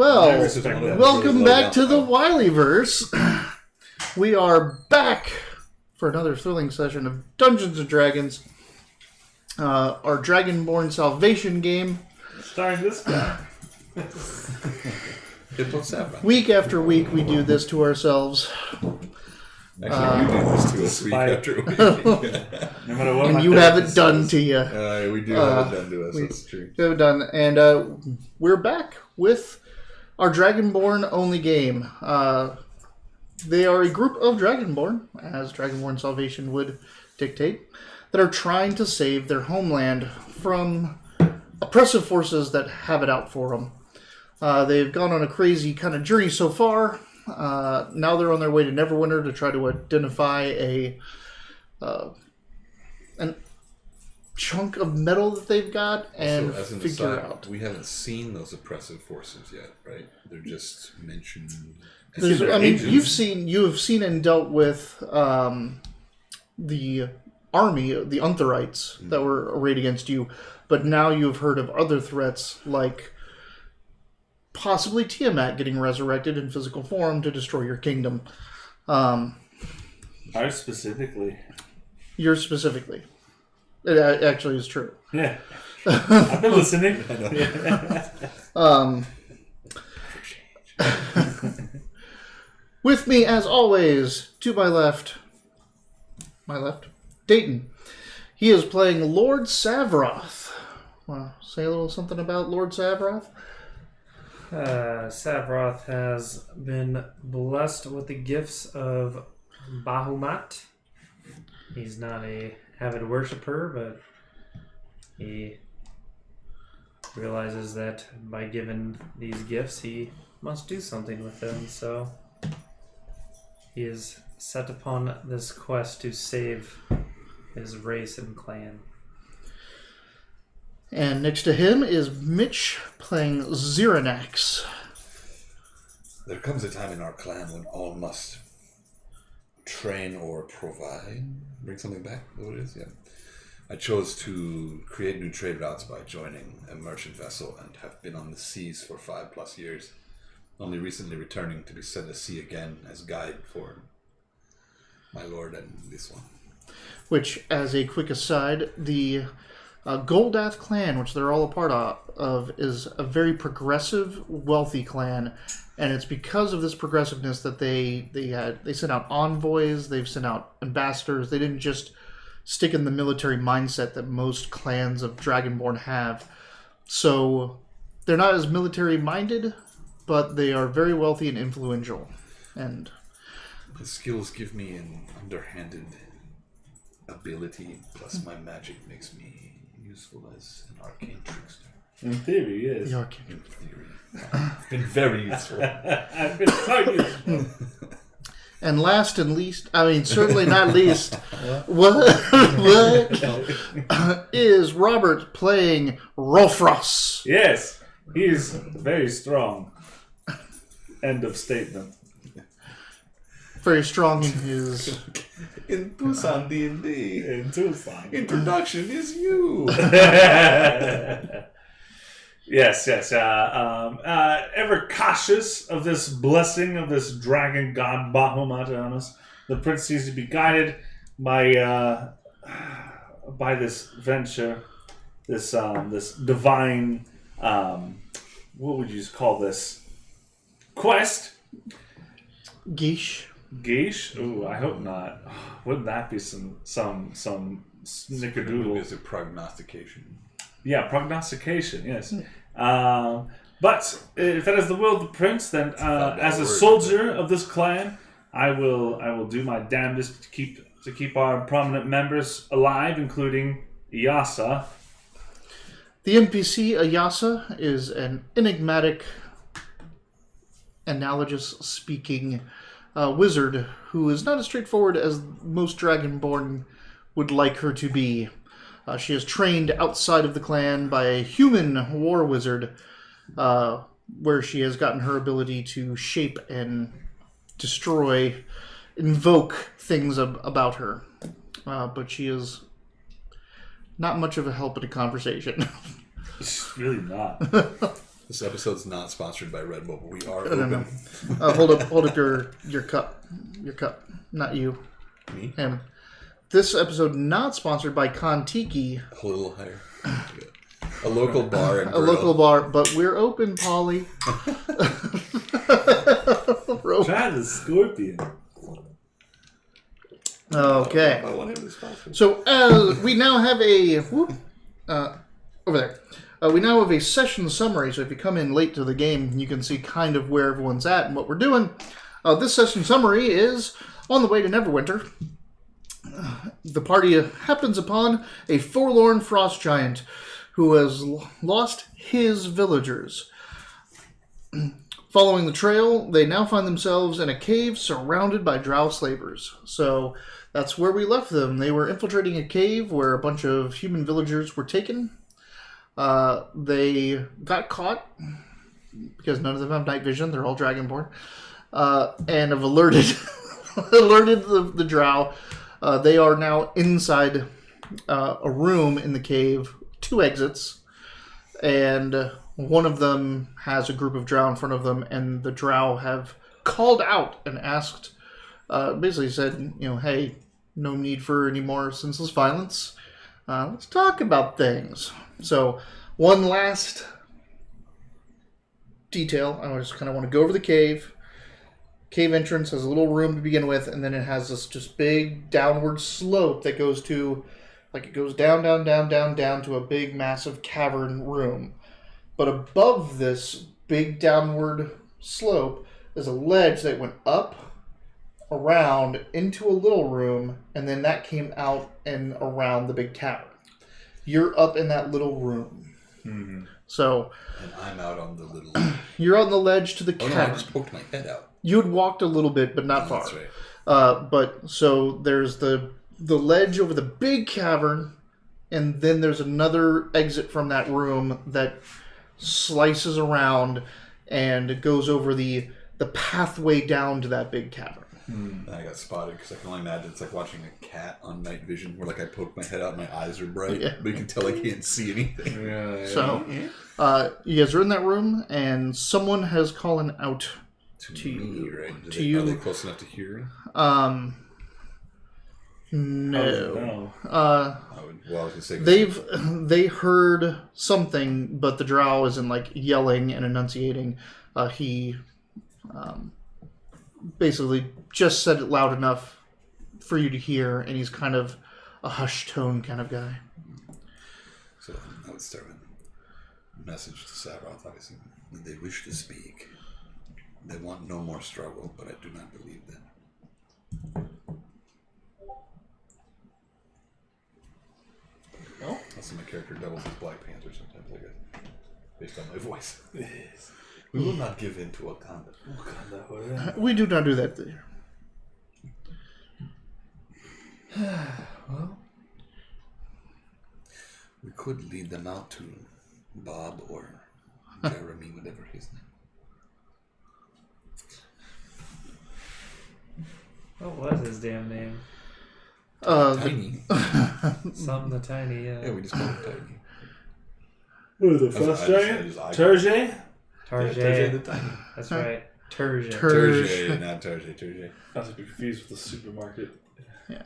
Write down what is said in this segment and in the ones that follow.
Well, welcome back to the Wileyverse. We are back for another thrilling session of Dungeons & Dragons. Our Dragonborn Salvation game. Starring this guy. Week after week, we do this to ourselves. Actually, we do this to us week after week. No matter what, and you have it done to you. We do have it done to us, that's true. We have it done. And we're back with our Dragonborn only game. They are a group of Dragonborn, as Dragonborn Salvation would dictate, that are trying to save their homeland from oppressive forces that have it out for them. They've gone on a crazy kind of journey so far. Now they're on their way to Neverwinter to try to identify an chunk of metal that they've got and figure out. We haven't seen those oppressive forces yet, right? They're just mentioned. You have seen and dealt with the army, the Untherites, that were arrayed against you, but now you've heard of other threats like possibly Tiamat getting resurrected in physical form to destroy your kingdom. Ours specifically. Yours specifically. It actually is true. Yeah. I've been listening. With me, as always, to my left, Dayton. He is playing Lord Savroth. Want to say a little something about Lord Savroth? Savroth has been blessed with the gifts of Bahamut. He's not a avid worshiper, but he realizes that by given these gifts, he must do something with them. So he is set upon this quest to save his race and clan. And next to him is Mitch playing Xeranax. There comes a time in our clan when all must train or provide. Bring something back? Is that what it is? Yeah. I chose to create new trade routes by joining a merchant vessel and have been on the seas for 5+ years. Only recently returning to be set to sea again as guide for my lord and this one. Which, as a quick aside, the Goldath clan, which they're all a part of, is a very progressive, wealthy clan, and it's because of this progressiveness that they sent out envoys, they've sent out ambassadors. They didn't just stick in the military mindset that most clans of Dragonborn have. So they're not as military minded, but they are very wealthy and influential. And the skills give me an underhanded ability, plus my magic makes me useful as an arcane trickster. In theory, yes. The arcane. In theory. I've been very useful. I've been so useful. And last and least, certainly not least, what is Robert playing Rofros? Yes, he is very strong. End of statement. Very strong in his... In Tucson D&D. In Tucson. Introduction is you. Yes. Ever cautious of this blessing of this dragon god Bahamut on us, the prince seems to be guided by this venture, this divine, what would you call this? Quest? Geesh. Geesh? Ooh, I hope not. Wouldn't that be some snickerdoodle? It's a prognostication. Yeah, prognostication, yes. But if that is the will of the prince, then as a soldier of this clan, I will do my damnedest to keep our prominent members alive, including Iyasa. The NPC Iyasa is an enigmatic, analogous-speaking wizard who is not as straightforward as most Dragonborn would like her to be. She is trained outside of the clan by a human war wizard, where she has gotten her ability to shape and destroy, invoke things about her. But she is not much of a help in a conversation. It's really not. This episode's not sponsored by Red Bull, but we are No. open. Hold up your cup. Your cup. Not you. Me? Him. This episode not sponsored by Kontiki. A little higher. A local bar and A local bar, but we're open, Polly. Try the scorpion. Okay. I want him to sponsor. So we now have a over there. We now have a session summary. So if you come in late to the game, you can see kind of where everyone's at and what we're doing. This session summary is on the way to Neverwinter. The party happens upon a forlorn frost giant who has lost his villagers. Following the trail, they now find themselves in a cave surrounded by drow slavers. So that's where we left them. They were infiltrating a cave where a bunch of human villagers were taken. They got caught because none of them have night vision. They're all Dragonborn. And have alerted the drow. They are now inside a room in the cave, 2 exits, and one of them has a group of drow in front of them, and the drow have called out and asked, basically said, hey, no need for any more senseless violence. Let's talk about things. So, one last detail. I just kind of want to go over the cave. Cave entrance has a little room to begin with, and then it has this just big downward slope that goes to, it goes down to a big, massive cavern room. But above this big downward slope is a ledge that went up, around, into a little room, and then that came out and around the big cavern. You're up in that little room. Mm-hmm. So... And I'm out on the little... You're on the ledge to the cavern. No, I just poked my head out. You had walked a little bit, but not far. That's right. But so there's the ledge over the big cavern, and then there's another exit from that room that slices around and goes over the pathway down to that big cavern. And I got spotted because I can only imagine it's like watching a cat on night vision where I poke my head out and my eyes are bright, but you can tell I can't see anything. Yeah. So you guys are in that room, and someone has called out To me, right? Are they close enough to hear? No. I was gonna say They heard something, but the drow isn't yelling and enunciating. He basically just said it loud enough for you to hear, and he's kind of a hushed tone kind of guy. So I would start with a message to Saroth, obviously. They wish to speak. They want no more struggle, but I do not believe them. No? Also, my character doubles as Black Panther sometimes, based on my voice. We will not give in to Wakanda. We do not do that there. Well, we could lead them out to Bob or Jeremy, whatever his name. What was his damn name? Tiny. Something the Tiny, yeah. Yeah, we just call him Tiny. Who, the first giant? Turge? Tarjay. the Tiny. That's right. Turjay. Turge, not Turge, Turge. Not to be confused with the supermarket. Yeah.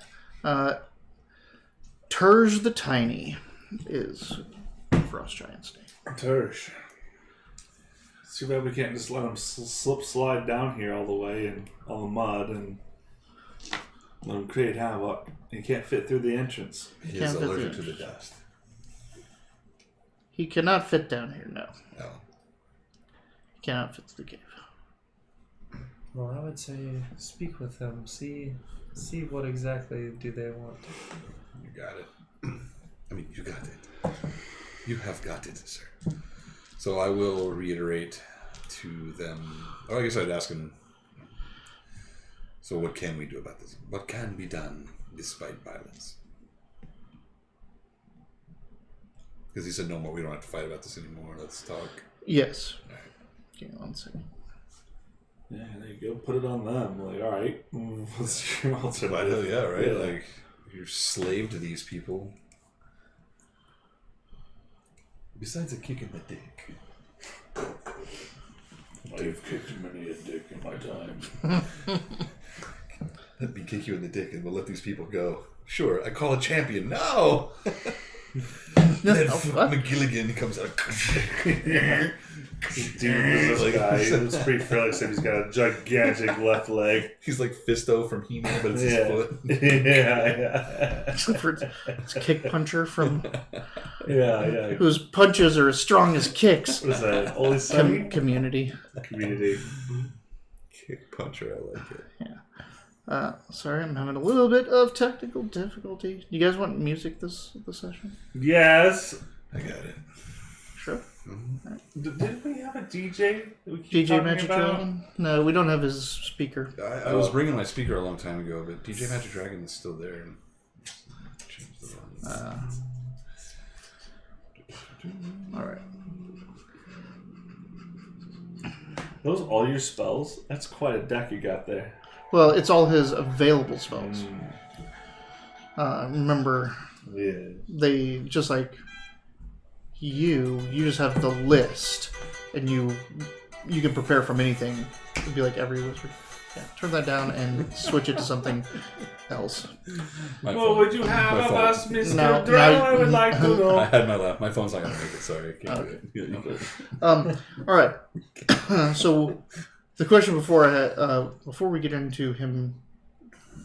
Turge the Tiny is Frost Giant's name. Turge. It's too bad we can't just let him slide down here all the way and all the mud and let him create havoc. He can't fit through the entrance. He is allergic to the dust. He cannot fit down here, no. No. He cannot fit through the cave. Well, I would say speak with them. See what exactly do they want. You got it. I mean, you got it. You have got it, sir. So I will reiterate to them. Oh, I guess I'd ask him. So what can we do about this? What can be done despite violence? Because he said no more. We don't have to fight about this anymore. Let's talk. Yes. All right. Okay, 1 second. Yeah, there you go. Put it on them. All right, what's your alternative? Yeah, right. Yeah. You're slave to these people. Besides a kick in the dick. I've kicked many a dick in my time. Let me kick you in the dick and we'll let these people go. Sure, I call a champion. No! Then McGilligan comes out. Dude, this guy. It's pretty fairly said he's got a gigantic left leg. He's like Fisto from He-Man, but it's his foot. Yeah. Except for it's Kick Puncher from Yeah. whose punches are as strong as kicks. What is that? Only Sunny? Community. Community. Kick Puncher, I like it. Sorry, I'm having a little bit of technical difficulty. You guys want music this session? Yes. I got it. Sure. Didn't we have a DJ? That we DJ keep talking Magic about? Dragon? No, we don't have his speaker. I was bringing my speaker a long time ago, but DJ Magic Dragon is still there. Change the volume. All right. Those all your spells? That's quite a deck you got there. Well, it's all his available spells. Remember, Yeah. they just like you just have the list, and you can prepare from anything. It'd be like every wizard. Yeah, turn that down and switch it to something else. What would you have of us, Mr. Now- Drow? now- I would like to know. I had my laugh. My phone's not going to make it. Sorry. I can't do it. Yeah, you go. All right. So the question before we get into him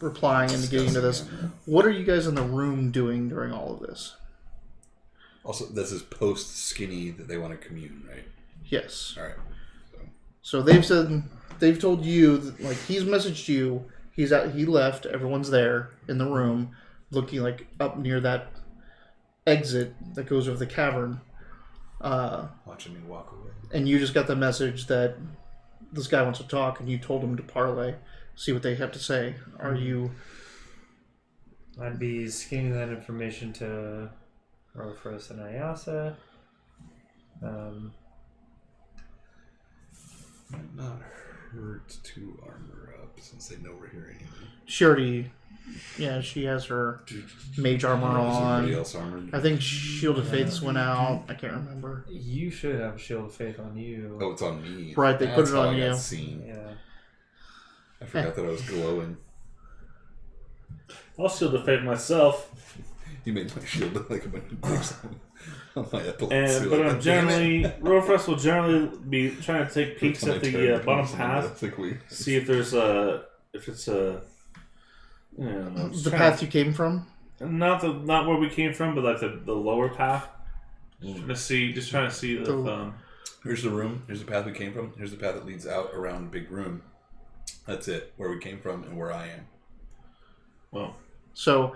replying and getting into this, what are you guys in the room doing during all of this? Also, this is post skinny that they want to commune, right? Yes. All right. So they've told you that, like, he's messaged you. He's out. He left. Everyone's there in the room, looking like up near that exit that goes over the cavern. Watching me walk away. And you just got the message that this guy wants to talk, and you told him to parlay, see what they have to say. Are you? I'd be scanning that information to Wileyverse and Ayasa. Might not hurt to armor up since they know we're here anyway. She already. Yeah, she has her mage armor Is everybody on. else armored? I think Shield of Faiths went out. I can't remember. You should have a Shield of Faith on you. Oh, it's on me. Right, they put That's it how on I got you. Seen. Yeah. I forgot that I was glowing. I'll shield the fate myself. You made my shield look like a bunch of dicks on my epaulets. But I'm generally, Wileyverse will generally be trying to take peeks at the bottom path, see if there's if it's a, I don't know, The path you came from. not where we came from, but like the lower path. Just trying to see if Here's the room. Here's the path we came from. Here's the path that leads out around the big room. That's it. Where we came from and where I am. well, So,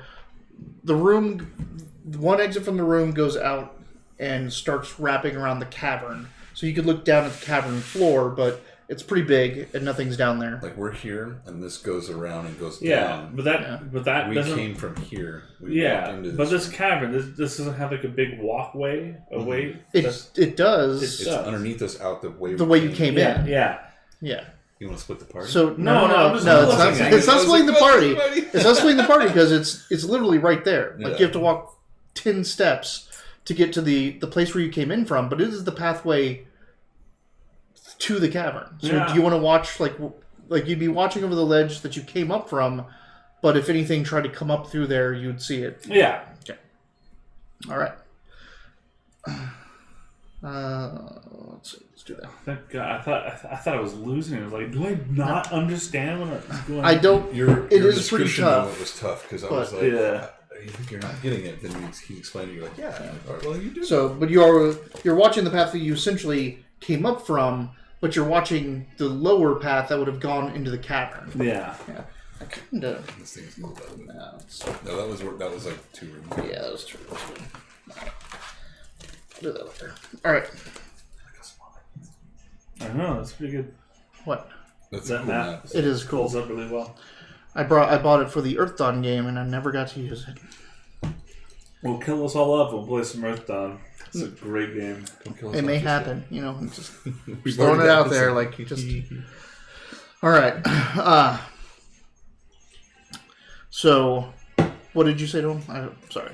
the room, one exit from the room goes out and starts wrapping around the cavern. So you could look down at the cavern floor, but it's pretty big and nothing's down there. Like we're here, and this goes around and goes yeah, down. but that We doesn't. came from here. We walked into But this room. cavern, this doesn't have like a big walkway away. It does. It's underneath us out the way. The way you came Yeah, in. yeah. Yeah. You want to split the party? So No, I'm just it's looking not. at It's it. not splitting the party. Everybody. It's not splitting the party because it's literally right there. Like Yeah. you have to walk 10 steps to get to the place where you came in from, but it is the pathway to the cavern. So Yeah. do you want to watch like you'd be watching over the ledge that you came up from, but if anything tried to come up through there, you'd see it. Yeah. Okay. All right. Let's see. Let's do that. Thank God. I thought I was losing. I was like, do I not understand what's going on? I don't. Your It is pretty description tough. moment was tough because I But- was like, Yeah. you think you're not getting it? Then he explained it. You're like, yeah. All right, well, you do. So, but you're watching the path that you essentially came up from, but you're watching the lower path that would have gone into the cavern. Yeah. Yeah, I kind of. This thing's cool. No, that was like 2 rooms. yeah, that's true. That's true. Do that up there. All right. I know. That's pretty good. What? That's That a cool map. map. It is Pulls cool. up really well. I bought it for the Earth Dawn game, and I never got to use it. We'll kill us all up. We'll play some Earth Dawn. It's a great game. Don't kill us It off may just happen, you know. Just yet. We've throwing already it got out this there, in. like you just. All right. So, what did you say to him? I'm sorry.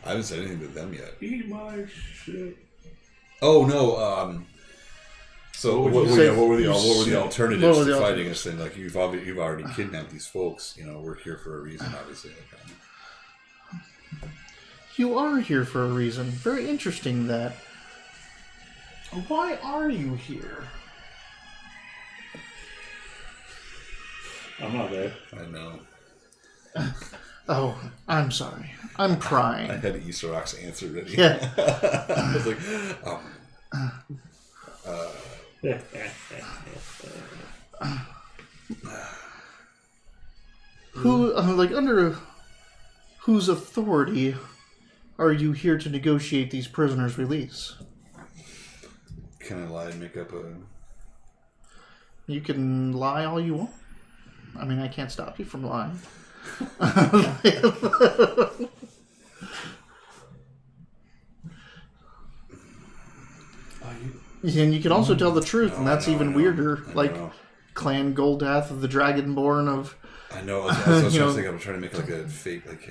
I haven't said anything to them yet. Eat my shit. Oh no. So What what would were, say? yeah, what were the What alternatives were to the fighting us? And like you've already kidnapped these folks. You know, we're here for a reason, obviously. Okay. You are here for a reason. Very interesting that. Why are you here? I'm not there. I know. Oh, I'm sorry. I'm prying. I had Isarok's answer ready. Yeah. I was like, Who, under whose authority are you here to negotiate these prisoners' release? can I lie and make up a? You can lie all you want. I mean, I can't stop you from lying. And you can also tell the truth, and that's even weirder. Like Clan Goldath of the Dragonborn of. I know. I was thinking. I'm trying to make like a fake, like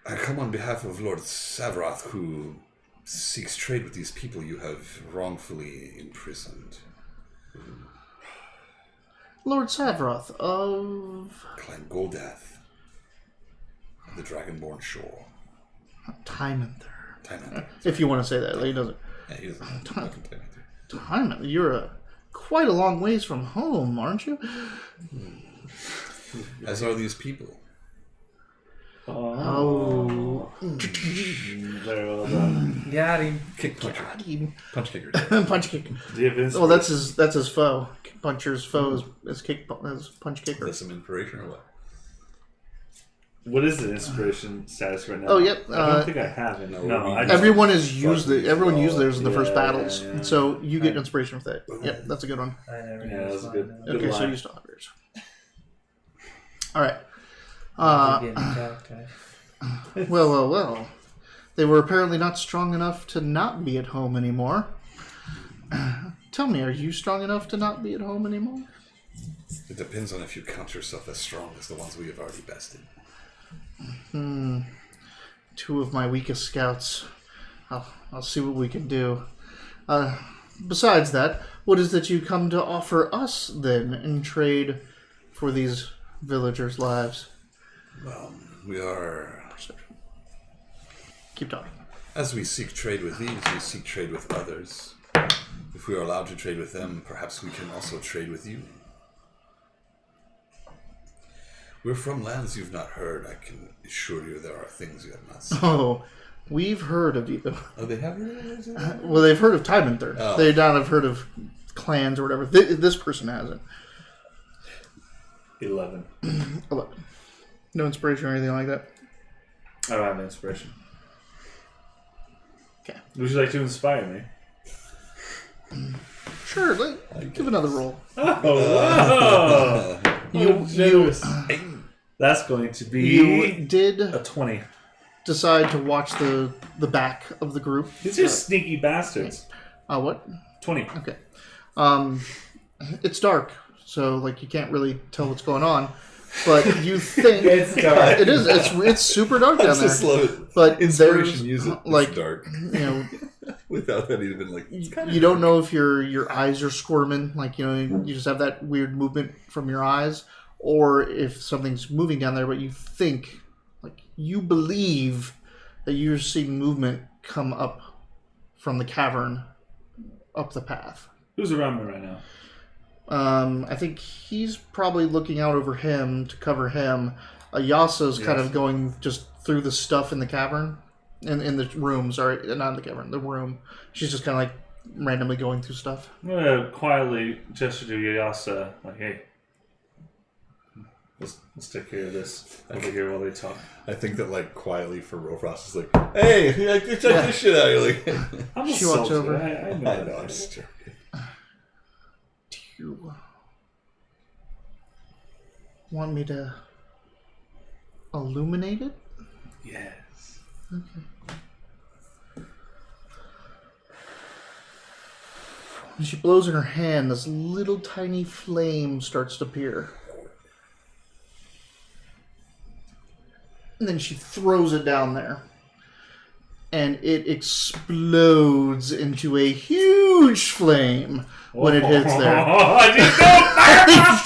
I come on behalf of Lord Savroth, who seeks trade with these people you have wrongfully imprisoned. Lord Savroth of Clan Goldath, the Dragonborn Shore. Timanther. Time. If you want to say that, like, he doesn't. Yeah, he doesn't. Fucking Time. Timanther, you're quite a long ways from home, aren't you? As are these people. Oh. Very well done. Got him. Kick puncher. Punch kicker. Punch kick. Do you have Well, that's his foe. Puncher's foe is punch kicker. Is that some inspiration or what? What is the inspiration status right now? Oh, yep. I don't think I have it. No, I just, Everyone has used it. Everyone used theirs in the first Yeah, battles, yeah, yeah. so you get inspiration with it. Yep, that's a good one. I never Yeah, that's used good. mine, Good Okay, so line. you still have yours. All right. Getting attacked, Well. They were apparently not strong enough to not be at home anymore. Tell me, are you strong enough to not be at home anymore? It depends on if you count yourself as strong as the ones we have already bested. Two of my weakest scouts. I'll see what we can do. Besides that, what is that you come to offer us then in trade for these villagers' lives? Well, we are... Keep talking. As we seek trade with these, we seek trade with others. If we are allowed to trade with them, perhaps we can also trade with you. We're from lands you've not heard. I can assure you there are things you have not seen. Oh, we've heard of you. Oh, they have heard of it? Well, they've heard of Timanther. Oh. They don't have heard of clans or whatever. This person hasn't. 11. 11. No inspiration or anything like that? I don't have inspiration. Okay. Would you like to inspire me? Sure, give another roll. Oh, wow! You That's going to be you did a 20. decide to watch the back of the group. These are sneaky bastards. What? 20. Okay. It's dark, so like you can't really tell what's going on. But you think It's dark. It is. It's super dark down there. just love it. But Inspiration, there's use it. like It's dark. you know. Without that even like... You don't know if your eyes are squirming, like you just have that weird movement from your eyes, or if something's moving down there. But you think, like you believe that you're seeing movement come up from the cavern, up the path. Who's around me right now? I think he's probably looking out over him to cover him. Ayasa's kind of going just through the stuff in the cavern. In the room, sorry, not in the cavern, the room. She's just kind of like randomly going through stuff. I'm going to quietly gesture to Yayasa, like, hey, let's take care of this over here while they talk. I think that like quietly for Rofrost is like, hey, check this shit out. You're like, I'm She walks soldier. over. I know I that. know, I'm just joking. Do you want me to illuminate it? Yes. When she blows in her hand, this little tiny flame starts to appear. And then she throws it down there. and it explodes into a huge flame when it hits there.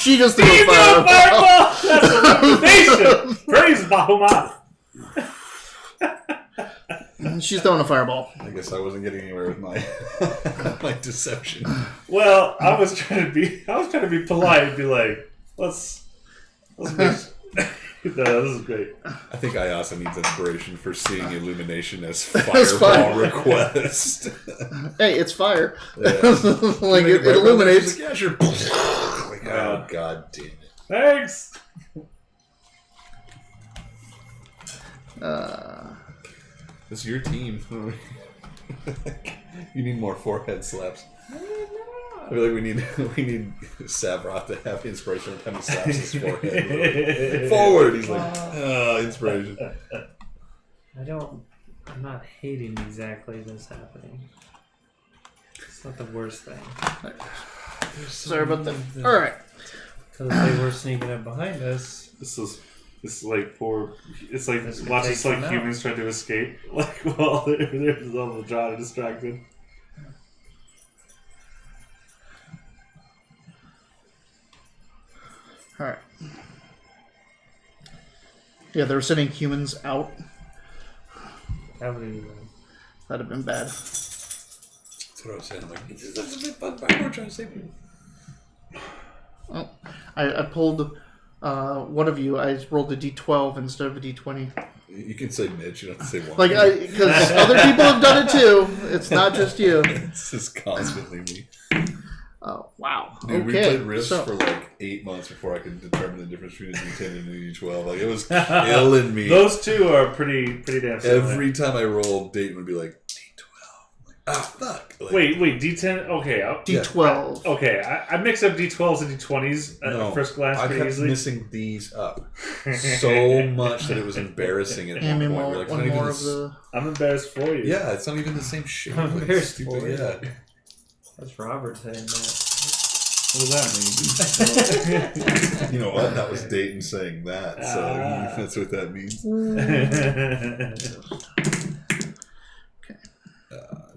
She just threw a fireball. That's a revelation. Praise Bahamut. She's throwing a fireball. I guess I wasn't getting anywhere with my my deception. Well, I was trying to be polite and be like, let's make. No, this is great. I think Ayasa needs inspiration for seeing illumination as fireball request. Hey, it's fire. Yeah. Like it illuminates. Like, yeah, sure. Like, oh, god damn it. Thanks. This is your team. You need more forehead slaps. I feel like we need Savroth to have inspiration every time he slaps his forehead. Forward! He's like, inspiration. I'm not hating exactly this happening. It's not the worst thing. Sorry about that. Alright. Because they were sneaking up behind us. It's like poor. It's like This watch takes it's like them out. humans trying to escape. Like while they're all the John distracted. Alright. Yeah, they were sending humans out. That would be That'd have been bad. That's what I was saying. I'm like, this is fun. I'm trying to save you. Oh, I pulled one of you. I rolled a d12 instead of a d20. You can say Mitch. You don't have to say one. Like, because other people have done it too. It's not just you. It's just constantly me. Oh, wow. Dude, we Okay. played Rifts So, for like 8 months before I could determine the difference between a D10 and a D12. Like, it was killing me. Those two are pretty damn similar. Every time I rolled, Dayton would be like, D12. I'm like, fuck. Like, Wait, D10. Okay, d12. okay. I mix up D12s and D20s at first glance I pretty kept easily. missing these up so much that it was embarrassing at Hand me one point. more, We're like, one it's not more even of the... I'm embarrassed for you. Yeah, it's not even the same shape. I'm Like, embarrassed stupid, for you. yeah. That's Robert saying that. What does that mean? You know what? That was Dayton saying that, so that's what that means.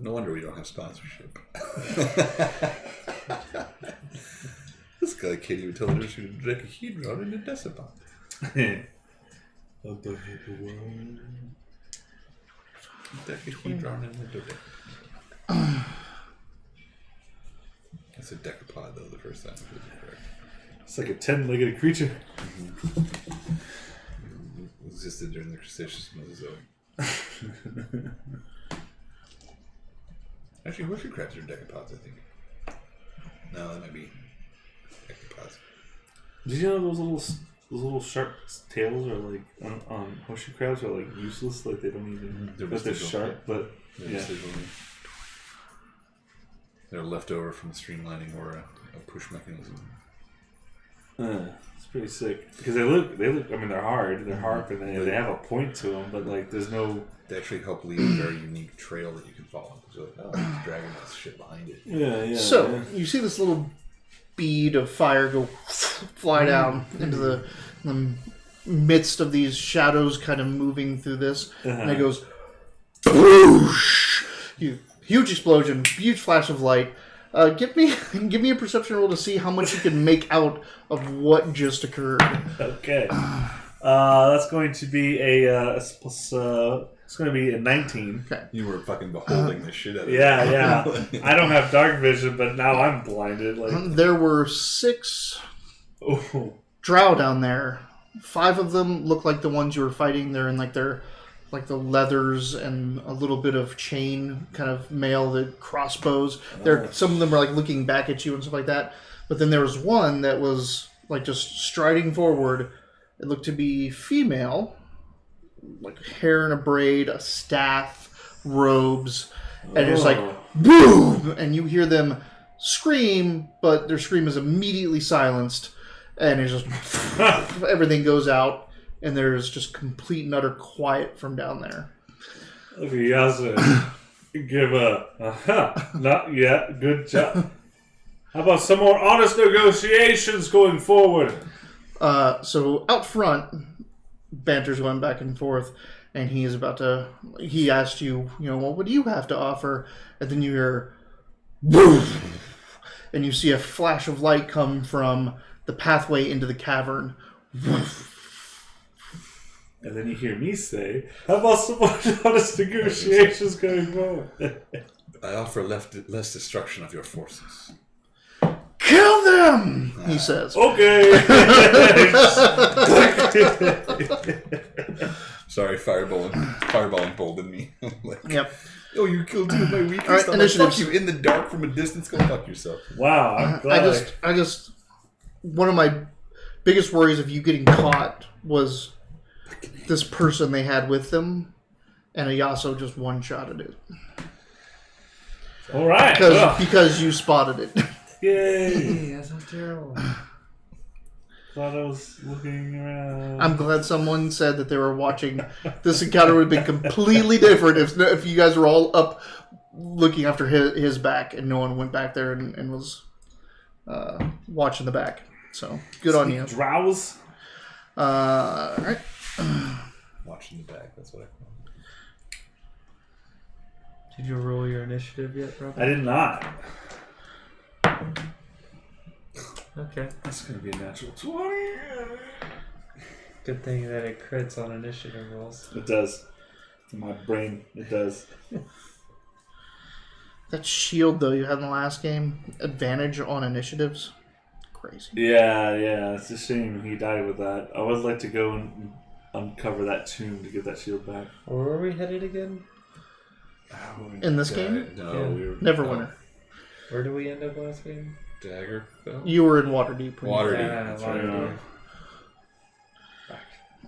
No wonder we don't have sponsorship. This guy can't even tell the difference between a dodecahedron and a decipon. Decahedron and a dodecahedron. I said decapod though the first time. It's like a 10-legged creature. It existed during the Cretaceous Mesozoic. Actually, horseshoe crabs are decapods, I think. No, that might be decapods. Did you know those little sharp tails are like on horseshoe crabs are like useless? Like they don't even. They're sharp, but yeah. They're left over from streamlining or a push mechanism. It's pretty sick because they look. I mean, they're hard. They're harp, and they have a point to them. But like, there's no. They actually help lead a very unique trail that you can follow. So, this dragon has shit behind it. Yeah. So, you see this little bead of fire go fly down into the midst of these shadows kind of moving through this. And it goes, boosh! Huge explosion, huge flash of light. Give me a perception roll to see how much you can make out of what just occurred. Okay. That's going to be it's going to be a 19. Okay. You were fucking beholding the shit out of it. Yeah. I don't have dark vision, but now I'm blinded. Like, There were 6 drow down there. 5 of them look like the ones you were fighting. They're in like the leathers and a little bit of chain kind of mail, the crossbows. Some of them are like looking back at you and stuff like that. But then there was one that was like just striding forward. It looked to be female, like hair in a braid, a staff, robes, and it's like boom, and you hear them scream, but their scream is immediately silenced, and it's just everything goes out. And there's just complete and utter quiet from down there. Look at Yasa. Give not yet. Good job. How about some more honest negotiations going forward? So out front, banter's going back and forth, and he is about to. He asked you, well, what do you have to offer? And then you hear, woof, and you see a flash of light come from the pathway into the cavern. And then you hear me say, "How about some more honest negotiations going forward?" I offer less destruction of your forces. Kill them, he says. Okay. Sorry, fireball emboldened me. Yep. Oh, you killed two of my weakest. All right, I'm like, fuck you in the dark from a distance. Go fuck yourself. Wow, I'm glad. I just, one of my biggest worries of you getting caught was this person they had with them, and Ayaso just one-shotted it. All right. Because you spotted it. Yay. That's not terrible. Thought I was looking around. I'm glad someone said that they were watching. This encounter would have been completely different if you guys were all up looking after his back and no one went back there and was watching the back. So, good on you. Drowse? All right. Watching the back, that's what I call it. Did you roll your initiative yet, Robert? I did not. Okay. That's going to be a natural 20. Good thing that it crits on initiative rolls. It does. In my brain, it does. That shield, though, you had in the last game, advantage on initiatives. Crazy. Yeah. It's a shame he died with that. I would like to go and uncover that tomb to get that shield back. Where were we headed again? In this game? No, Yeah. we were Neverwinter. Where did we end up last game? Dagger. You were in Waterdeep. Waterdeep. Yeah, That's Waterdeep.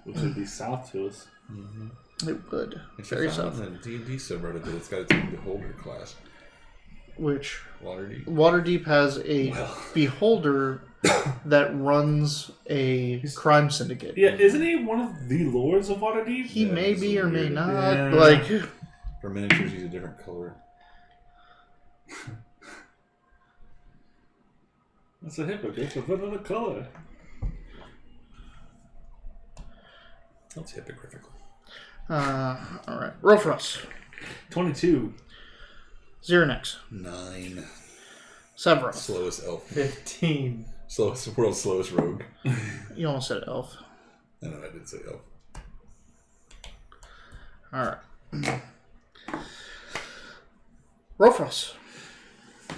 Which would be south to us. Mm-hmm. It would. It's Very found south. in the D&D subreddit that it's got its own beholder class. Which Waterdeep has a beholder that runs a crime syndicate. Yeah, isn't he one of the lords of Waterdeep? He may be or may weird. not. Yeah. Like, For miniatures, he's a different color. That's a hypocrite with another color. That's hypocritical. all right. Roll for us. 22. Xernex. 9. Severos. Slowest elf. 15. World's slowest rogue. You almost said elf. I know I did say elf. All right. Roll for us.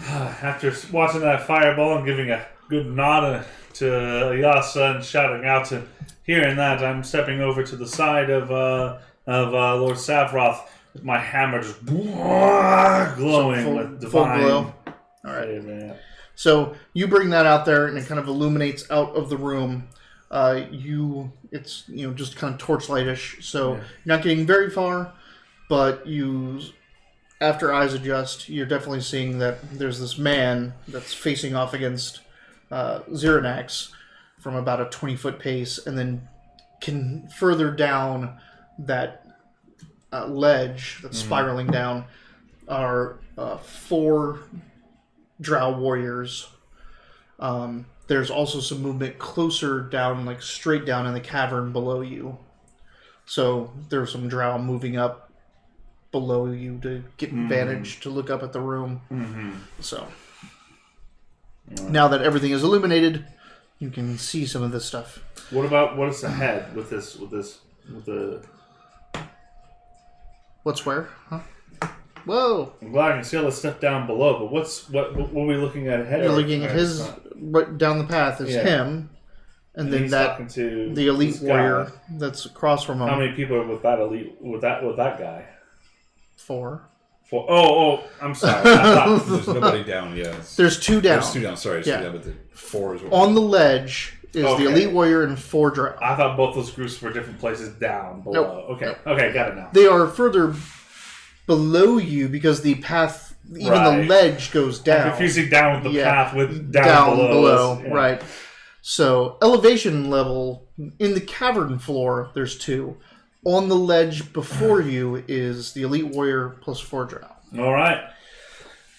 After watching that fireball and giving a good nod to Yasa and shouting out and hearing that, I'm stepping over to the side of Lord Savroth with my hammer just glowing with divine. Full glow. All right. Amen. So you bring that out there, and it kind of illuminates out of the room. It's just kind of torchlightish, so you're not getting very far, but after eyes adjust, you're definitely seeing that there's this man that's facing off against Xernex from about a 20-foot pace, and then can further down that ledge that's spiraling down are 4 drow warriors. There's also some movement closer down, like straight down in the cavern below you. So there's some drow moving up below you to get advantage to look up at the room. Mm-hmm. So now that everything is illuminated, you can see some of this stuff. What is ahead with the? What's where? Huh? Whoa! I'm glad I can see all the stuff down below, but what are we looking at ahead? You're or looking at his right down the path is him, and then he's that talking to the elite this guy. warrior that's across from him. How many people are with that elite with that guy? 4. Oh, I'm sorry. I thought, There's nobody down yet. There's 2 down. There's 2 down, sorry. Yeah. Yeah, but the 4 is what On the ledge is Okay. the elite warrior and 4 drow. I thought both those groups were different places down below. Nope. Okay, okay, got it now. They are further below you because the path, even Right. the ledge goes down. I'm confusing down with the path with down below. Yeah. Right. So elevation level in the cavern floor, there's 2. On the ledge before you is the elite warrior plus 4 drow. All right.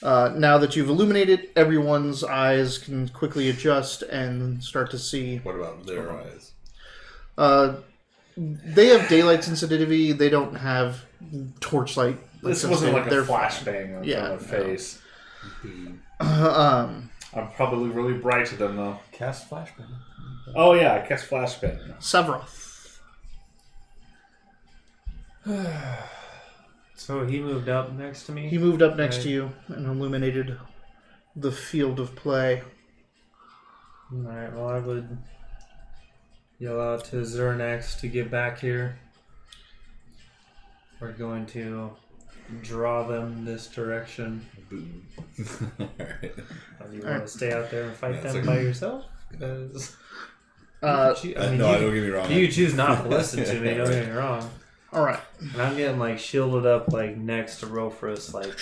Now that you've illuminated, everyone's eyes can quickly adjust and start to see. What about their eyes? they have daylight sensitivity. They don't have torchlight. This wasn't like a They're flashbang on Yeah, their face. Um, I'm probably really bright to them, though. Cast flashbang. Oh, yeah, I cast flashbang. Sevroth. So he moved up next to me. He moved up next Right. to you and illuminated the field of play. Alright, well I would yell out to Zernax to get back here. We're going to draw them this direction. Boom. Alright. Do you want to stay out there and fight Yeah, it's them like- by yourself? Because Uh, I No, mean, don't you, get me wrong. you choose not to listen to me. Don't Right. get me wrong. all right. And I'm getting like shielded up like next to Rofrus, like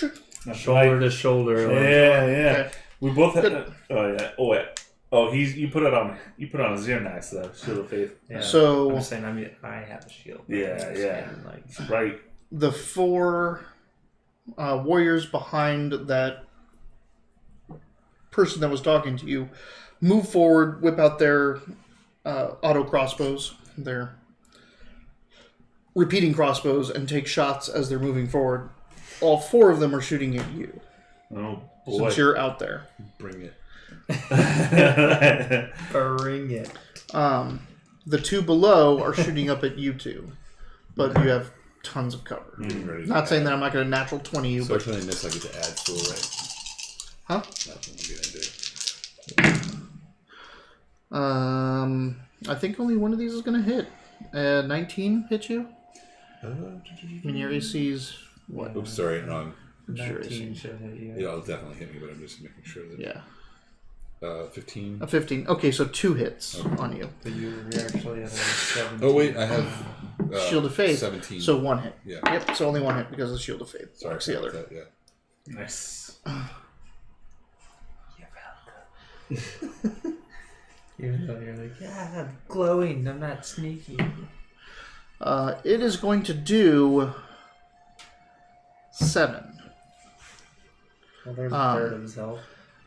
That's shoulder right. to shoulder. Like, Yeah, yeah. Okay. We both had. Good. Oh yeah. Oh yeah. Oh, you put it on. You put on a Xernax though. Shield of Faith. yeah. So- I'm just saying, I have a shield. Yeah, I'm just yeah. saying, like, Right. The 4 warriors behind that person that was talking to you move forward, whip out their auto crossbows, their repeating crossbows, and take shots as they're moving forward. All 4 of them are shooting at you Oh boy. since you're out there. Bring it. bring it. The 2 below are shooting up at you 2, but you have tons of cover. Getting ready to Not saying add. that I'm not going to natural 20 you, So but actually, I miss. I get to add full, right? huh? That's what I'm gonna do. I think only one of these is going to hit. 19 hit you? I mean, your AC's what? Oops, sorry. No, What's your 19 AC? should hit you. yeah, it'll definitely hit me, but I'm just making sure that. Yeah, 15. a 15. Okay, so 2 hits on you. So you actually have 17. Oh wait, I have Shield of Faith. 17. So 1 hit. Yeah. Yep, so only 1 hit because of Shield of Faith. Sorry, It's the about other. that, yeah. Nice. Even though you're like, yeah, I'm glowing. I'm not sneaky. It is going to do 7. Well, there's a third of his health.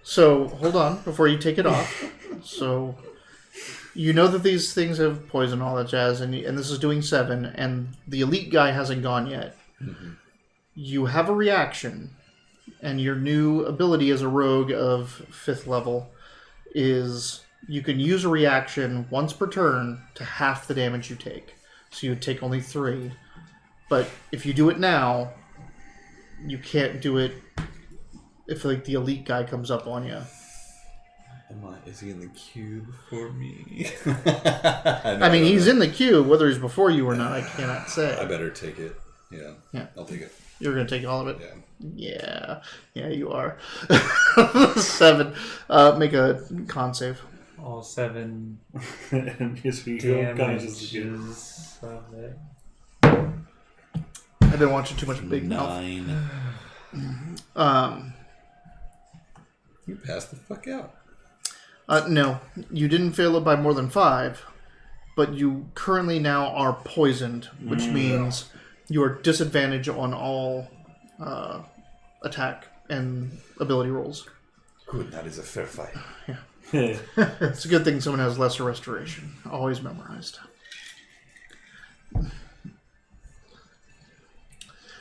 So hold on before you take it off. So you know that these things have poison, all that jazz, and this is doing 7, and the elite guy hasn't gone yet. Mm-hmm. You have a reaction, and your new ability as a rogue of 5th level is you can use a reaction once per turn to half the damage you take. So you would take only 3. But if you do it now, you can't do it if like the elite guy comes up on you. Is he in the cube for me? I mean, he's in the queue. Whether he's before you or not, I cannot I say. better take it. Yeah. Yeah. I'll take it. You're going to take all of it? Yeah. Yeah, you are. 7. Make a con save. All 7 And yes, we go conscious again. damages of it. I've been watching too much Big Mouth. 9. You passed the fuck out. No, you didn't fail it by more than 5, but you currently now are poisoned, which means you are disadvantaged on all attack and ability rolls. Good, that is a fair fight. It's a good thing someone has lesser restoration. Always memorized.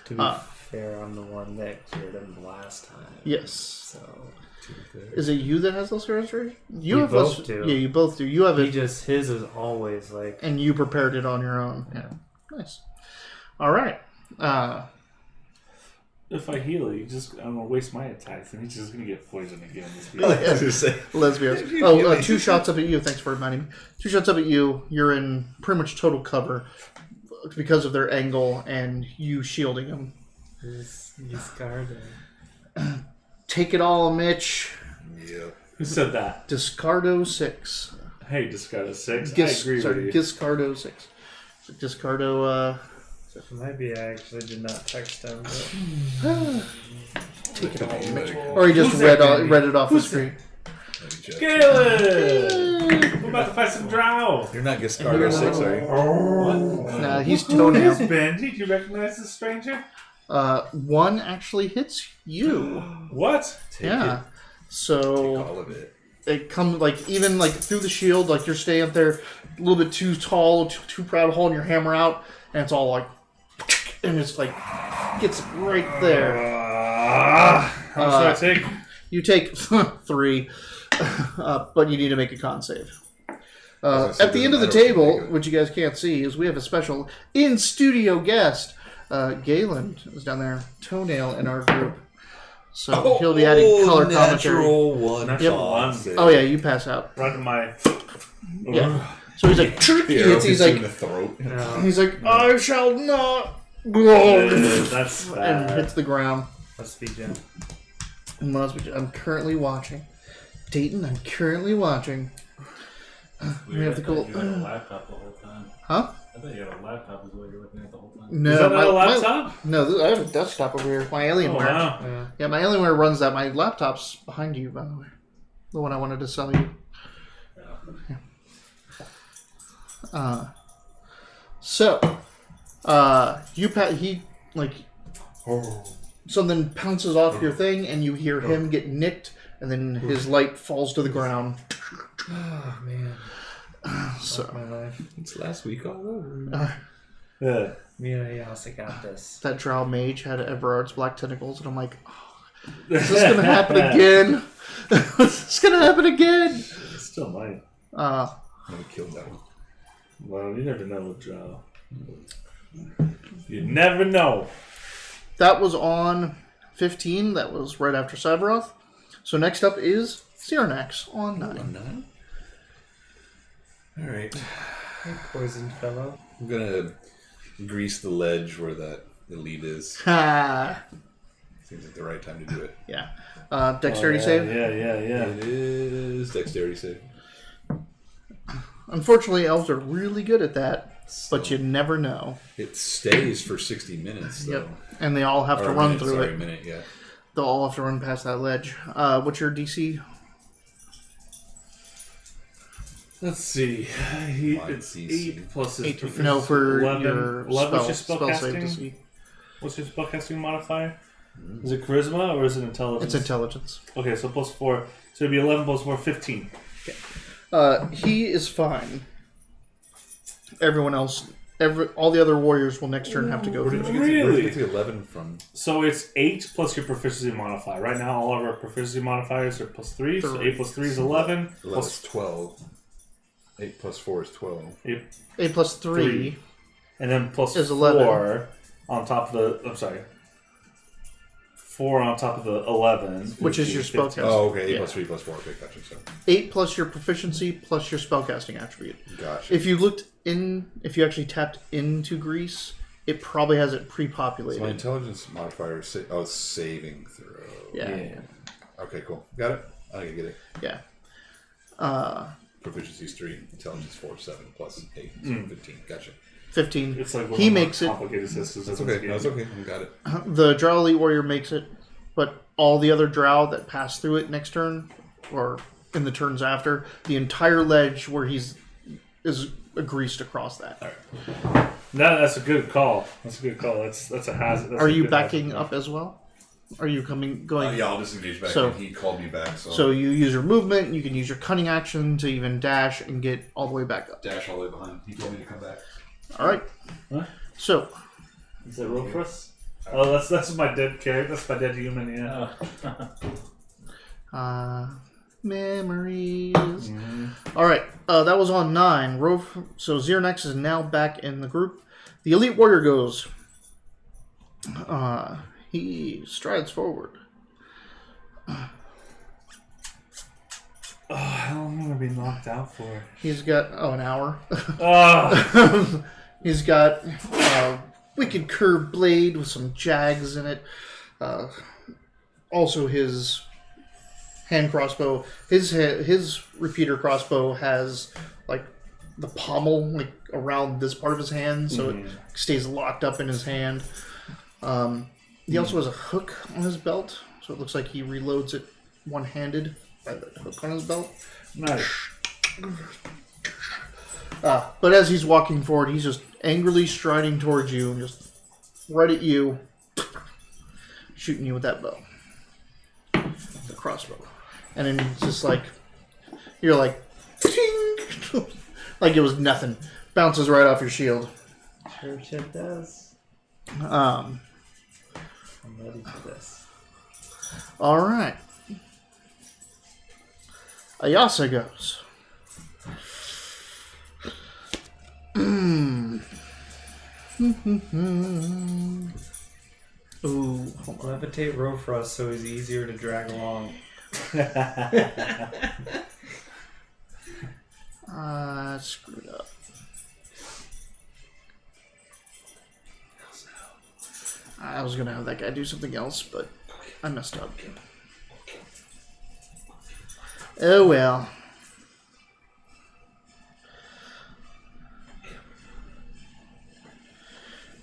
To be fair, I'm the one that cured him last time. Yes. So Is it you that has lesser restoration? You We have both less, do. Yeah, you both do. You have he it, just his is always like and you prepared it on your own. yeah. Nice. All right. If I heal it, I'm gonna waste my attacks, and he's just gonna get poisoned again. Let's be honest. Oh, 2 shots up at you. Thanks for reminding me. 2 shots up at you. You're in pretty much total cover because of their angle and you shielding them. He's scarred. Take it all, Mitch. Yep. Who said that? Discardo 6. Hey, Discardo 6. I agree with you. Discardo 6. Discardo, Maybe I actually did not text him. But take it all, Mitch. Like, Or he just Who's read that, read it off the screen. Galen! We're about to fight some drow. You're not Giscardo 6, are you? What? Nah, he's toenail. Ben, did you recognize this stranger? 1 actually hits you. What? Take Yeah. it. So All of it. it comes like even like through the shield, like you're staying up there a little bit too tall, too proud of holding your hammer out, and it's all like, and it's like gets right there. How much do I take? You take 3, but you need to make a con save. At the end of the table, which you guys can't see, is we have a special in-studio guest. Galen is down there, Toenail in our group. So he'll be adding color commentary. Natural one. Natural one. Oh yeah, you pass out. Right in my... Yeah. So he's like, he's like, the throat. he's like, I shall not. That's And hits the ground. Let's be Jim. I'm currently watching. Dayton, I'm currently watching. We have to go. You had a laptop the whole time. Huh? I thought you had a laptop is what you're looking at the whole time. No, Is that not a laptop? no, I have a desktop over here. My Alienware. wow. Yeah. Yeah, my Alienware runs that. My laptop's behind you, by the way. The one I wanted to sell you. Yeah. So, he like something pounces off your thing, and you hear him get nicked, and then his light falls to the ground. Oh man. So Fuck my life. It's last week all over. Yeah. Yeah, I got this. that Drow mage had Everard's black tentacles, and I'm like, oh, is this gonna happen again? Is this gonna happen again? It still might. I'm gonna kill that one. Well, you never know, Joe. You never know. That was on 15. That was right after Cyberoth. So next up is Cyranax on 9. Alright. Hey, poisoned fellow. I'm gonna grease the ledge where that elite is. Ha! Seems like the right time to do it. Yeah. Dexterity Oh, yeah, save. Yeah. It is dexterity save. Unfortunately, elves are really good at that, but So, you never know. it stays for 60 minutes though. Yep. And they all have to Or a run minute, through sorry, it. a minute, yeah. They'll all have to run past that ledge. What's your DC? Let's see. It's DC. 8 plus his 8. proficiency. No, for 11. your 11. What's spell your save spellcasting? DC. What's your spellcasting modifier? Is it charisma or is it intelligence? It's intelligence. Okay, so plus 4. So it'd be 11 plus 4, 15. He is fine. Everyone else, all the other warriors will next turn have to go Where through did it. you get Really? the 11 from? So it's 8 plus your proficiency modifier. Right now, all of our proficiency modifiers are plus 3. So 8 plus 3 is 11. 11 Plus is 12. 8 plus 4 is 12. 8 plus 3. And then plus Is 4 11. on top of the... I'm sorry. 4 on top of the 11. Which is your 15. spellcasting. Oh, okay. 8 Yeah. plus 3 plus 4. Okay, gotcha. So, 8 plus your proficiency plus your spellcasting attribute. gotcha. If you actually tapped into Grease, it probably has it pre-populated. So my intelligence modifier is saving throw. Yeah. Okay, cool. Got it. I get it. Yeah. Proficiency is 3. Intelligence 4, 7 plus 8. So 15. Gotcha. 15. It's like one He of the makes more it. complicated systems. That's okay. That's okay. I got it. The Drow Elite Warrior makes it, but all the other Drow that pass through it next turn, or in the turns after, the entire ledge where is greased across that. No, that's a good call. That's a good call. That's a hazard. That's Are a you good backing hazard. up as well? Are you going? Yeah, I'll disengage back. So- in. He called me back, so, So you use your movement. You can use your cunning action to even dash and get all the way back up. dash all the way behind. He told me to come back. All right. Huh? So Is that roll for us? Oh, that's my dead character. That's my dead human. Yeah. memories. All right. That was on 9. So Xernex is now back in the group. The Elite Warrior goes. He strides forward. Oh, how long am I gonna be knocked out for? He's got an hour. Oh, He's got wicked curved blade with some jags in it. Also, his hand crossbow. His repeater crossbow has like the pommel like around this part of his hand, so it stays locked up in his hand. He also has a hook on his belt, so it looks like he reloads it one-handed by the hook on his belt. nice. But as he's walking forward, he's just angrily striding towards you and just right at you, shooting you with that bow. The crossbow. And then it's just like, You're like, ting! Like it was nothing. Bounces right off your shield. Sure shit does. Um. I'm ready for this. All right. Ayasa goes. Ooh, hold on. Levitate Rofrost so he's easier to drag along. Screwed up. I was gonna have that guy do something else, but I messed up. Oh well.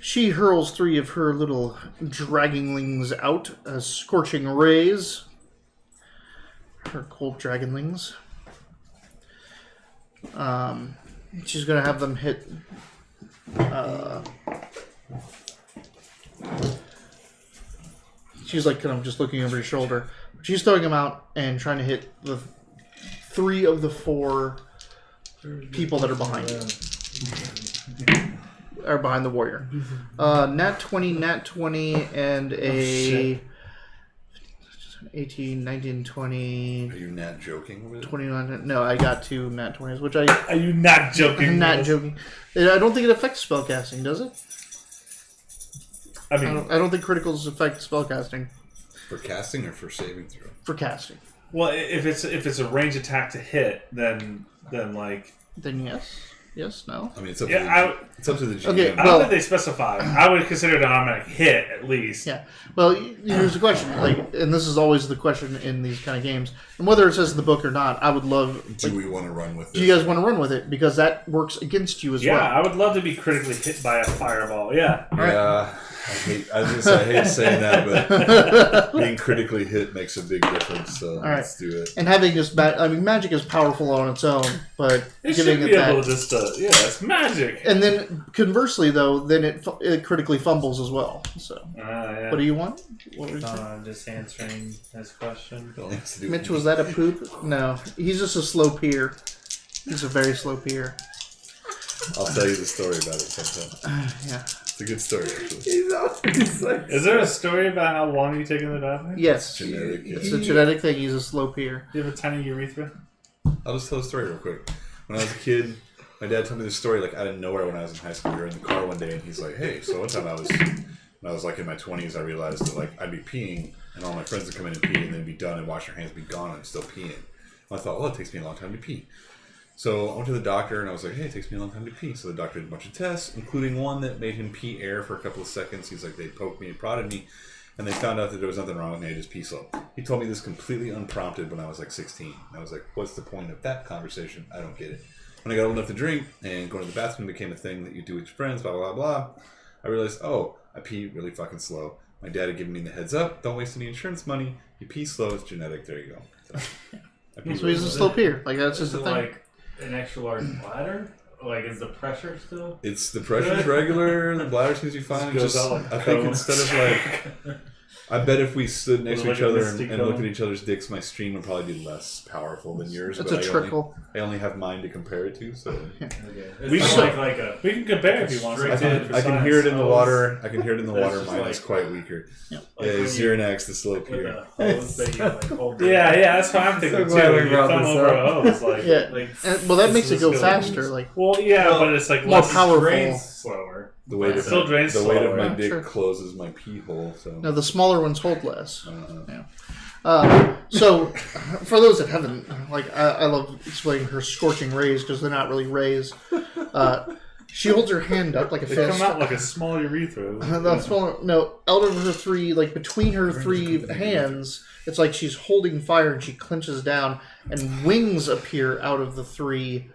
She hurls 3 of her little dragonlings out as scorching rays. Her cold dragonlings. She's gonna have them hit. She's like kind of just looking over your shoulder. She's throwing them out and trying to hit the 3 of the 4 people that are behind you. Are behind the warrior. Nat 20, and a 18, 19, 20. Are you not joking with it? 21. No, I got 2 nat 20s, which I. Are you not joking? I'm not joking. I don't think it affects spellcasting, does it? I mean, I don't think criticals affect spellcasting. For casting or for saving throw? For casting. well, if it's a range attack to hit, then like. Then yes. Yes, no. I mean, it's up Yeah, it's up to the GM. Okay, I well- don't think they specify. I would consider it an automatic hit at least. Yeah. Well, here's the question. Like, and this is always the question in these kind of games, and whether it says in the book or not, I would love. Do we want to run with this? Do you guys want to run with it because that works against you as Yeah, well? I would love to be critically hit by a fireball. Yeah. Yeah, I hate saying that, but being critically hit makes a big difference. So let's do it. And having just, magic is powerful on its own, but It should giving be it that. able to just, it's magic. And then conversely, though, then it critically fumbles as well. So, Yeah. what do you want? What were you saying? I'm just answering his question. It only has to do Mitch, with was that a poop? No, he's just a slow peer. He's a very slow peer. I'll tell you the story about it sometime. Yeah. It's a good story, actually. Is there a story about how long you take in the bathroom? Yes. Genetic. It's a genetic thing. He's a slow peer. Do you have a tiny urethra? I'll just tell the story real quick. When I was a kid, my dad told me this story like out of nowhere when I was in high school. We were in the car one day, and he's like, "Hey, so one time when I was like in my 20s, I realized that like I'd be peeing, and all my friends would come in and pee, and then be done and wash their hands, be gone, and I'm still peeing. And I thought, well, it takes me a long time to pee. So I went to the doctor, and I was like, hey, it takes me a long time to pee. So the doctor did a bunch of tests, including one that made him pee air for a couple of seconds. He's like, they poked me and prodded me, and they found out that there was nothing wrong with me. I just pee slow. He told me this completely unprompted when I was like 16. And I was like, what's the point of that conversation? I don't get it. When I got old enough to drink and going to the bathroom became a thing that you do with your friends, blah, blah, blah, I realized, oh, I pee really fucking slow. My dad had given me the heads up. Don't waste any insurance money. You pee slow. It's genetic. There you go. So, I pee So he's a really slow peer. Like, that's Is just it the thing. like an extra large bladder? Like, is the pressure still? It's the pressure's regular. The bladder seems to be fine. Goes Just, out like I a think cone. instead of like, I bet if we stood next to Like each a other misty and looked cone. at each other's dicks, my stream would probably be less powerful than yours. It's but a trickle. I only have mine to compare it to, so Okay. We It's should- like a We can compare if you want. Straight I It's can, I can hear it in the hose. water. I can hear it in the That's water. just Mine like- is quite weaker. Yeah. like Yeah, when Xernax, the slow with peer. a hose that you like hold. Yeah, that's what I'm thinking So glad too. we You brought thumb this over up. a hose, like. Yeah. Like, And, well, that This makes it is go good. faster. Like, Well, yeah, Well, but it's like more less. powerful. drains slower. The weight of Still drains the weight of slower. my Yeah, dick sure. closes my pee hole. So no, the smaller ones hold less. uh, So, for those that haven't, like, I love explaining her scorching rays because they're not really rays. She holds her hand up like a They fist. come out like a small urethra. That's no, out of her 3, like between her 3 hands, it's like she's holding fire and she clenches down, and wings appear out of the 3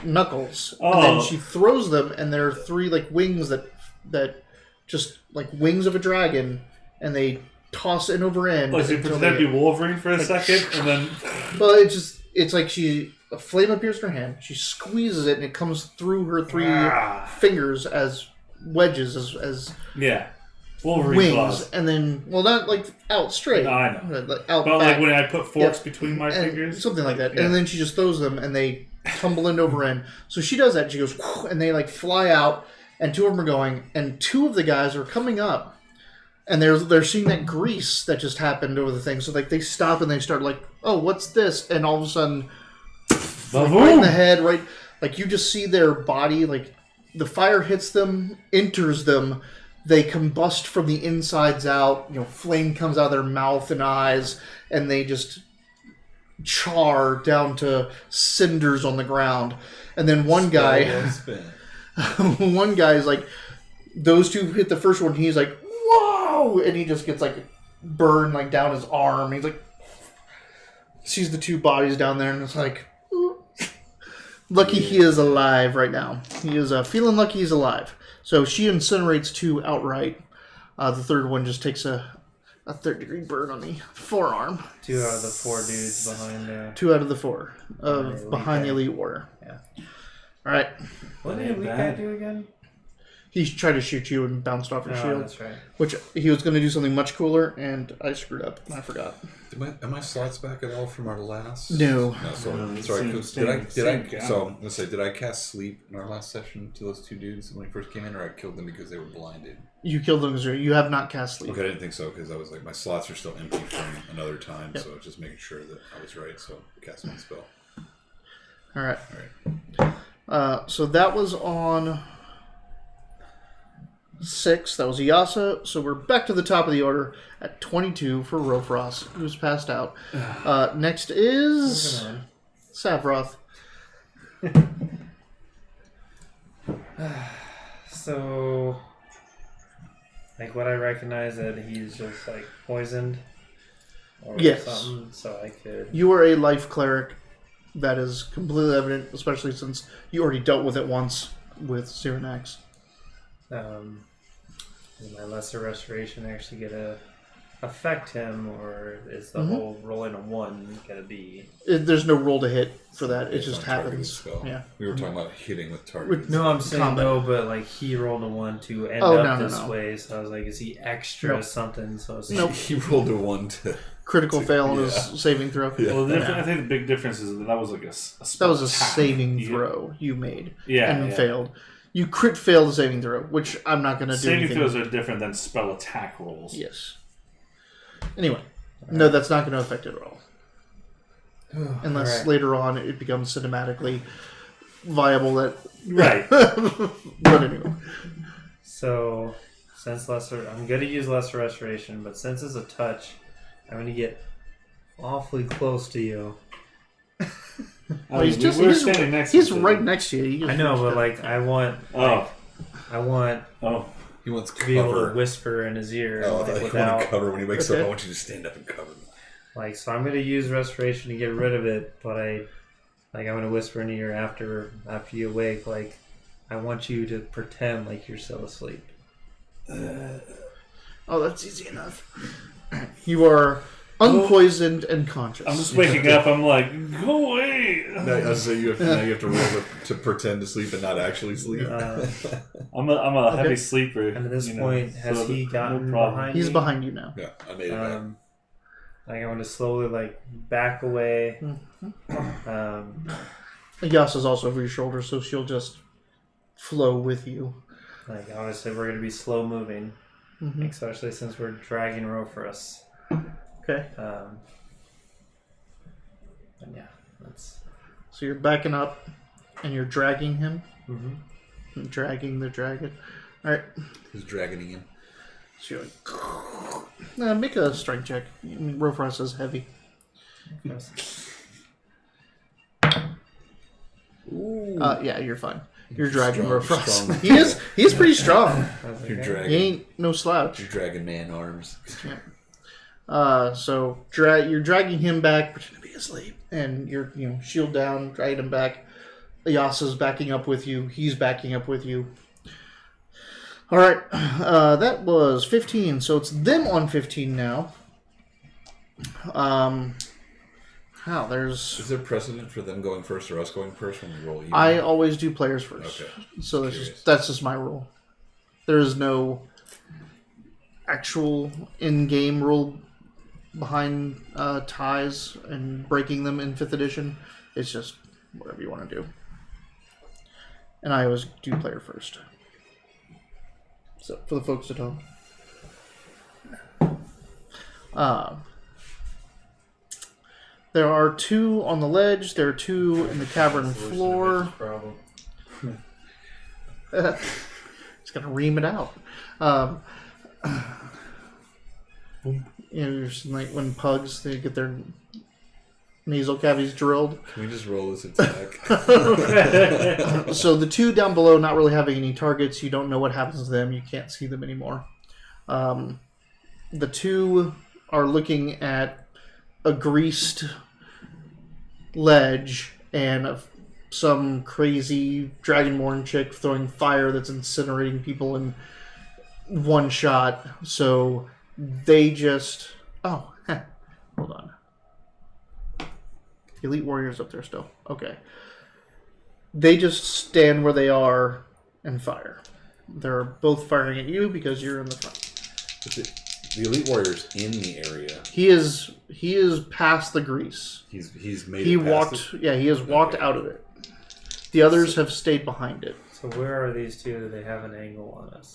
knuckles, and then Oh. she throws them, and there are 3 like wings that just like wings of a dragon, and they toss end over end. Like they until pretend to they- be Wolverine for a second, and then Well, it's like a flame appears in her hand. She squeezes it, and it comes through her 3 Ah. fingers as wedges, as yeah. Wolverine wings, claws. and then not like out straight. No, I know. Like out But back. like when I put forks Yeah. between my And fingers, something like that. Yeah. And then she just throws them, and they tumble end over end. So she does that. And she goes, "Whew," and they like fly out, and two of them are going, and two of the guys are coming up, and they're seeing that grease that just happened over the thing. So like they stop and they start like, oh, what's this? And all of a sudden, right in the head, right, like you just see their body, like the fire hits them, enters them. They combust from the insides out. Flame comes out of their mouth and eyes, and they just char down to cinders on the ground. And then one guy, one guy is like, those two hit the first one. And he's like, whoa, and he just gets like burned like down his arm. He's like, sees the two bodies down there, and it's like, lucky he is alive right now. He is feeling lucky he's alive. So she incinerates two outright. The third one just takes a third-degree burn on the forearm. 2 out of the 4 dudes behind. 2 out of the 4 of behind the elite warrior. Yeah. All right. What did the elite guy do again? He tried to shoot you and bounced off your shield. That's right. Which he was going to do something much cooler, and I screwed up and I forgot. Am my slots back at all from our last? No. Did I cast sleep in our last session to those two dudes when we first came in, or I killed them because they were blinded? You killed them because you have not cast sleep. Okay, I didn't think so because I was like, my slots are still empty from another time, so I was just making sure that I was right. So cast one spell. All right. So that was on 6. That was Iyasa. So we're back to the top of the order at 22 for Rofrost, who's passed out. Next is Savroth. So, like, would I recognize that he's just like poisoned or Yes. something? So I could. You are a life cleric. That is completely evident, especially since you already dealt with it once with Cyrenax. Does my lesser restoration actually get to affect him, or is the whole rolling a 1 gonna be? There's no roll to hit for that. It It's just on target happens. spell. Yeah. We were talking about hitting with target. No, I'm saying Combat. no, but like he rolled a 1 to end Oh, up no, this no. way, so I was like, is he extra Nope. something? So it's Nope. He rolled a 1 to. Critical fail on Yeah. his saving throw. Yeah. Well, I think the big difference is that was like a That was a attack. saving You- throw you made Yeah, and yeah. failed. You crit failed the saving throw, which I'm not going to do Saving anything. throws are different than spell attack rolls. Yes. Anyway, no, that's not going to affect it at all. Unless Alright. later on it becomes cinematically viable. That Right. But anyway. So, since I'm going to use lesser restoration, but since it's a touch, I'm going to get awfully close to you. Well, he's we were standing next to He's each other. right next to you. You I just know, reached but out. like I want Oh. He wants to be able to cover. whisper in his ear Oh, I like, thought you without wanted cover when he wakes Okay. up. I want you to stand up and cover him. like. So I'm going to use restoration to get rid of it, but I'm going to whisper in your ear after you awake. Like, I want you to pretend like you're still asleep. Oh, that's easy enough. You are unpoisoned and conscious. I'm just waking up. I'm like, go away. Now, I was saying you have to roll to pretend to sleep and not actually sleep. I'm a heavy sleeper. And at this you know, point, has so he no gotten problem. behind He's me? behind you now. Yeah, I made it back. Like I want to slowly like back away. Yasa's also over your shoulder, so she'll just flow with you. Like obviously we're gonna be slow moving, Mhm. especially since we're dragging Rofrus. Okay. And yeah, that's. So you're backing up, and you're dragging him. Mm-hmm. Dragging the dragon. All right. Who's dragging him? So you're like, make a strength check. I mean, Rofrost is heavy. Yeah, you're fine. You're dragging Strong, Rofrost. strong. He is pretty strong. You're He dragging. ain't no slouch. You're dragging man arms. So you're dragging him back, pretend to be asleep, and you're shield down, dragging him back. Yasa's backing up with you. He's backing up with you. All right, that was 15. So it's them on 15 now. Is there precedent for them going first or us going first when we roll even? I always do players first. Okay. So that's just my rule. There is no actual in-game rule behind ties and breaking them in 5th edition. It's just whatever you want to do. And I always do player first. So, for the folks at home. There are 2 on the ledge. There are 2 in the cavern floor. Problem. Just gotta ream it out. You're just like when pugs, they get their nasal cavities drilled. Can we just roll this attack? So the 2 down below not really having any targets. You don't know what happens to them. You can't see them anymore. The 2 are looking at a greased ledge and some crazy Dragonborn chick throwing fire that's incinerating people in one shot. So they just... Oh, hold on. Elite Warriors up there still. Okay. They just stand where they are and fire. They're both firing at you because you're in the front. The Elite Warrior's in the area. He is past the grease. He's made He it past walked. it? Yeah, he has walked out of it. The others have stayed behind it. So where are these 2? Do they have an angle on us?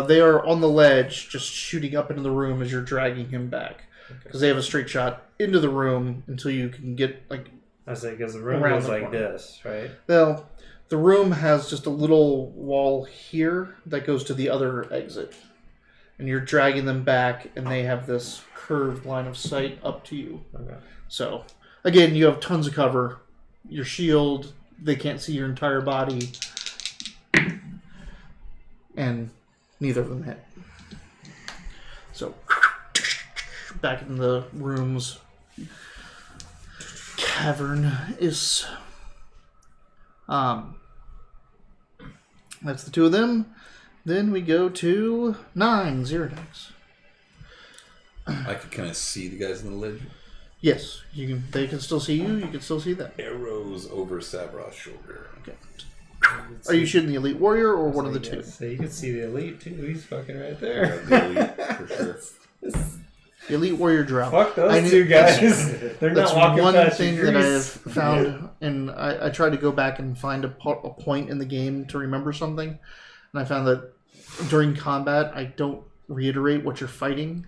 They are on the ledge, just shooting up into the room as you're dragging him back. Because they have a straight shot into the room until you can get like. I say because the room Around goes the like corner. this, right? Well, the room has just a little wall here that goes to the other exit, and you're dragging them back, and they have this curved line of sight up to you. Okay. So, again, you have tons of cover. Your shield, they can't see your entire body. And neither of them hit. So, back in the room's cavern is... That's the 2 of them. Then we go to 9, 0 decks. I can kind of see the guys in the ledge. Yes, you can. They can still see you. You can still see them. Arrows over Savra's shoulder. Okay. Are you shooting the Elite Warrior or one of the 2? So you can see the elite too. He's fucking right Yeah, there. the Elite, for sure. The Elite Warrior drow. Fuck those I knew- 2 guys. They're That's not walking one past thing your that I have grease. found, and I tried to go back and find a point in the game to remember something, and I found that during combat, I don't reiterate what you're fighting.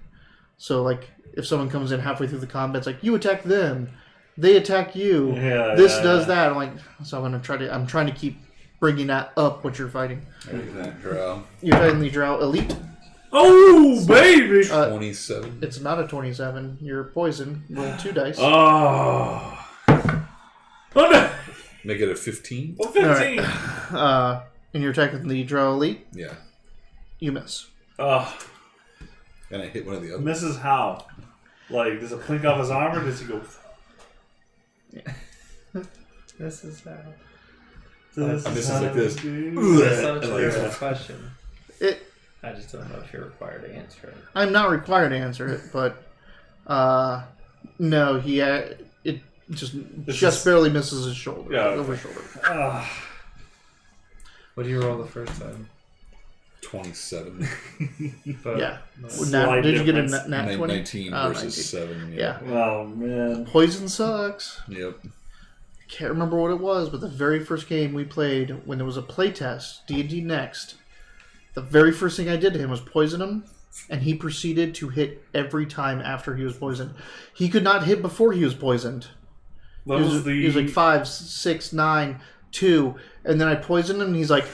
So, like, if someone comes in halfway through the combat, it's like, you attack them, they attack you, this does that. I'm like, so I'm trying to keep bringing that up, what you're fighting. Look at that drow. You're fighting the drow elite. Oh, baby! 27. It's not a 27. You're poison. Roll 2 dice. Oh. Oh, no! Make it a 15? Oh, 15! And you're attacking the drow elite. Yeah. You miss. Oh, And I hit one of the others. misses how? Like, does it blink off his arm or does he go... This is how. This This is how like this. we That's not a do terrible it. question. It. I just don't know if you're required to answer it. I'm not required to answer it, but no, he it just barely misses his shoulder, Yeah, over his shoulder. What do you roll the first time? 27. But, Yeah. Slight Did you get a difference. nat 20? 19 Oh, versus 19. 7. Yeah. Oh, man. Poison sucks. Yep. Can't remember what it was, but the very first game we played, when there was a playtest, D&D Next, the very first thing I did to him was poison him, and he proceeded to hit every time after he was poisoned. He could not hit before he was poisoned. That He was was, the... he was like 5, 6, 9, 2, and then I poisoned him, and he's like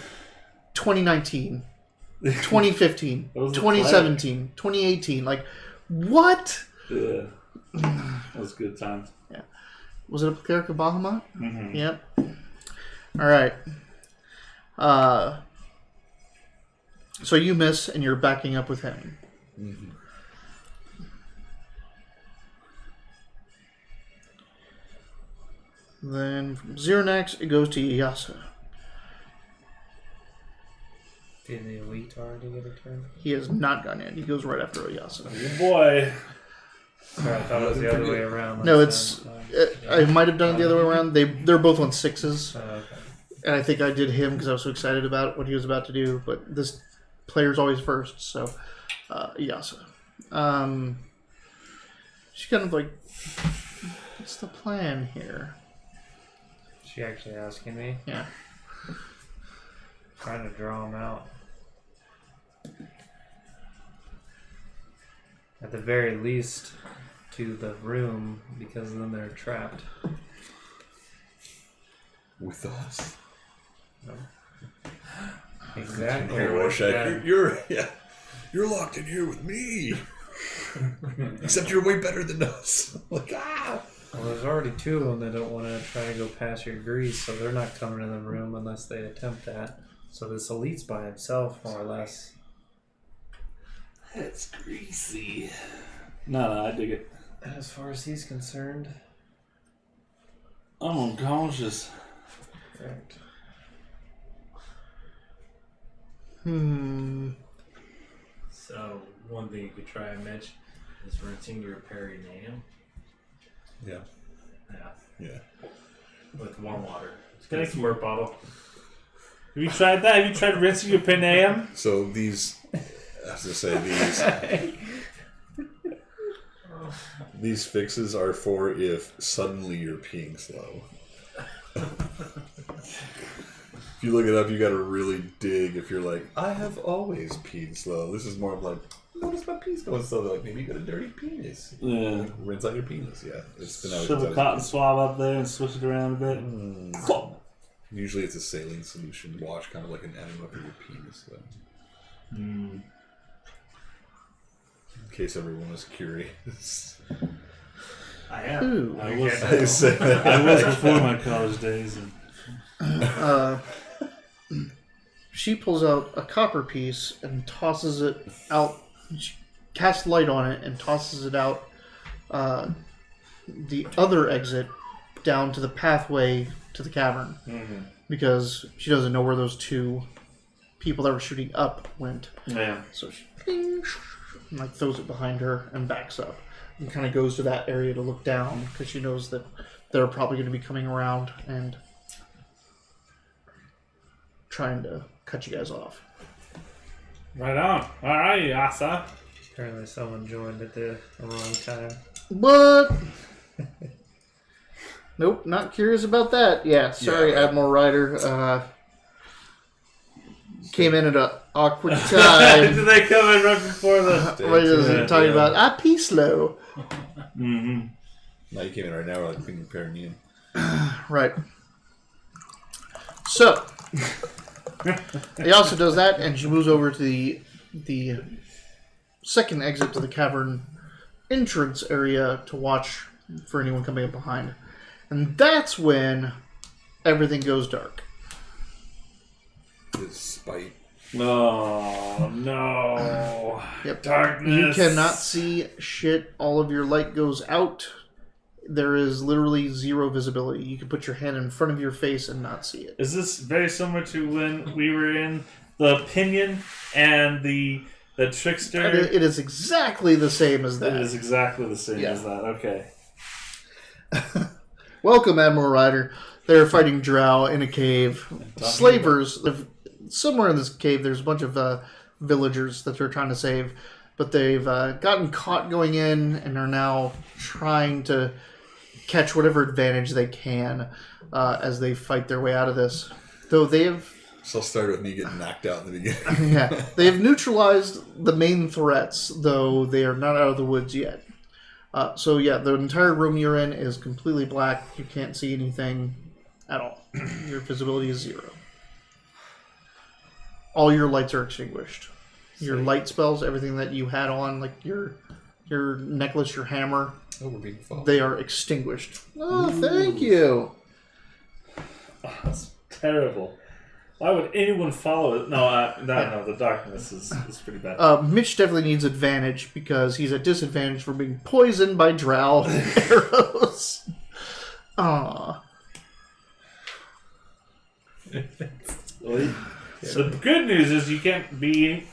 2019, 2015, That was the 2017, 2018. Like, what? Yeah. That was good times. Was it a character Bahamut? Mm-hmm. Yep. All right. So you miss, and you're backing up with him. Mm-hmm. Then from Xernex, it goes to Iyasa. Did the elite already get a turn? He has not gone in. He goes right after Iyasa. Good boy. Sorry, I thought it was the other way around. No, last it's. time. I might have done it the other way around. They're both on 6s, Okay. and I think I did him because I was so excited about what he was about to do. But this player's always first, so Yasa. She's kind of like, what's the plan here? She actually asking me? Yeah. Trying to draw them out. At the very least, to the room, because then they're trapped. With us. No. Exactly. Hey, Rorschach, you're locked in here with me. Except you're way better than us. Like, ah! Well, there's already 2 of them that don't want to try to go past your grease, so they're not coming in the room unless they attempt that. So this elite's by himself, more or less. That's greasy. No, I dig it. As far as he's concerned. I'm unconscious. Correct. So, one thing you could try, Mitch, is rinsing your perineum. Yeah. Yeah. With warm water. It's Thank got a squirt bottle. Have you tried that? Have you tried rinsing your perineum? So these, I was gonna say these fixes are for if suddenly you're peeing slow. If you look it up, you got to really dig. If you're like, I have always peed slow. This is more of like, notice my pee's going slow. They're like, maybe you got a dirty penis. Yeah. Like, rinse out your penis. Yeah, it's been out. Shove a cotton swab up there and switch it around a bit. Usually it's a saline solution wash, kind of like an enema for your penis. So. In case everyone is curious. I am. Ooh. I was before my college days. And... She pulls out a copper piece and tosses it out. She casts light on it and tosses it out the other exit down to the pathway to the cavern. Because she doesn't know where those 2 people that were shooting up went. Yeah. So she and like throws it behind her and backs up. And kind of goes to that area to look down because she knows that they're probably going to be coming around and trying to cut you guys off. Right on. All right, Yasa. Apparently someone joined at the wrong time. What? Nope, not curious about that. Yeah, sorry, Yeah, right. Admiral Ryder. Came in at an awkward time. Did they come in right before the... Right as talking about, I pee slow. Mm-hmm. Now you came in right now, we're like cleaning your perineum. Right. So, he also does that, and she moves over to the second exit to the cavern entrance area to watch for anyone coming up behind. And that's when everything goes dark. His spite. Oh, no. Yep. Darkness. You cannot see shit. All of your light goes out. There is literally zero visibility. You can put your hand in front of your face and not see it. Is this very similar to when we were in the Pinion and the Trickster? It is exactly the same as that. It is exactly the same Yeah. as that. Okay. Welcome, Admiral Ryder. They're fighting drow in a cave. Slavers. Somewhere in this cave, there's a bunch of villagers that they're trying to save. But they've gotten caught going in and are now trying to catch whatever advantage they can as they fight their way out of this. Though they have... So I'll start with me getting knocked out in the beginning. Yeah, they have neutralized the main threats, though they are not out of the woods yet. So yeah, the entire room you're in is completely black. You can't see anything at all. Your visibility is 0. All your lights are extinguished. Your light spells, everything that you had on, like your necklace, your hammer, Oh, we're being followed. they are extinguished. Oh, thank you. Oh, that's terrible. Why would anyone follow it? No, the darkness is pretty bad. Mitch definitely needs advantage because he's at disadvantage for being poisoned by drow arrows. Aww. So the good news is you can't be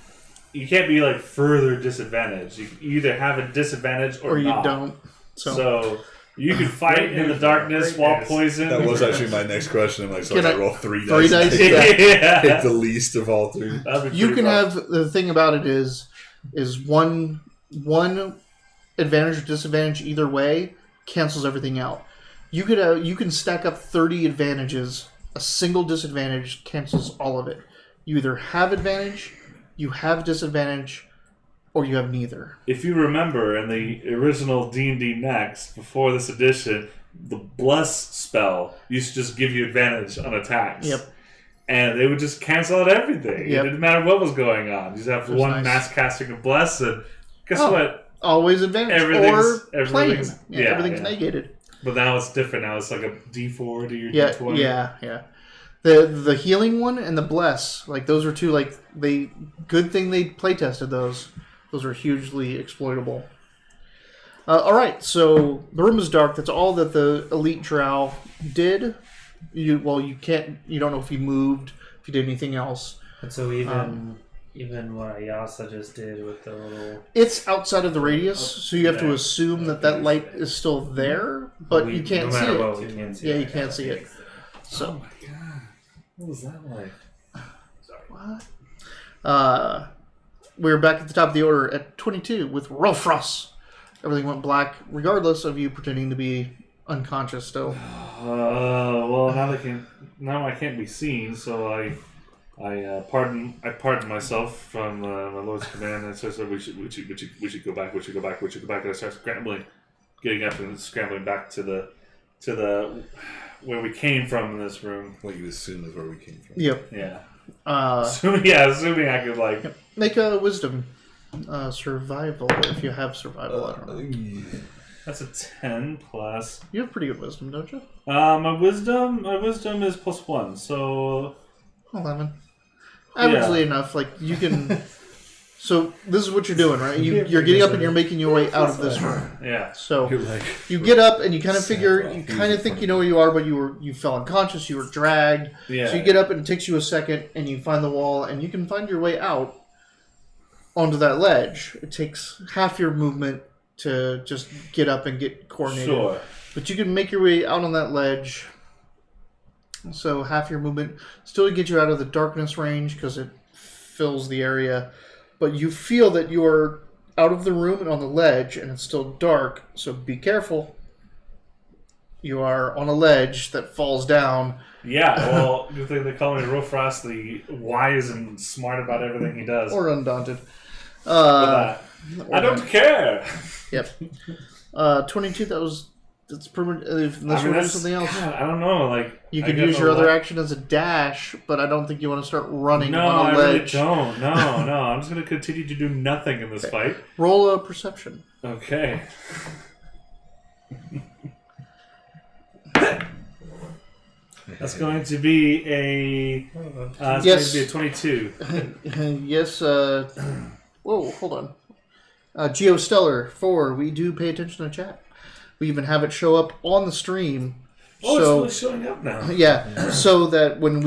like further disadvantaged. You either have a disadvantage or You not. don't. So you can fight Great in the news, darkness great while news. poisoned. That was actually my next question. I'm like, so Can I I- roll 3 3 dice. dice? Pick Yeah. Yeah. the least of all 3. That'd be You pretty can rough. have, the thing about it is, is one advantage or disadvantage either way cancels everything out. You can stack up 30 advantages. A single disadvantage cancels all of it. You either have advantage, you have disadvantage, or you have neither. If you remember, in the original D&D Next, before this edition, the Bless spell used to just give you advantage on attacks. Yep. And they would just cancel out everything. Yep. It didn't matter what was going on. You just have one nice. mass casting of Bless, and guess what? Always advantage. Everything's Plane. Everything's yeah. negated. But now it's different. Now it's like a D4 to your Yeah, D20. yeah. The healing one and the bless, like those are two, like good thing they play tested those. Those are hugely exploitable. All right, so the room is dark. That's all that the elite drow did. You don't know if he moved, if he did anything else. And so even what Ayasa just did with the little... It's outside of the radius, so you have to assume that light is still there, but you can't see it. What, we can't see it. You can't see it. So, Oh my god. What was that like? what? We're back at the top of the order at 22 with Rofros. Everything went black, regardless of you pretending to be unconscious still. Well, now I can't be seen, so I pardon myself from my lord's command, and says we should go back. And I start getting up and scrambling back to the where we came from in this room. What you assume is where we came from. Yep. Yeah. Assuming I could like make a wisdom survival if you have survival. I don't know. that's a 10 plus. You have pretty good wisdom, don't you? My wisdom is +1, so 11. Averagely enough, like you can. So this is what you're doing, right? You're getting up and you're making your way out of this room. yeah. So You're like, you get up and you kind of think you know where you are, but you fell unconscious. You were dragged. Yeah. So you get up and it takes you a second, and you find the wall, and you can find your way out onto that ledge. It takes half your movement to just get up and get coordinated. Sure. But you can make your way out on that ledge. So half your movement still to get you out of the darkness range because it fills the area. But you feel that you are out of the room and on the ledge, and it's still dark. So be careful. You are on a ledge that falls down. Yeah, well, good thing they call me Rofrost, the wise and smart about everything he does. Or undaunted. I don't care. Yep. 22, that's pretty much, unless you want to do something else. God, I don't know, like... You could use your other action as a dash, but I don't think you want to start running on a ledge. No, I really don't. No. I'm just going to continue to do nothing in this fight. Roll a perception. Okay. That's going to be a... Yes. It's going to be a 22. Yes, whoa, hold on. Geostellar 4, we do pay attention to chat. We even have it show up on the stream. Oh, it's really showing up now. Yeah, so that when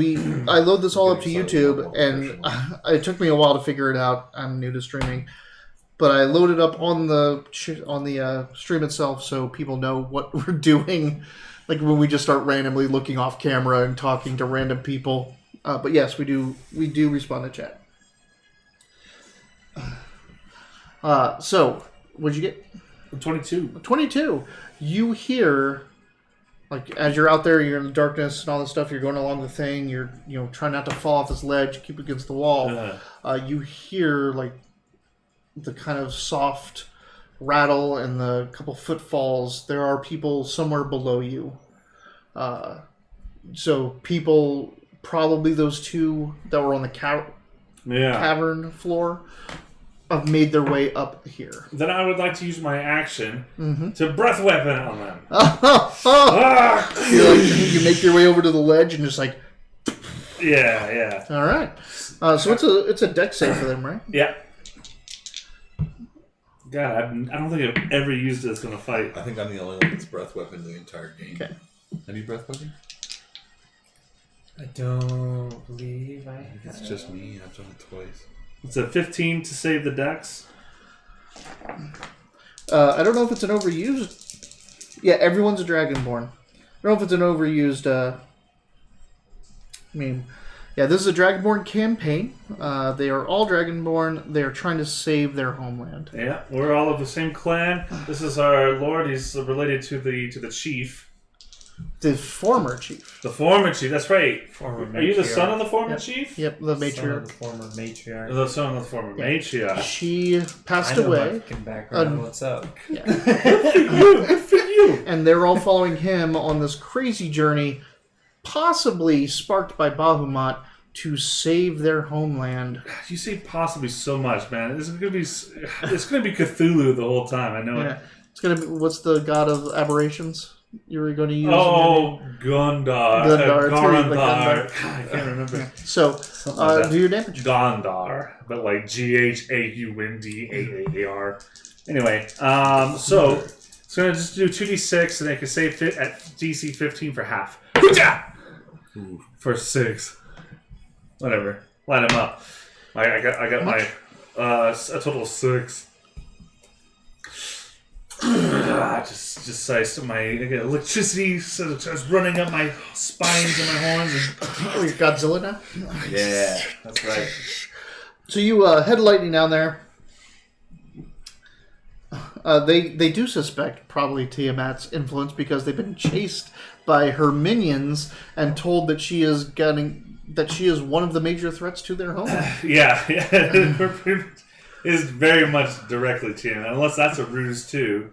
I load this all up to YouTube, and it took me a while to figure it out. I'm new to streaming, but I load it up on the stream itself, so people know what we're doing. Like when we just start randomly looking off camera and talking to random people. But yes, we do respond to chat. So what'd you get? 22. 22. You hear. Like, as you're out there, you're in the darkness and all this stuff, you're going along the thing, you're, trying not to fall off this ledge, keep against the wall. You hear, like, the kind of soft rattle and the couple footfalls. There are people somewhere below you. So people, probably those two that were on the cavern floor, have made their way up here. Then I would like to use my action to breath weapon on them. You make your way over to the ledge and just like... Yeah. All right. So it's a dex save for them, right? Yeah. God, I don't think I've ever used this in a fight. I think I'm the only one that's breath weapon the entire game. Okay. Have you breath weapon? I don't believe I have. It's just me. I've done it twice. It's a 15 to save the dex. I don't know if it's an overused... Yeah, everyone's a Dragonborn. I don't know if it's an overused... Yeah, this is a Dragonborn campaign. They are all Dragonborn. They are trying to save their homeland. Yeah, we're all of the same clan. This is our lord. He's related to the chief. The former chief. The former chief, that's right. Former Are you the matriarch. son of the former chief? Yep, the Son of the matriarch. former matriarch. The son of the former matriarch. She passed I know away. my fucking background. What's up? Good for you. And they're all following him on this crazy journey, possibly sparked by Bahamut, to save their homeland. You say possibly so much, man. It's gonna be Cthulhu the whole time. I know it. Yeah. It's gonna be, what's the god of aberrations you were going to use? Oh, Gondar. Gundar, too, like Garandar. Gundar. I can't remember. Yeah. So, Something like that. do your damage. Gondar, but like GHAUNDAAR. Anyway, so it's gonna just do 2d6, and they can save fit at DC 15 for half. For 6. Whatever. Line them up. I got my a total of 6. Just I get electricity starts running up my spines and my horns. Oh, you're Godzilla now? Yeah, that's right. So you head lightning down there. They do suspect probably Tiamat's influence because they've been chased by her minions and told that she is one of the major threats to their home. Yeah. Is very much directly to him, unless that's a ruse too.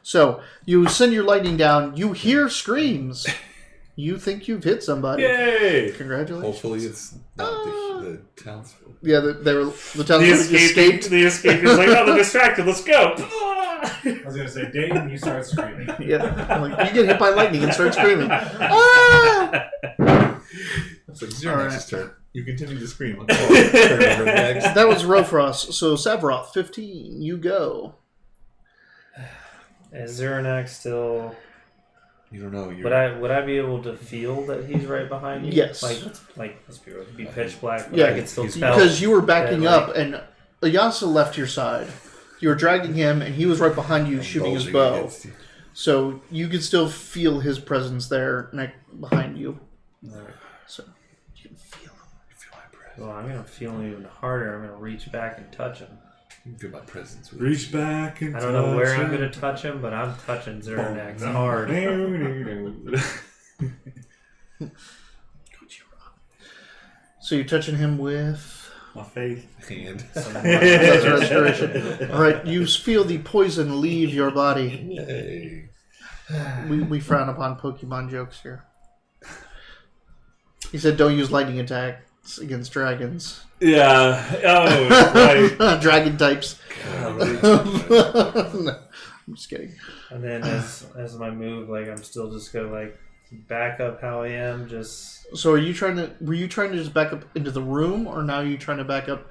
So you send your lightning down. You hear screams. You think you've hit somebody. Yay! Congratulations. Hopefully it's not the townsfolk. Yeah, the townsfolk The escaped. The escape is like, oh, they're distracted. Let's go. I was gonna say, Dayton, you start screaming. Yeah, I'm like, you get hit by lightning and start screaming. Ah! It's like, it's your All next right. turn. You continue to scream. Turn over next. That was Rofrost. So Savroth, 15. You go. Is Zeranak still? You don't know. Would I be able to feel that he's right behind you? Yes. Let's be real. It'd be pitch black, but Yeah, I could still tell. Because you were backing that, up, and Ayasa left your side. You were dragging him, and he was right behind you, shooting his Bulging bow. against you. So you could still feel his presence there, behind you. So you can feel him. You feel my presence. Well, I'm gonna feel him even harder. I'm gonna reach back and touch him. You feel my presence. With Reach back and I don't know where I'm gonna touch him, but I'm touching Zeranak hard. So you're touching him with My faith. hand. that's restoration. All right, you feel the poison leave your body. Hey. We frown upon Pokemon jokes here. He said, "Don't use lightning attacks against dragons." Yeah. Oh, right. Dragon types. No, I'm just kidding. And then as my move, I'm still just gonna back up how I am. Just So were you trying to just back up into the room, or now are you trying to back up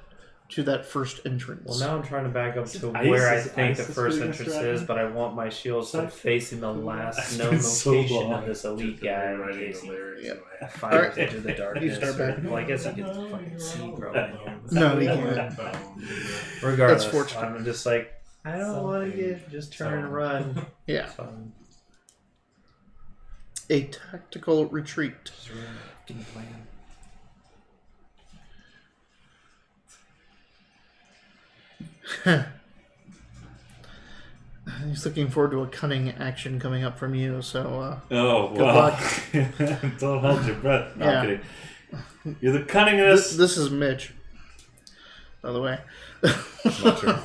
to that first entrance? well, now I'm trying to back up to Ice where I is- think ice the is first pretty entrance distracting. is, but I want my shield still facing the It's last known been so location long. of this elite guy in Writing case the he lyrics. Yeah. fires into the darkness. start backing Well, I guess he can fucking see growing. No, he can't. Regardless, That's fortunate. I'm just I don't want to just turn and run. Yeah, So I'm a tactical retreat. just really getting plan. He's looking forward to a cunning action coming up from you. So Oh, Good well. luck. Don't hold your breath. No, Yeah. I'm kidding. You're the cunningest. this is Mitch, by the way. My turn.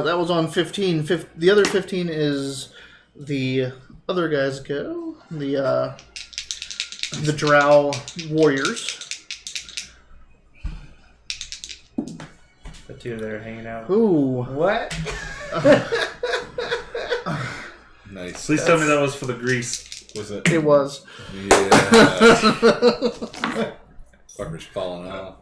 That was on 15. The other 15 is the other guys go. The Drow warriors. The two that are hanging out. Ooh. What? Nice. Please tell me that was for the grease. Was it? It was. Yeah. Fucker's falling off.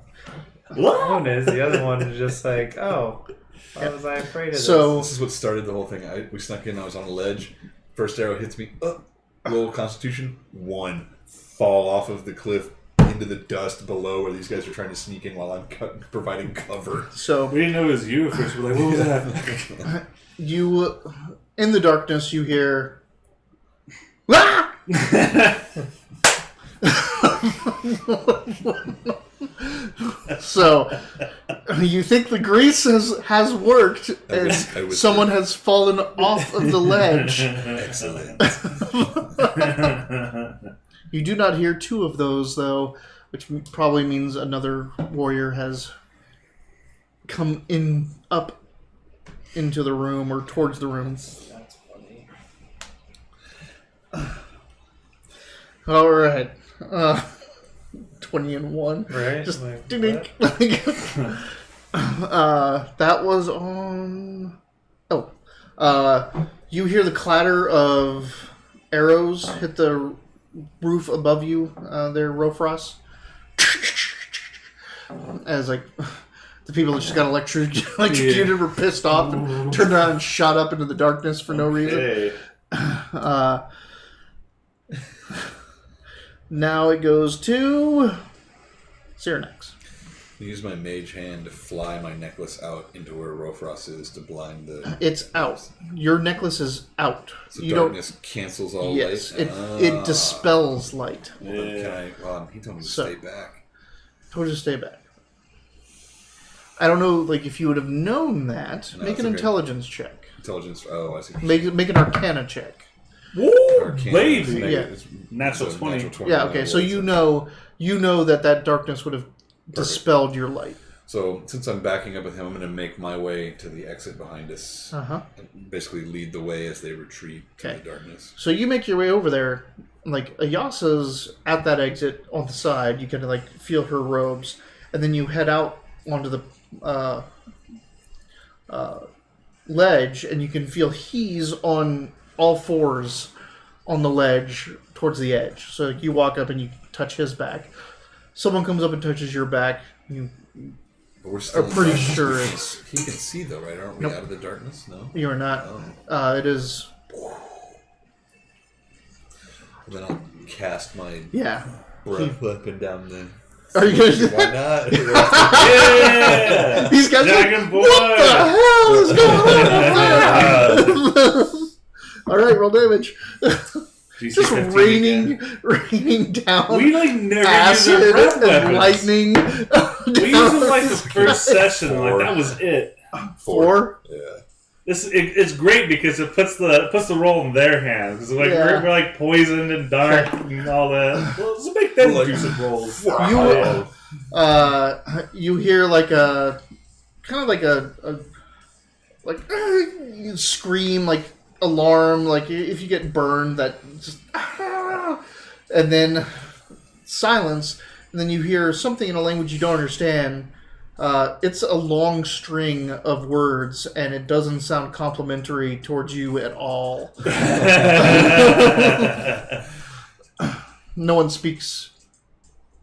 One is, the other one is just oh, why was I afraid of this? So This is what started the whole thing. We snuck in. I was on a ledge. First arrow hits me. Roll Constitution. 1. Fall off of the cliff into the dust below where these guys are trying to sneak in while I'm providing cover. so We didn't know it was you at first. We're like, what was that? you in the darkness you hear. Ah! So, you think the grease has worked, and someone has fallen off of the ledge. Excellent. You do not hear two of those, though, which probably means another warrior has come up into the room or towards the room. That's funny. All right. 20 and 1. Right? Just Like, ding. That was on. You hear the clatter of arrows hit the roof above you. There, Rofros. As like the people that just got electrocuted were pissed off and turned around and shot up into the darkness for no reason. Now it goes to Cyrenex. I use my mage hand to fly my necklace out into where Rofros is to blind the... It's out. Your necklace is out. So you darkness cancels all yes, light? it dispels light. Well, then can I... Well, he told me to stay back. Told you to stay back. I don't know, like, if you would have known that. No, make an intelligence check. Intelligence... Oh, I see. Make an Arcana check. Woo, Arcana, baby! Yeah. Natural 20. Yeah, okay, so you know that darkness would have dispelled your light. So, since I'm backing up with him, I'm going to make my way to the exit behind us. Uh-huh. And basically lead the way as they retreat to the darkness. So you make your way over there. Like, Ayasa's at that exit on the side. You kind of, like, feel her robes. And then you head out onto the ledge, and you can feel he's on all fours on the ledge towards the edge. So you walk up and you touch his back. Someone comes up and touches your back. You But we're still are pretty in darkness. sure it's... He can see, though, right? Aren't we Nope. out of the darkness? No? You are not. Oh. It is... And then I'll cast my Yeah. breath up and down the... Are you going to... Why not? Yeah! These guys are like, Dragonborn! what the hell is going on there? All right, roll damage. Just raining down. We like never acid use our breath and weapons. lightning. We used them like the first session. Like that was it. 4. Yeah. It's great because it puts the roll in their hands. 'Cause, like Yeah. we're like poisoned and dark and all that. Well, let's make them do some rolls. You hear like a kind of like a you scream, like alarm, like if you get burned, that just and then silence, and then you hear something in a language you don't understand. It's a long string of words, and it doesn't sound complimentary towards you at all. No one speaks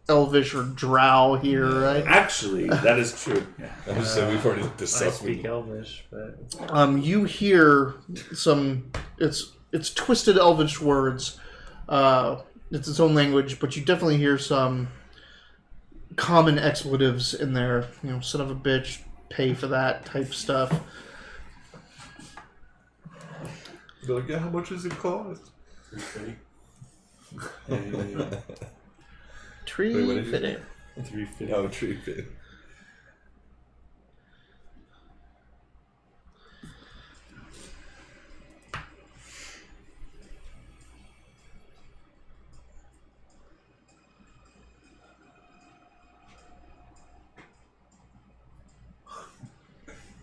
Elvish or Drow here, right? Actually, that is true. I was saying we've already I discussed speak Elvish, but You hear some. It's twisted Elvish words. It's its own language, but you definitely hear some common expletives in there. You know, son of a bitch, pay for that type stuff. They're like, yeah, how much does it cost? Tree Wait, what did you fitting. say? Oh, tree fit.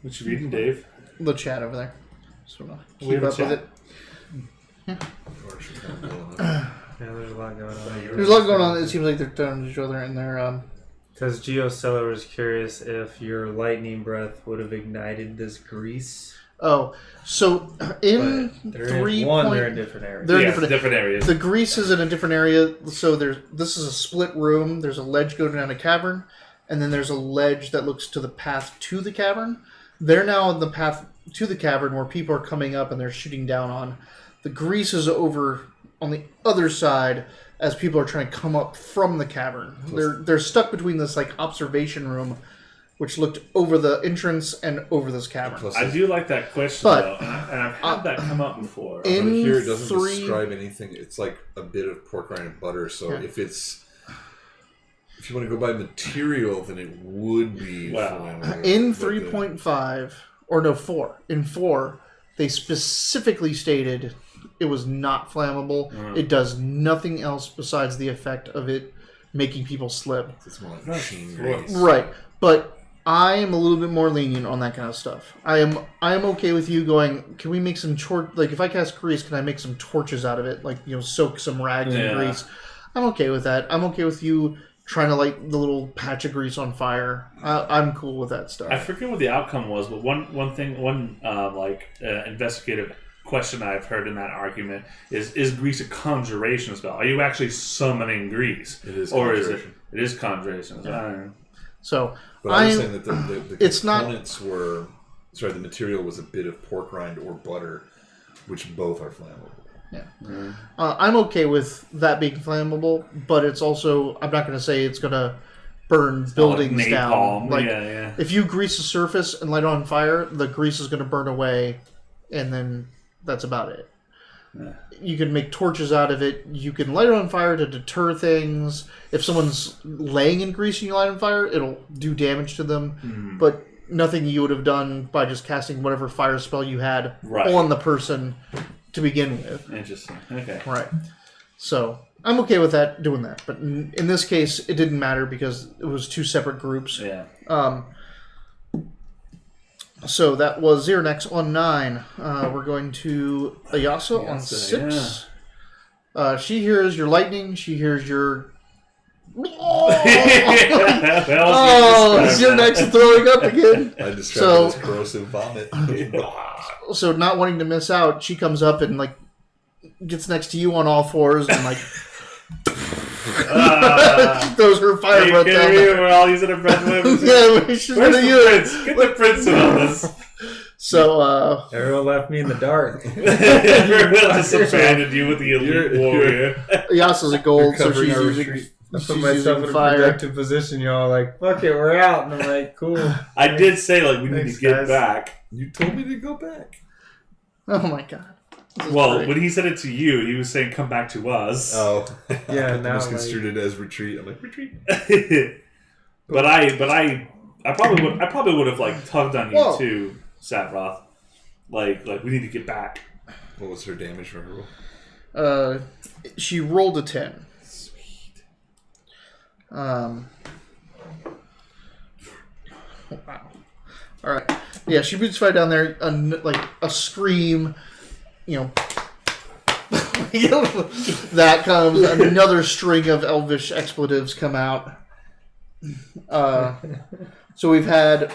What you reading, Dave? The chat over there. So We keep have a up with chat. it. yeah, there's a lot going on. There's a lot going on. It seems like they're talking to each other, and they're Because Geostellar was curious if your lightning breath would have ignited this grease. Oh, so in But they're 3 in, one, point, they're in different areas. They're in Yeah, different areas. The grease is in a different area. So this is a split room. There's a ledge going down a cavern, and then there's a ledge that looks to the path to the cavern. They're now on the path to the cavern where people are coming up and they're shooting down on. The grease is over on the other side as people are trying to come up from the cavern. They're stuck between this like observation room, which looked over the entrance and over this cavern. Plus, I do like that question, But, though, and I've had that come up before. in but here it doesn't 3 describe anything. It's like a bit of pork rind and butter. So Yeah. if it's If you want to go by material, then it would be flammable. In 3.5, or no, 4. In 4, they specifically stated it was not flammable. It does nothing else besides the effect of it making people slip. It's more like machine grease. Right. But I am a little bit more lenient on that kind of stuff. I am okay with you going, can we make some like if I cast grease, can I make some torches out of it? Like, soak some rags in grease. I'm okay with that. I'm okay with you trying to light the little patch of grease on fire. I'm cool with that stuff. I forget what the outcome was, but one investigative question I've heard in that argument is grease a conjuration spell? Are you actually summoning grease? It is or conjuration. It is conjuration. Yeah. So but I was saying that the components were... Sorry, the material was a bit of pork rind or butter, which both are flammable. Yeah, I'm okay with that being flammable, but it's also, I'm not going to say it's going to burn buildings down. Like, if you grease a surface and light it on fire, the grease is going to burn away, and then that's about it. Yeah. You can make torches out of it. You can light it on fire to deter things. If someone's laying in grease and you light it on fire, it'll do damage to them, but nothing you would have done by just casting whatever fire spell you had on the person to begin with. Interesting. Okay. Right. So I'm okay with that, doing that. But in this case, it didn't matter because it was 2 separate groups. Yeah. So that was Xernex on 9. We're going to Ayasa on 6. Yeah. She hears your lightning. She hears your... Xernex throwing up again. I described it as corrosive vomit. So not wanting to miss out, she comes up and gets next to you on all fours and throws her fire breath down. We're all using a breath weapon. She's gonna use it. Get the prince in on this. So everyone left me in the dark. Everyone just abandoned you with the elite warrior. Yasa's a gold, so she's using. I put myself in a productive position. Y'all like, fuck it, we're out. And I'm like, cool. I did say we need to get back. You told me to go back. Oh my god. Well, when he said it to you, he was saying, "Come back to us." Oh, yeah. Now I was construed it as retreat. I'm like, retreat. but I probably would have tugged on you too, Saproth. Like we need to get back. What was her damage for her roll? She rolled a 10. Sweet. Wow. All right. Yeah, she boots right down there, a scream. That comes. Another string of elvish expletives come out. So we've had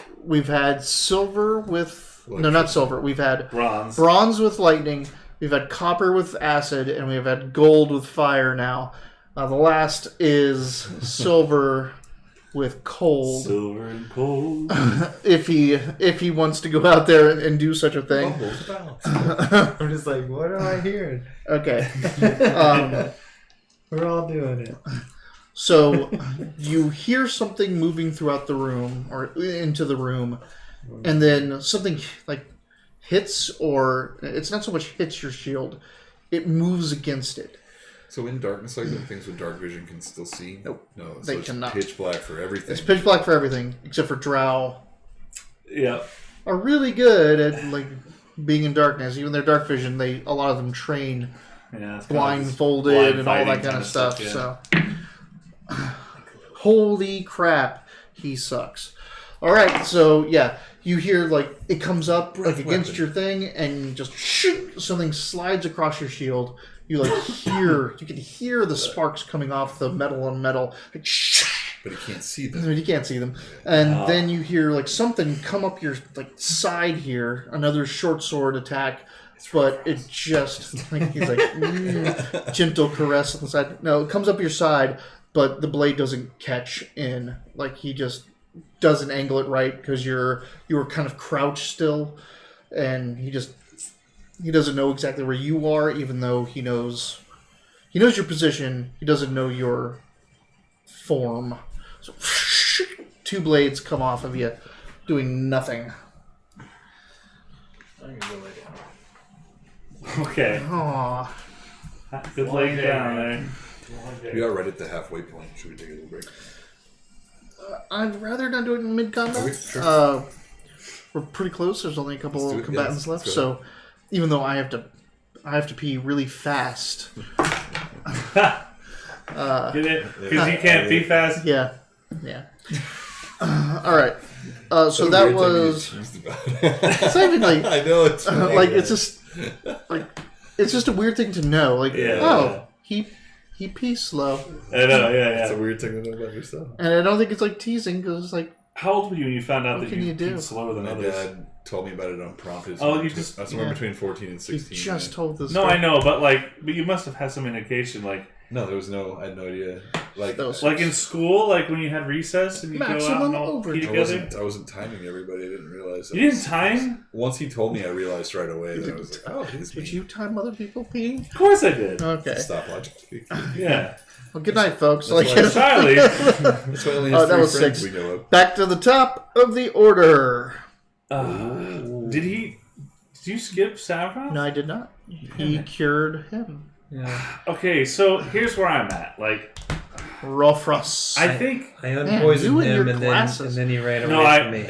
silver with not silver. We've had bronze with lightning. We've had copper with acid, and we've had gold with fire. Now, the last is silver with cold. Silver and cold. if he wants to go out there and do such a thing. I'm just like, what am I hearing? Okay. We're all doing it. So you hear something moving throughout the room or into the room, and then something hits, or it's not so much hits your shield, it moves against it. So in darkness like that, things with dark vision can still see? Nope. No, they it's cannot. Pitch black for everything. It's pitch black for everything, except for drow. Yeah. Are really good at being in darkness. Even their dark vision, a lot of them train blindfolded and all that kind of stuff. Yeah. So, holy crap, he sucks. All right, so yeah, you hear it comes up against your thing, and just something slides across your shield. You you can hear the sparks coming off the metal on metal. But you can't see them. You can't see them. And then you hear something come up your side here, another short sword attack, but it just he's gentle caress on the side. No, it comes up your side, but the blade doesn't catch in. He just doesn't angle it right because you were kind of crouched still, and he doesn't know exactly where you are, even though he knows your position. He doesn't know your form. So 2 blades come off of you, doing nothing. I'm gonna go lay down. Okay. Aww. Good laying down there. We are right at the halfway point. Should we take a little break? I'd rather not do it in mid-combat. Okay, sure. We're pretty close. There's only a couple Let's do of it. combatants Yeah, left, let's go. so even though I have to pee really fast. Get it? Because you can't be fast. Yeah. All right. So that was. It's not even like. I know it's funny, Like right? it's just a weird thing to know. Like, Yeah. he pees slow, I know, yeah. It's a weird thing to know about yourself. and I don't think it's like teasing because it's like How old were you when you found out What that can you you do? peed slower than My others? dad told me about it unprompted. Oh, somewhere you between- just- somewhere yeah. between 14 and you 16. just yeah. told this. No, I know, but you must have had some indication, like No, there was no. I had no idea. Like That was- like in school, like when you had recess and you go out Maximum and all pee overdose. together. I wasn't timing everybody. I didn't realize. You didn't time? Once he told me, I realized right away that I was like, "Oh, it is me." Did you time other people peeing? Of course I did. Okay. Stopwatch? Yeah. Well, good night, folks. That's Like, why- Charlie. That's why I only Oh, has that 3 was friends 6. we know of. back to the top of the order. Did you skip Saffron? No, I did not. He cured him. Yeah. Okay, so here's where I'm at. Like, Rofrus. I think I you unpoisoned and him, your and glasses. then he ran away no, from me.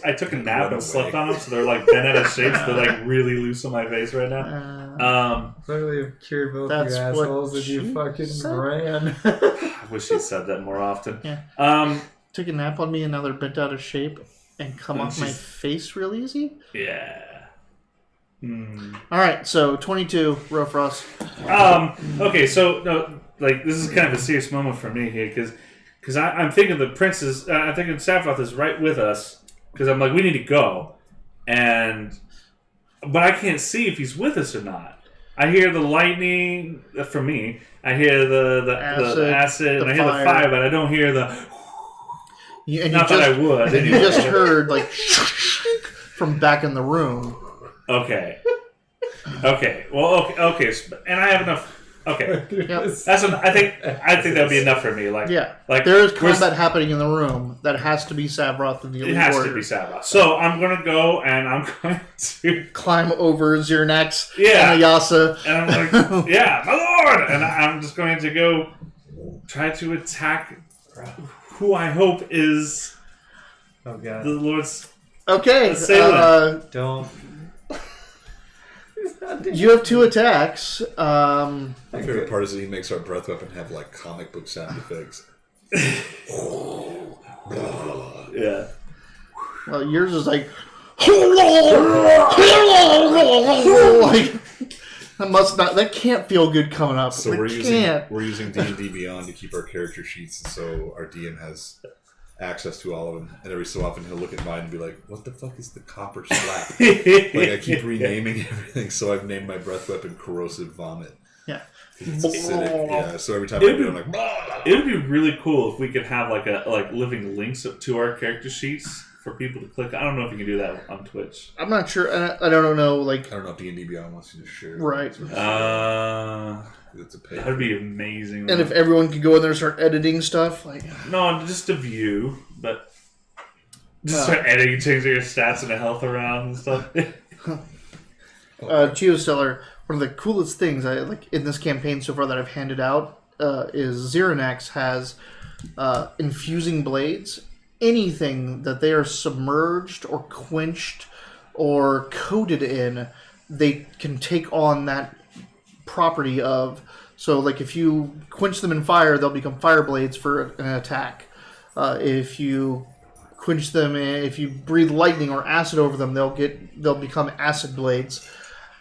I took a nap Run and slept away. on them, so they're like bent out of shape. So they're like really loose on my face right now. Clearly, have cured both That's you what assholes, and you she fucking said. ran. I wish he said that more often. Yeah. Took a nap on me, and now they're bent out of shape and come And off my she's- face real easy. Yeah. All right, so 22, Rofrus. Okay, so no, like this is kind of a serious moment for me here because I'm thinking the prince is I'm thinking Saffroth is right with us because I'm like we need to go, but I can't see if he's with us or not. I hear the lightning for me. I hear the acid, and I hear the fire, but I don't hear the. Not that I would. And you just heard like from back in the room. Okay. Well, okay. And I have enough. Okay. Yep. I think that would be enough for me. Like, Yeah, like there is where's- combat happening in the room that has to be Savroth and the It Elite has Warrior. to be Saffroth. So I'm gonna go and I'm going to. Climb over Zirnax Yeah. and Ayasa. And I'm like, yeah, my lord! And I'm just going to go try to attack who I hope is Oh god! the Lord's. Okay, Assailant. Don't. you have 2 attacks. My favorite part is that he makes our breath weapon have like comic book sound effects. Yeah. Well, yours is like. like that can't feel good coming up. So It we're can't. using D&D Beyond to keep our character sheets, and so our DM has access to all of them. And every so often he'll look at mine and be like, "What the fuck is the copper slap?" Like I keep renaming everything, so I've named my breath weapon Corrosive Vomit. Yeah. It's acidic. Yeah. So every time I do, I'm like, It would be really cool if we could have like living links up to our character sheets for people to click. I don't know if you can do that on Twitch. I'm not sure. I don't know. Like, I don't know if D&D Beyond wants you to share. right. It's a pay. That'd be amazing. And if everyone could go in there and start editing stuff, like. No, just a view, but just No. start editing, changing your stats and the health around and stuff. Geostellar, one of the coolest things I like in this campaign so far that I've handed out is Zirinax has infusing blades. Anything that they are submerged or quenched or coated in, they can take on that property of. So, like, if you quench them in fire, they'll become fire blades for an attack. If you quench them, if you breathe lightning or acid over them, they'll become acid blades.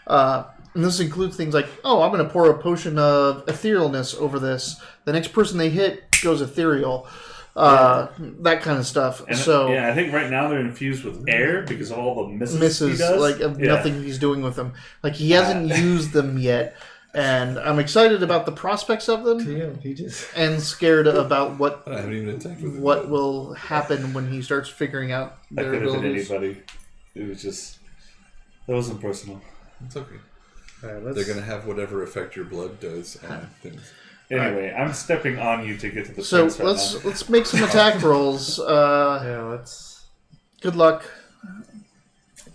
And this includes things like, oh, I'm going to pour a potion of etherealness over this. The next person they hit goes ethereal. That kind of stuff. And so I think right now they're infused with air because of all the misses he misses does. like nothing he's doing with them. Like he hasn't used them yet, and I'm excited about the prospects of them, and scared about I haven't even attacked with it. what will happen when he starts figuring out That their could have been abilities. anybody. It was just that wasn't personal. It's okay. Alright, They're gonna have whatever effect your blood does on things. Anyway, I'm stepping on you to get to the So prince right now. let's make some attack rolls. Yeah, let's. Good luck.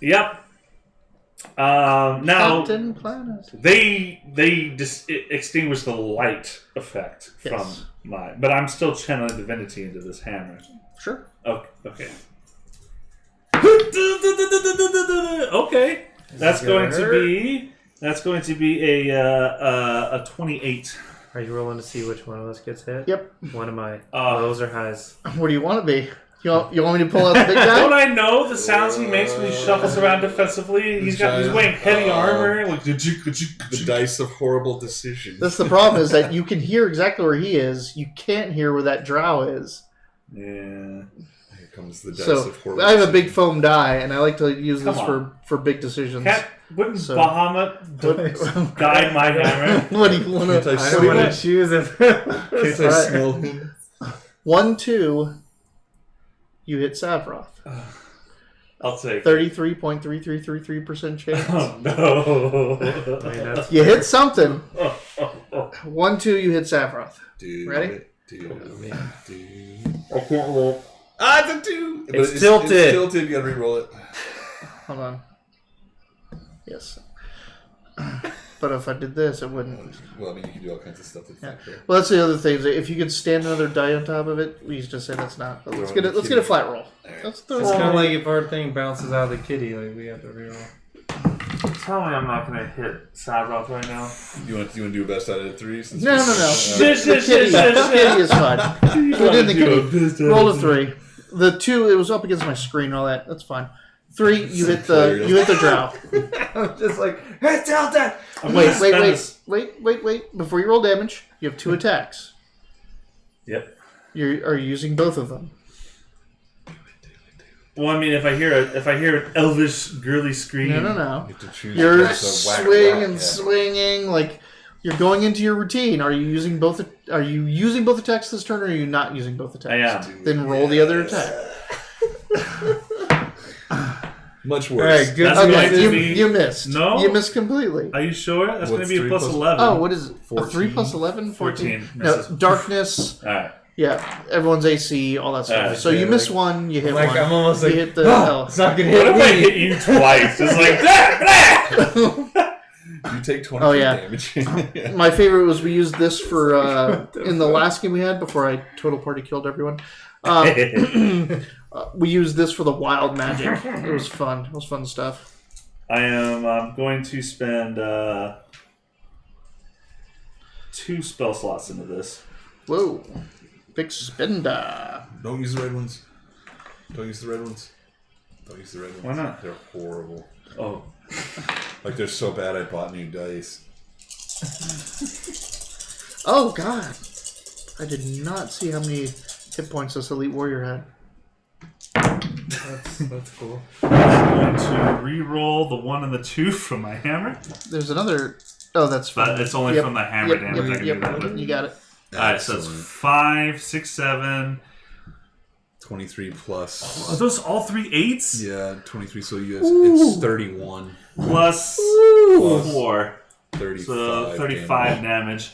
Yep. Now Captain Planet. they extinguish the light effect from Yes. my, but I'm still channeling divinity into this hammer. Sure. Oh, okay. Okay. That's going to be a 28. Are you rolling to see which one of us gets hit? Yep. One of my lows or highs. What do you want to be? You want me to pull out the big Don't guy? I know the sounds he makes when he shuffles around defensively? He's wearing heavy armor. Like The dice of horrible decisions. That's the problem, is that you can hear exactly where he is. You can't hear where that drow is. Yeah. Here comes the dice So of horrible I have a big decisions. foam die, and I like to use Come this for big decisions. Wouldn't So- Bahamut guide my hammer? What do you want Can't to? I I smell don't want him? to choose if. Can't I Alright. smell him? 1, 2. You hit Savroth. I'll take 33.3333% chance. Oh, no. that's You hit something. 1, 2. You hit Savroth. Dude. Ready? Dude. I can't roll. Ah, it's a 2! But It's tilted. It's tilted. You gotta re-roll it. Hold on. Yes. But if I did this, it wouldn't. Well, I mean, you can do all kinds of stuff that's Yeah. not fair. Well, that's the other thing. Is that if you could stand another die on top of it, we used to say that's not. But let's get it. Let's get a flat roll. Let's throw It's kind of roll. like if our thing bounces out of the kitty, like we have to reroll. Tell me I'm not going to hit Sabroth right now. You want to do a best out of 3? Since No. Shit, The kitty is fine. We did the kitty. Roll a 3. The 2, it was up against my screen and all that. That's fine. 3, you hit the drow. I'm just like, hey, Delta! Wait. Before you roll damage, you have 2 attacks. Yep. Are you using both of them? Well, I mean, if I hear an elvish girly scream, No. You have to choose You're there's a whack, swinging, yeah. swinging, like you're going into your routine. Are you using both attacks this turn, or are you not using both attacks? I am. Then roll the other attack. Much All worse. right, good. That's Okay, going to be- you missed. No? You missed completely. Are you sure? That's going to What's be a 3 plus plus- 11. Oh, what is it? A 3 14. plus 11? 14. No, Misses. darkness. All right. Yeah, everyone's AC, all that stuff. Alright, So you yeah, miss like- one, you hit Like, one. I'm almost you like, hit the it's not gonna What hit if I me. hit you twice? Just like that. You take 20 Oh, yeah. damage. My favorite was we used this for in the last game we had before I total party killed everyone. We used this for the wild magic. It was fun. It was fun stuff. I am going to spend 2 spell slots into this. Whoa, big spender. Don't use the red ones. Don't use the red ones. Don't use the red ones. Why not? They're horrible. Oh. Like, they're so bad I bought new dice. Oh God, I did not see how many hit points this elite warrior had. That's cool. I'm going to re-roll the 1 and the 2 from my hammer. There's another. Oh, that's fine. But it's only from the hammer damage. I can do that. You got it. Alright, so it's 5, 6, 7. 23 plus. Are those all 3 8s? Yeah, 23. So it's 31. Plus Ooh. 4. 35. So 35 damage.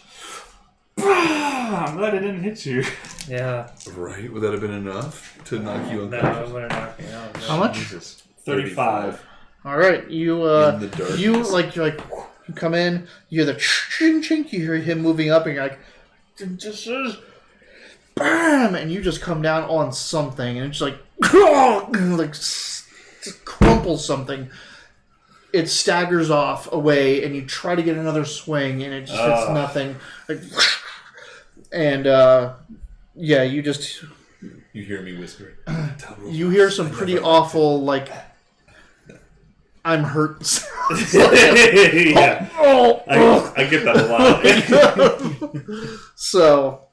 I'm glad I didn't hit you. Yeah. Right? Would that have been enough to knock you No, unconscious? it would have knocked me out. How much? Jesus. 35. All right, you In the darkness. you come in, you hear the ching chink, you hear him moving up, and you're like, this is bam, and you just come down on something, and it's like just crumples something. It staggers off away, and you try to get another swing, and it just hits nothing. Like, and yeah, you just You hear me whispering. you hear some pretty awful like I'm hurt. Yeah. Oh, I get that a lot. so,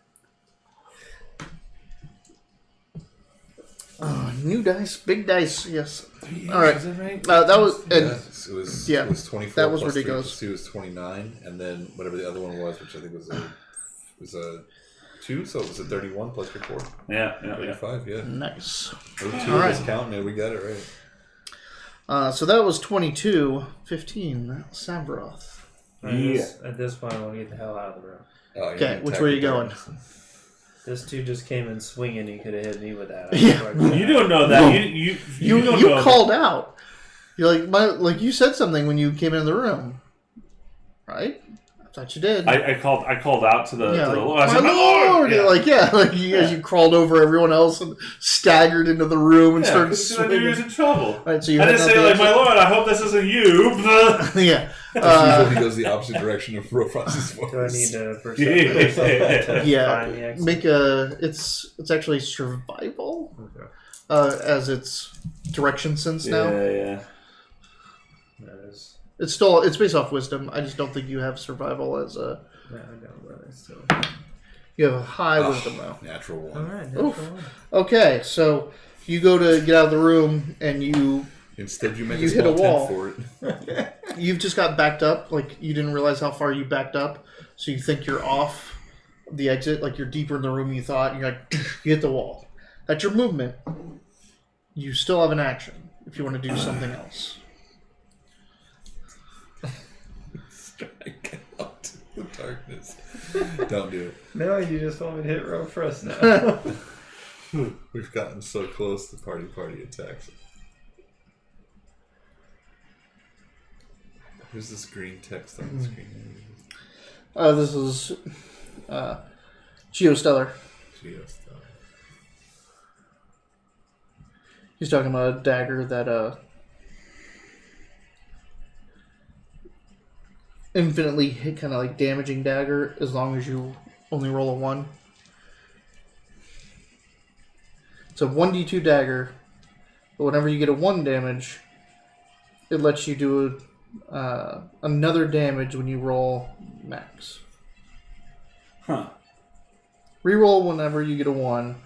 new dice, big dice, yes. All right, Is that right? that was and It was 24. that was plus ridiculous. 3 plus 2 was 29, and then whatever the other one was, which I think was a 2, so it was a 31 plus your 4. Yeah. 35, yeah. nice. Those 2 All of right. us counting it, we got it right. So that was 22, 15. Samroth. At this point, I want to get the hell out of the room. Oh, you're Okay, gonna which attack way are the you going? darkness. This dude just came in swinging. He could have hit me with that. Yeah. You don't know that. You don't know You called out. You're like you said something when you came into the room, right? I thought you did. I called out to the Lord. I my said, "My Lord!" Lord! As you crawled over everyone else and staggered into the room and started I knew he was in trouble. Right, so you I didn't say "My Lord, I hope this isn't you." Yeah. That's usually he goes the opposite direction of Rofan's voice. Do I need to perception myself to Yeah. find the exit? Make a. It's actually survival, as it's direction sense now. Yeah. That is. It's based off wisdom. I just don't think you have survival as a. Yeah, I don't know. Still. You have a high wisdom though. Natural one. All right. Oof. Okay, so you go to get out of the room and you Instead, you make You a hit small a wall. tent for it. you've just got backed up. Like you didn't realize how far you backed up, so you think you're off the exit. Like you're deeper in the room than you thought. And you're like you hit the wall. That's your movement. You still have an action if you want to do something else. Strike out the darkness. Don't do it. No, you just want me to hit roll for us now. We've gotten so close to party attacks. Who's this green text on the screen? This is Geostellar. Geostellar. He's talking about a dagger that infinitely hit, kind of like damaging dagger as long as you only roll a 1. It's a 1d2 dagger, but whenever you get a 1 damage, it lets you do another damage when you roll max. Huh. Reroll whenever you get a 1,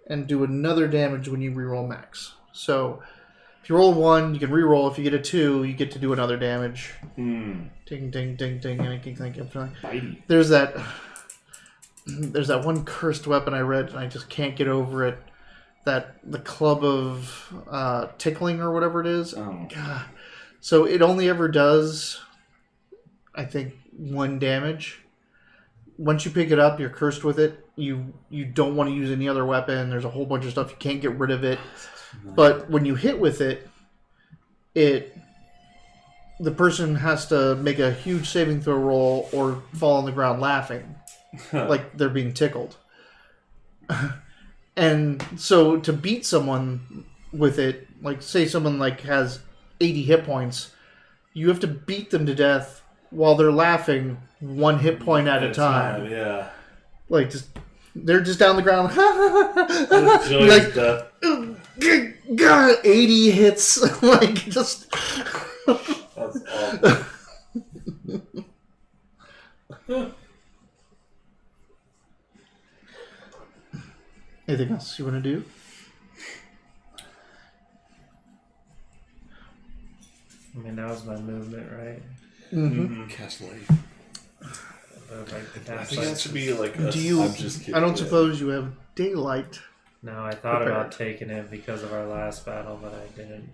and do another damage when you reroll max. So, if you roll a 1, you can reroll. If you get a 2, you get to do another damage. Ding, ding, ding, ding, and I can think of there's that one cursed weapon I read, and I just can't get over it. That the club of tickling or whatever it is. Oh. God. So it only ever does, I think, 1 damage. Once you pick it up, you're cursed with it. You don't want to use any other weapon. There's a whole bunch of stuff. You can't get rid of it. But when you hit with it, the person has to make a huge saving throw roll or fall on the ground laughing, like they're being tickled. And so to beat someone with it, like say someone like has 80 hit points, you have to beat them to death while they're laughing 1 hit point at a time. Yeah. Like they're just down the ground. Like, God, 80 hits. Like just. That's awful. Anything else you want to do? I mean, that was my movement, right? Mm-hmm. Cast light. I think that should be like. Do you? I'm just kidding. I don't suppose you have daylight. No, I thought Prepared. about taking it because of our last battle, but I didn't.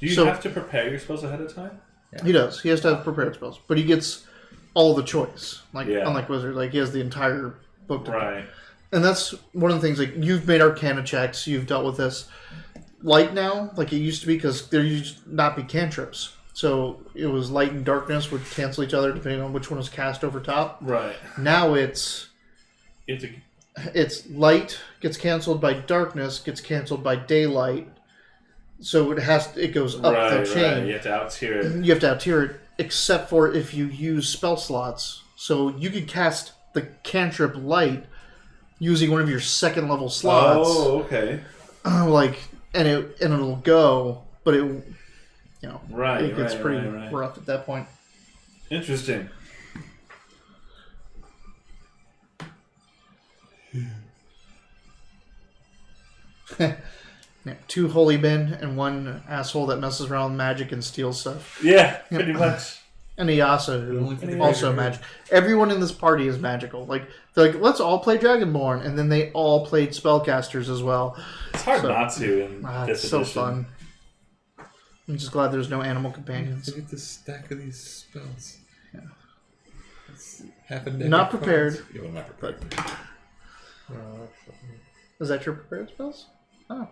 Do you have to prepare your spells ahead of time? Yeah. He does. He has to have prepared spells, but he gets all the choice. Like Yeah. unlike Wizard, like he has the entire book to Right. And that's one of the things. Like you've made Arcana checks, you've dealt with this. Light now, like it used to be, because there used to not be cantrips. So it was light and darkness would cancel each other depending on which one was cast over top. Right. Now it's light gets canceled by darkness, gets canceled by daylight. So it goes up the chain. Right. You have to out-tier it. You have to out-tier it, except for if you use spell slots. So you could cast the cantrip light using one of your 2nd level slots. Oh, okay. And it'll go, but it Right. it gets pretty right. rough at that point. Interesting. Yeah, 2 holy men and 1 asshole that messes around with magic and steals stuff. Yeah, pretty much. And Iyasa, who also magic. Everyone in this party is magical. Like they're like, let's all play Dragonborn, and then they all played spellcasters as well. It's hard not to in this it's so edition. fun. I'm just glad there's no animal companions. Look at the stack of these spells. Yeah. It's half a deck. Not of prepared. cards. Yeah, well, not prepared. Is that your prepared spells? Oh.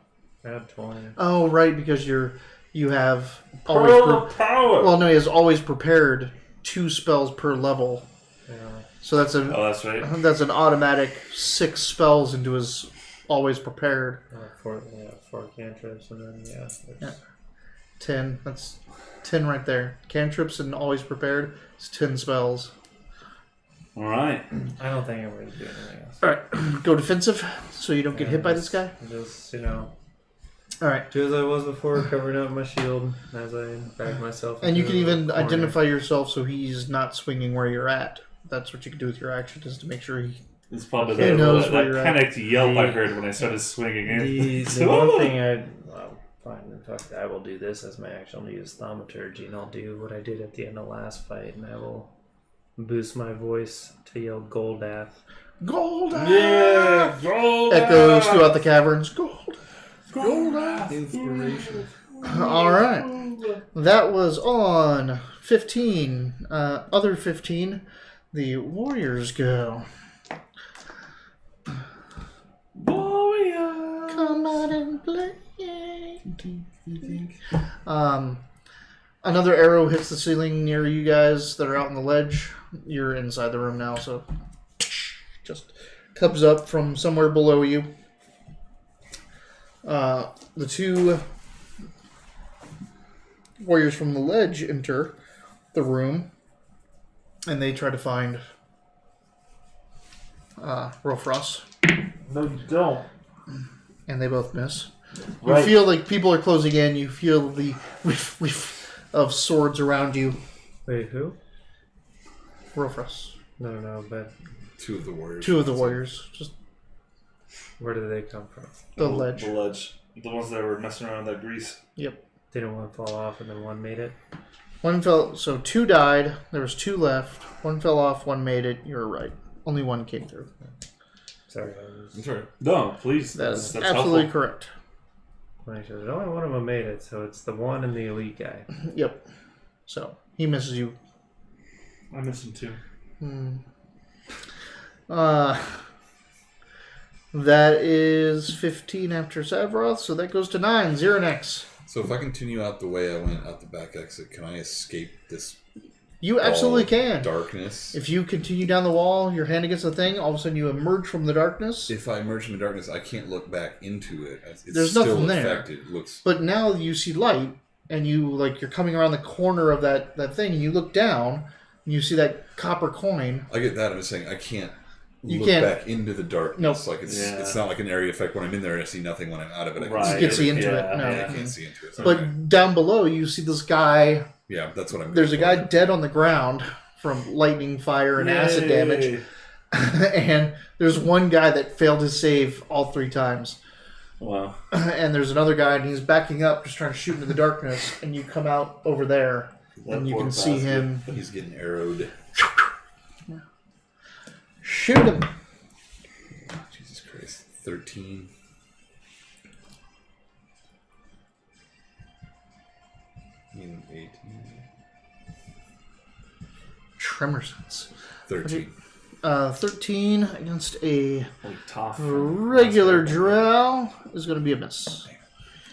I had 20. Oh, right, because you're you have Pearl of power. well, no, he has always prepared 2 spells per level. Yeah. So that's Oh, that's right. that's an automatic 6 spells into his always prepared. 4 cantrips, and then there's 10. That's 10 right there. Cantrips and always prepared. It's 10 spells. All right. I don't think I'm going to do anything else. All right, go defensive so you don't get hit by this guy. Just All right, do as I was before, covering up my shield as I back myself. and you into can the even corner. identify yourself so he's not swinging where you're at. That's what you can do with your action, is to make sure he. It's probably He knows where that you're at. panicked yelp I heard when I started swinging in. The one thing fine, fuck, I will do this as my action. I'll use thaumaturgy, and I'll do what I did at the end of last fight, and I will boost my voice to yell Goldath. Gold! Yeah, gold Echoes throughout the caverns. Gold! Inspiration. All right. That was on 15. Other 15, the Warriors go. Warrior. Come out and play. Another arrow hits the ceiling near you guys that are out on the ledge. You're inside the room now, so just comes up from somewhere below you. The 2 warriors from the ledge enter the room, and they try to find Rofros, No, you don't. and they both miss. You Right. feel like people are closing in. You feel the whiff of swords around you. Wait, who? Rofros. No, but 2 of the warriors. 2 of the warriors. Just where did they come from? the ledge. The ledge. The ones that were messing around with that grease. Yep. Didn't one fall off and then one made it? One fell. So 2 died. There was 2 left. 1 fell off. 1 made it. You were right. Only 1 came through. Sorry, That's right. No, please. That is That's absolutely helpful. correct. only one of them made it, so it's the one and the elite guy. Yep. So he misses you. I miss him too. That is 15 after Savroth, so that goes to 9. Xeranex. So if I continue out the way I went out the back exit, can I escape this You absolutely ball of can. darkness? If you continue down the wall, your hand against the thing, all of a sudden you emerge from the darkness. If I emerge from the darkness, I can't look back into it. It's There's still nothing there. affected. It looks. But now you see light, and you're coming around the corner of that thing, and you look down, and you see that copper coin. I get that. I'm just saying I can't You look can't- back into the darkness. Nope. Like it's Yeah. not like an area effect when I'm in there and I see nothing when I'm out of it. I can Right. see You can see everything. into it. No. I can't see into it. But Okay. down below, you see this guy. Yeah, that's what I'm. There's a going guy for. dead on the ground from lightning, fire, and acid damage. And there's one guy that failed his save all 3 times. Wow. And there's another guy, and he's backing up, just trying to shoot into the darkness. And you come out over there, and you poor can see bastard. him. He's getting arrowed. Shoot him. Jesus Christ. 13. I mean, 18. Tremorsons. 13. 13 against a Like tough. regular drow is going to be a miss.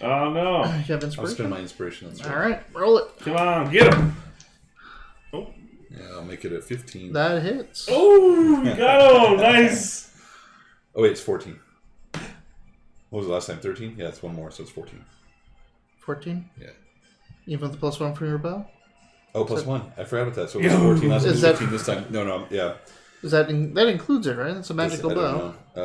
Oh no. You have I'll spend inspiration? my inspiration on this. All right, roll it. Come on, get him. Yeah, I'll make it a 15. That hits. Oh, you got him. Nice. Oh, wait, it's 14. What was the last time? 13? Yeah, it's one more, so it's 14. 14? Yeah. Even with the +1 from your bow? Oh, plus 1. I forgot about that. So it was 14 last time. Is that- 15 this time. No, yeah. Is that that includes it, right? It's a magical I bow. don't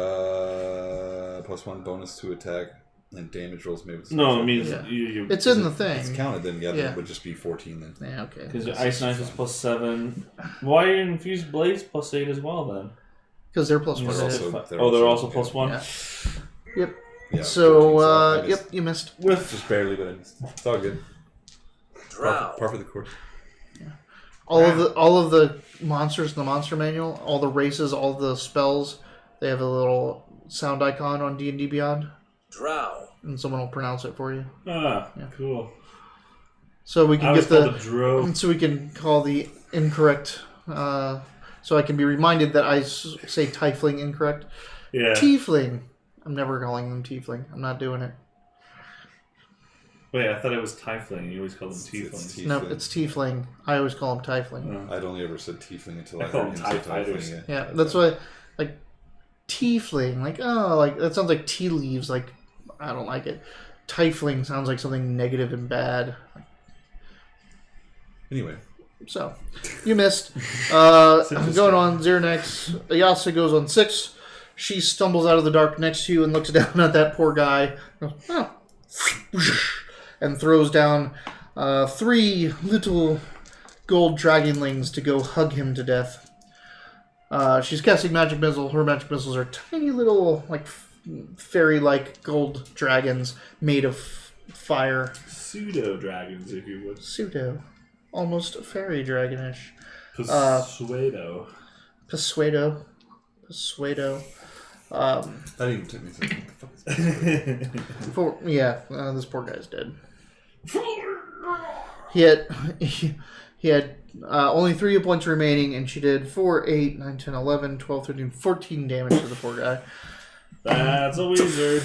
know. Plus 1 bonus to attack and damage rolls maybe. No, it means Yeah. you. It's in the thing. It's counted then. Yeah, Yeah. then it would just be 14 then. Yeah, okay. Because your ice knife is +7. Why are your infused blades +8 as well then? Because they're +1. They're also- they're also +1. Yeah. Yep. Yeah, So, 14, I missed. yep, you missed. With Just barely, but I missed. It's all good. Par for the course. All of the monsters in the monster manual, all the races, all the spells, they have a little sound icon on D&D Beyond. Drow. And someone will pronounce it for you. cool. So we I can was get called the Dro. so we can call the incorrect. So I can be reminded that I say tiefling incorrect. Yeah. Tiefling. I'm never calling them tiefling. I'm not doing it. Wait, I thought it was Tiefling. You always called them Tieflings. No, it's Tiefling. I always call him Tiefling. I'd only ever said tiefling until I I call heard them him say TIE fighters. tiefling. Yeah, that's why, like, Tiefling. Like, oh, like, that sounds like tea leaves. Like, I don't like it. Tiefling sounds like something negative and bad. Anyway, So, you missed. I'm going on Xernex. Ayasa goes on 6. She stumbles out of the dark next to you and looks down at that poor guy. Goes, oh. And throws down 3 little gold dragonlings to go hug him to death. She's casting magic missile. Her magic missiles are tiny little, like, fairy-like gold dragons made of fire. Pseudo dragons, if you would. Pseudo. Almost fairy dragonish. Persuado. Persuado. that even took me a second. What the fuck is that? This poor guy's dead. He had only 3 hit points remaining, and she did 4, 8, 9, 10, 11, 12, 13, 14 damage to the poor guy. That's a wizard.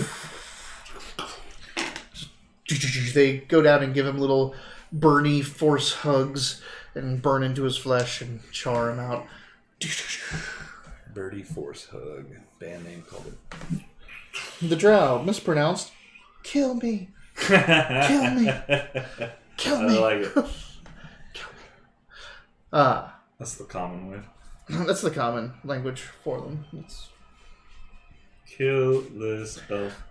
They go down and give him little burny force hugs and burn into his flesh and char him out. Birdie Force Hug. Band name called it. The drow, mispronounced. Kill me. Kill me. Kill me. I like it. Kill me. That's the common way. That's the common language for them. It's... Kill this elf.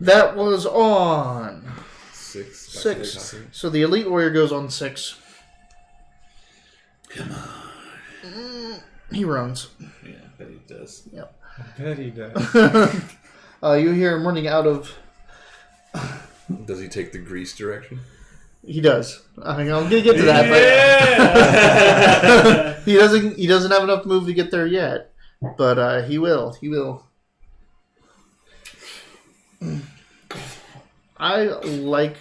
That was on 6. 6. So the Elite Warrior goes on 6. Come on. He runs. Yeah, I bet he does. Yep. I bet he does. You hear him running out of... Does he take the grease direction? He does. I mean, I'm gonna get to that. Yeah! But he doesn't have enough move to get there yet. But he will. He will. I like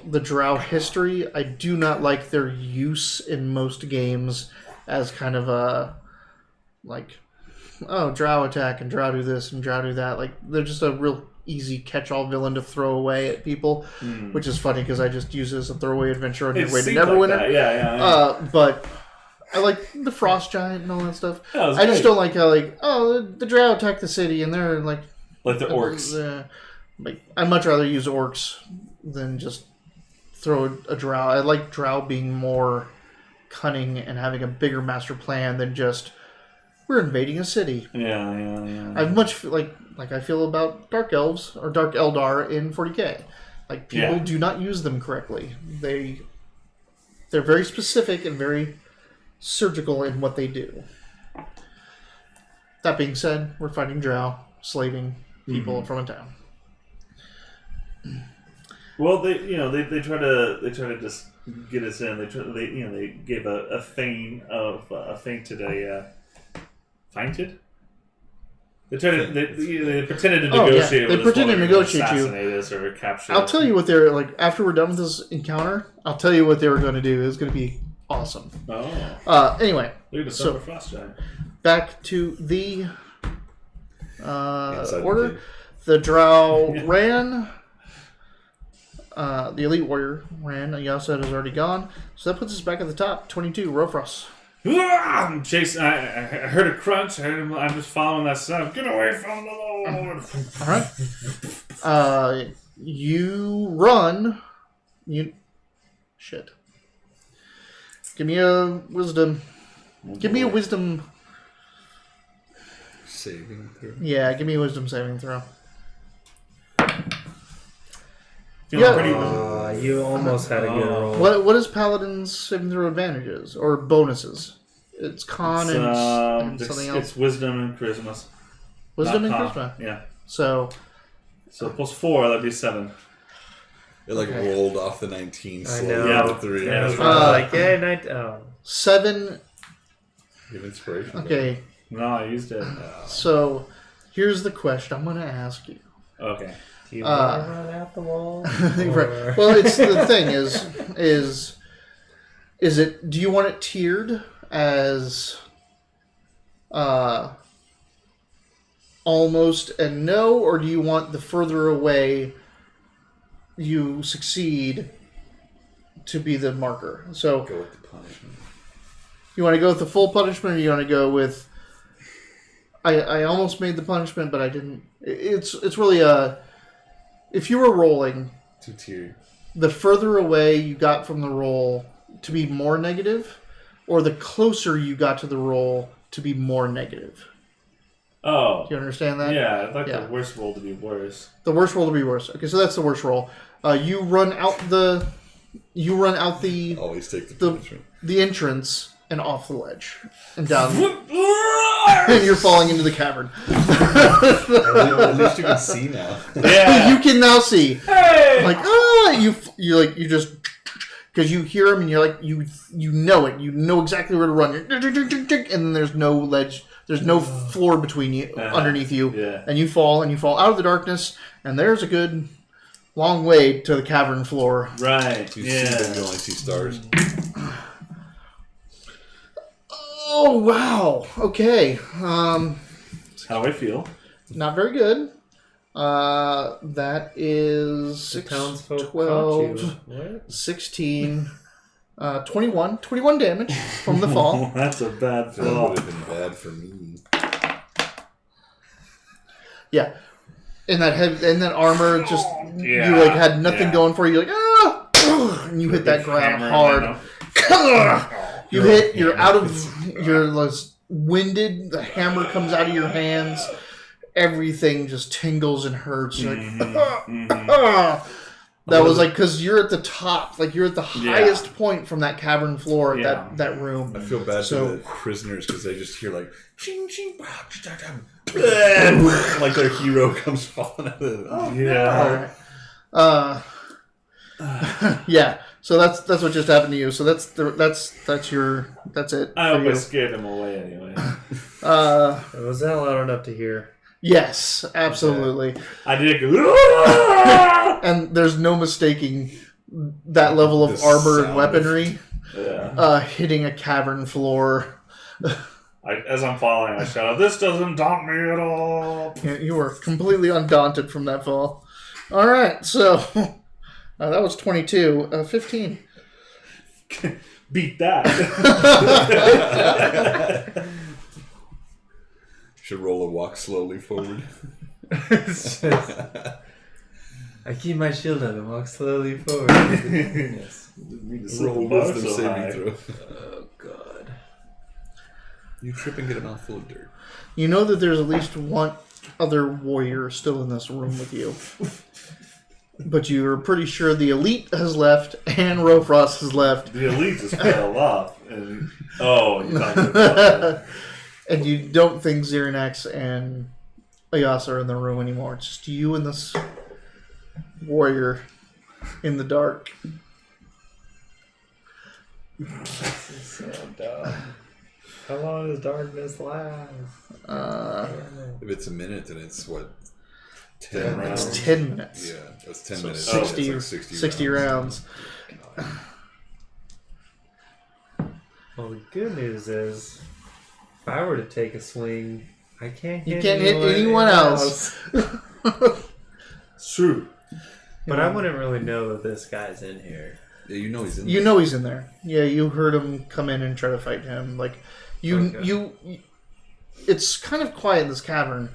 the drow history. I do not like their use in most games as kind of a like, oh, drow attack and drow do this and drow do that. Like, they're just a real easy catch-all villain to throw away at people, which is funny because I just use it as a throwaway adventure on your way to Neverwinter. Like yeah. But I like the Frost Giant and all that stuff. Yeah, I just don't like how, like, oh, the drow attack the city and they're like the orcs. Like, I'd much rather use orcs than just throw a drow. I like drow being more cunning and having a bigger master plan than just we're invading a city. Yeah. I've much like I feel about Dark Elves or Dark Eldar in 40k. Like, people do not use them correctly. They're very specific and very surgical in what they do. That being said, we're fighting drow, slaving people from a town. Well, they try to just get us in. They gave a feint today. Feinted? They pretended to negotiate. They with us pretended to while negotiate they were you. gonna assassinate us or capture. I'll tell you what they're like after we're done with this encounter. I'll tell you what they were going to do. It's going to be awesome. Oh. Anyway, Look at the Silver Frost Giant. back to the Inside order. the cave. The drow ran. The Elite Warrior ran. Yasad is already gone. So that puts us back at the top. 22, Rofros. I'm chasing. I heard a crunch. I'm just following that stuff. Get away from the Lord. Alright. You run. Shit. Give me a wisdom. Give me a wisdom. Saving throw. Yeah, give me a wisdom saving throw. Feeling pretty. You almost had a good roll. What is Paladin's saving throw advantages or bonuses? It's con and something else. It's wisdom and charisma. Wisdom and Not con. charisma. Yeah. So plus 4, that'd be 7. It rolled off the 19. I know. Yeah. The 3. Yeah, that's right. 7. Give inspiration. Okay. No, I used it. So here's the question I'm going to ask you. Okay. Do you want to run out the wall? Right. Well, it's the thing is it? Do you want it tiered as almost and no, or do you want the further away you succeed to be the marker. So Go with the punishment. you want to go with the full punishment, or you want to go with? I almost made the punishment, but I didn't. It's really a. If you were rolling, 2-tier. the further away you got from the roll to be more negative, or the closer you got to the roll to be more negative. Oh. Do you understand that? Yeah, I'd like Yeah. the worst roll to be worse. The worst roll to be worse. Okay, so that's the worst roll. You run out the. Always take the punishment. The entrance and off the ledge and down, and you're falling into the cavern. At least you can see now. Yeah. You can now see. Hey! Like you just because you hear him and you're like you know it. You know exactly where to run. And then there's no ledge. There's no floor between you, underneath you, Yeah. and you fall out of the darkness. And there's a good long way to the cavern floor. Right. You see them, you only see stars. Oh wow. Okay. That's how I feel. Not very good. That is The 6, townsfolk 12, caught you. What? 16, 21 damage from the fall. That's a bad That fall. would have been bad for me. Yeah. And that armor just Yeah. you like had nothing Yeah. going for you. You're like and you hit that ground Hammer, hard. You hit. You're out of. You're less winded. The hammer comes out of your hands. Everything just tingles and hurts. You're like, That was like because you're at the top, like you're at the highest point from that cavern floor, that room. I feel bad So- for the prisoners because they just hear like, ching, ching, like their hero comes falling out of the. Yeah. All right. Yeah. So that's what just happened to you. So that's it. I for hope you. I scared him away anyway. Was that loud enough to hear? Yes, absolutely. I did go. And there's no mistaking that level of The armor and sound weaponry Yeah. hitting a cavern floor. As I'm falling, I shout, "This doesn't daunt me at all." You were completely undaunted from that fall. All right, so that was 22. 15. Beat that. Should roll a walk slowly forward. I keep my shield up and walk slowly forward. Yes. Roll wisdom saving throw. Oh god. You trip and get a mouthful of dirt. You know that there's at least one other warrior still in this room with you. But you're pretty sure the elite has left and Rofrost has left. The elite just fell off. And, you're talking about that. And you don't think Xerinax and Ayasa are in the room anymore. It's just you and this warrior in the dark. This is so dumb. How long does darkness last? If it's a minute, then it's what? 10 10 rounds. It's 10 minutes. Yeah, that's 10 So minutes. 60, Yeah, it's like 60 rounds. Well, the good news is, if I were to take a swing, I can't hit You can't hit anyone else. It's true. But I wouldn't really know that this guy's in here. Yeah, you know he's in You there. know he's in there. Yeah, you heard him come in and try to fight him. Like you it's kind of quiet in this cavern,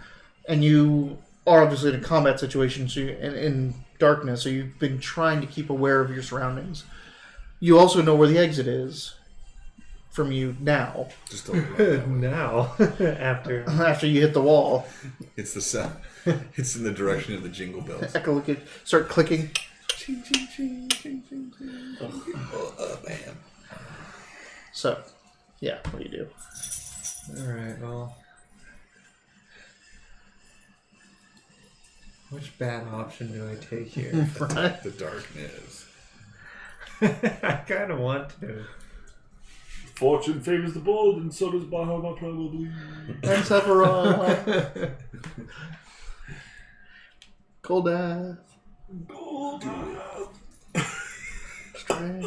and you are obviously in a combat situation, so in darkness, so you've been trying to keep aware of your surroundings. You also know where the exit is from you now. Just don't run that way. Now, after After you hit the wall, It's the sound. It's in the direction of the jingle bells. start clicking. Ching, ching, ching, ching, ching, ching. Bam. So, yeah, what do you do? Alright, well. Which bad option do I take here? Right? The darkness. I kind of want to. Fortune favors the bold, and so does Bahamut probably. And Sephiroth. Goldath. Strange.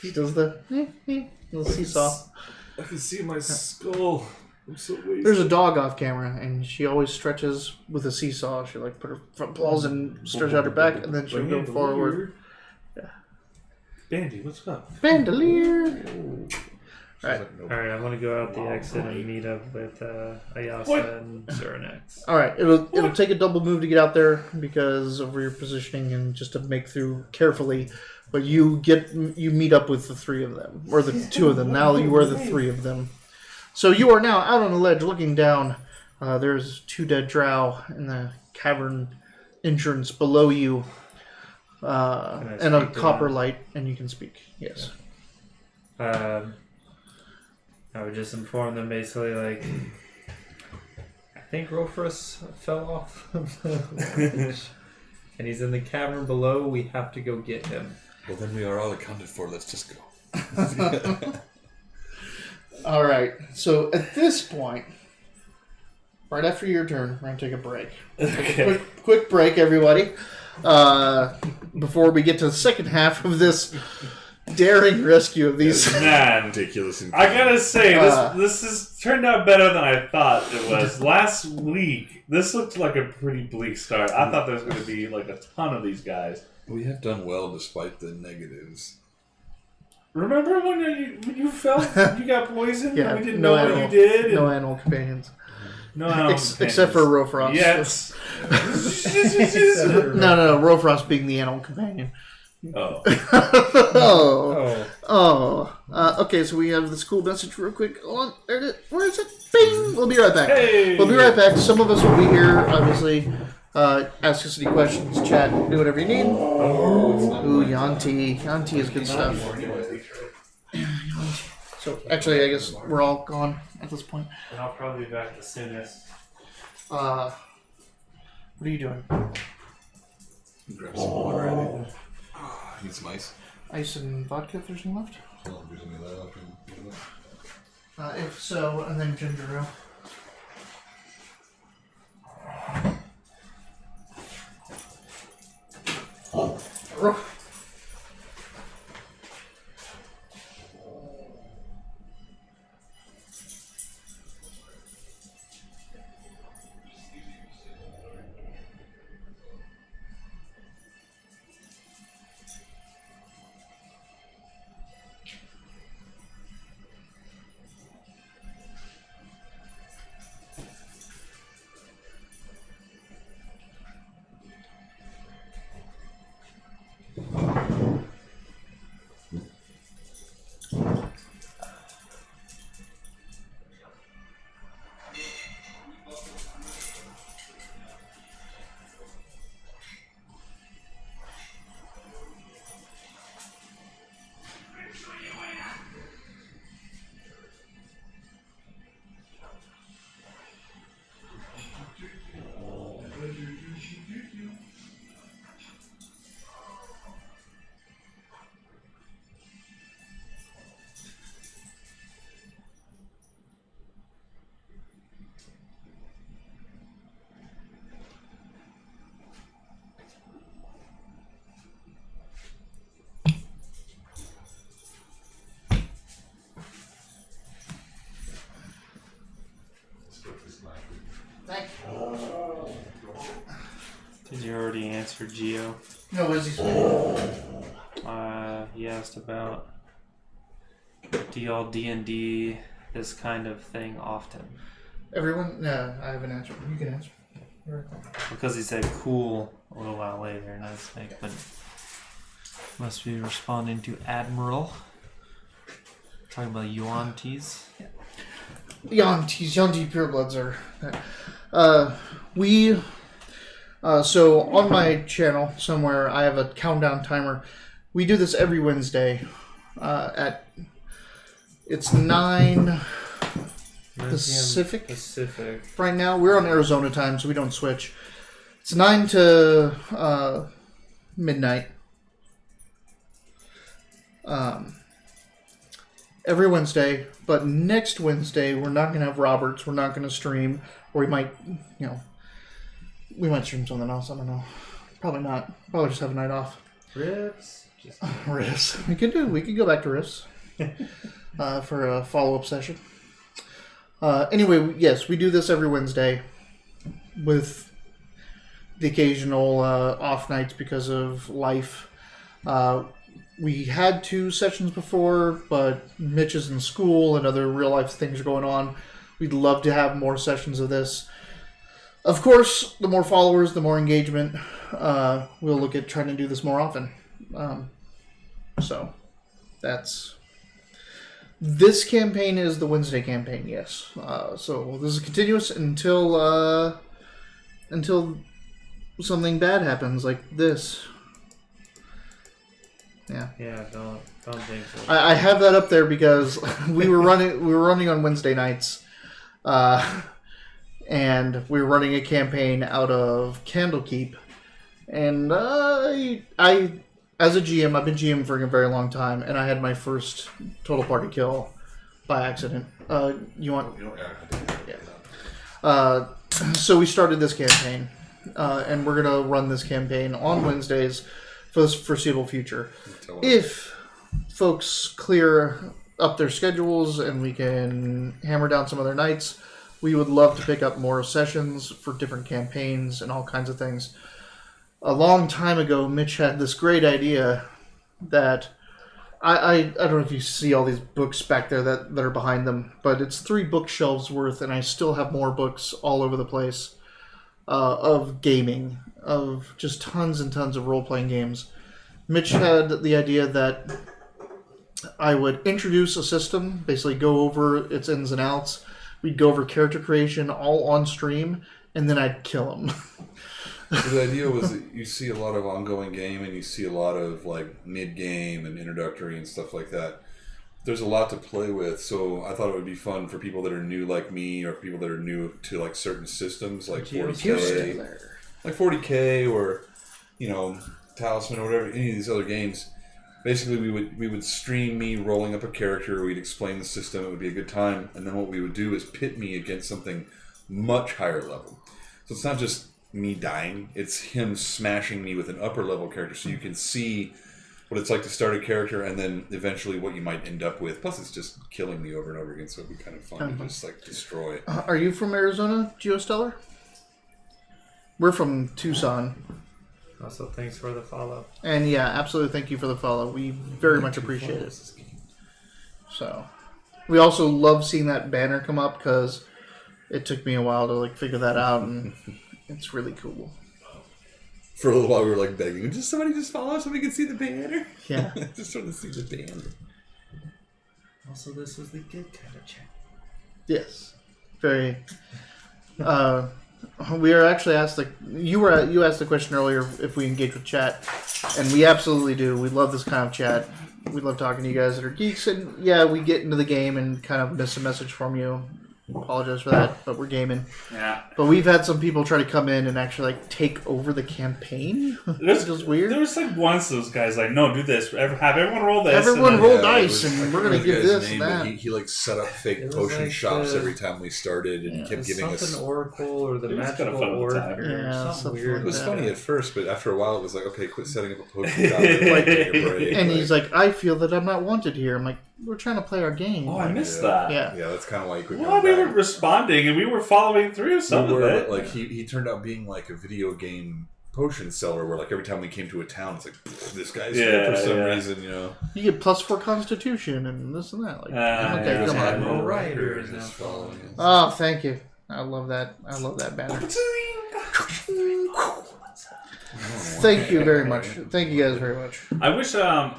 He does the little seesaw. I can see my skull I'm so wasted. There's a dog off camera, and she always stretches with a seesaw. She like put her front paws and stretch out her back, and then she'll go forward. Yeah. Bandy, what's up? Bandolier. Alright. Alright, I'm gonna go out the exit and meet up with Ayasa and Zeranax. All right. It'll take a double move to get out there because of your positioning and just to make through carefully. But you meet up with the three of them, or the two of them. Now you are the three of them. So you are now out on the ledge looking down. There's 2 dead drow in the cavern entrance below you. And a copper light, and you can speak. Yes. I would just inform them basically like, I think Rofrus fell off the ledge, and he's in the cavern below. We have to go get him. Well, then we are all accounted for. Let's just go. All right. So at this point, right after your turn, we're gonna take a break. Okay. Quick break, everybody. Before we get to the second half of this daring rescue of these. Man, Ridiculous. I gotta say, this has turned out better than I thought it was. Last week, this looked like a pretty bleak start. I thought there was going to be like a ton of these guys. We have done well despite the negatives. Remember when you felt you got poisoned Yeah, and we didn't no know animal, what you did? no animal companions. No animal Except for Rofrost. Yes. No. Rofrost being the animal companion. Oh. Okay, so we have this cool message real quick. Hold on. There it is. Where is it? Bing! We'll be right back. Hey! We'll be right back. Some of us will be here, obviously. Ask us any questions, chat, do whatever you need. Ooh, Yanti. Yanti is good stuff. So, actually, I guess we're all gone at this point. And I'll probably be back the soonest. What are you doing? Grab some water. I think. Need some ice. Ice and vodka if there's any left? Well, there's any left. If so, and then ginger ale. Did you already answer Geo? No, what is he saying? He asked about, do y'all DnD this kind of thing often? Everyone? No, I have an answer. You can answer. Because he said cool a little while later, and I was like, but must be responding to Admiral. Talking about Yuan-Ts. Yanti purebloods are. So on my channel somewhere, I have a countdown timer. We do this every Wednesday it's 9 Pacific. Right now, we're on Arizona time, so we don't switch. It's 9 to midnight. Every Wednesday, but next Wednesday we're not going to have Roberts. We're not going to stream, or we might stream something else. I don't know. Probably not. Probably just have a night off. Riffs. Riffs. We could go back to riffs for a follow-up session. Anyway, yes, we do this every Wednesday with the occasional off nights because of life. We had 2 sessions before, but Mitch is in school and other real life things are going on. We'd love to have more sessions of this. Of course, the more followers, the more engagement. We'll look at trying to do this more often. So, that's... This campaign is the Wednesday campaign, yes. So this is continuous until something bad happens, like this. Yeah. Yeah, don't think so. I have that up there because we were running on Wednesday nights, and we were running a campaign out of Candlekeep, and I as a GM, I've been GM for a very long time, and I had my first total party kill by accident. You want? Yeah. So we started this campaign, and we're gonna run this campaign on Wednesdays for the foreseeable future. If folks clear up their schedules and we can hammer down some other nights, we would love to pick up more sessions for different campaigns and all kinds of things. A long time ago, Mitch had this great idea that I don't know if you see all these books back there that are behind them, but it's 3 bookshelves worth, and I still have more books all over the place of gaming, of just tons and tons of role-playing games. Mitch had the idea that I would introduce a system, basically go over its ins and outs. We'd go over character creation all on stream, and then I'd kill him. The idea was that you see a lot of ongoing game and you see a lot of like mid-game and introductory and stuff like that. There's a lot to play with, so I thought it would be fun for people that are new like me or people that are new to like certain systems like 40K or, you know, Talisman or whatever, any of these other games. Basically, we would stream me rolling up a character, we'd explain the system, it would be a good time, and then what we would do is pit me against something much higher level. So it's not just me dying, it's him smashing me with an upper level character, so you can see what it's like to start a character and then eventually what you might end up with. Plus it's just killing me over and over again, so it'd be kind of fun to just like destroy it. Are you from Arizona, Geostellar? We're from Tucson. Also, thanks for the follow. And yeah, absolutely thank you for the follow. We very much appreciate it. So, we also love seeing that banner come up because it took me a while to like figure that out, and it's really cool. For a little while we were like begging, just somebody just follow us so we can see the banner. Yeah. Just trying to see the banner. Also, this was the good kind of chat. Yes. Very. We are actually asked you asked the question earlier if we engage with chat, and we absolutely do. We love this kind of chat. We love talking to you guys that are geeks, and yeah, we get into the game and kind of miss a message from you. Apologize for that, but we're gaming. Yeah. But we've had some people try to come in and actually like take over the campaign. It's just weird. There was like once those guys like, no, do this. Have everyone roll this. Everyone roll dice, and we're gonna give this and that. He like set up fake potion like shops every time we started, and he kept giving us Oracle or the It was magical kinda fun at the orc time. or Yeah, something something weird. It was Yeah. funny at first, but after a while it was like, okay, quit setting up a potion shop. Like, take a break, And he's like, I feel that I'm not wanted here. I'm like, we're trying to play our game. Oh, I missed that. Yeah. Yeah, that's kind of why he quit. Well, we were responding and we were following through some of it. Like he turned out being like a video game potion seller, where like every time we came to a town, it's like this guy's here for some reason, you know. You get +4 Constitution and this and that. Like, okay, yeah, come yeah. on. All right, Here is now just following us. Oh, thank you. I love that. I love that banner. Thank you very much. Thank you guys very much. I wish I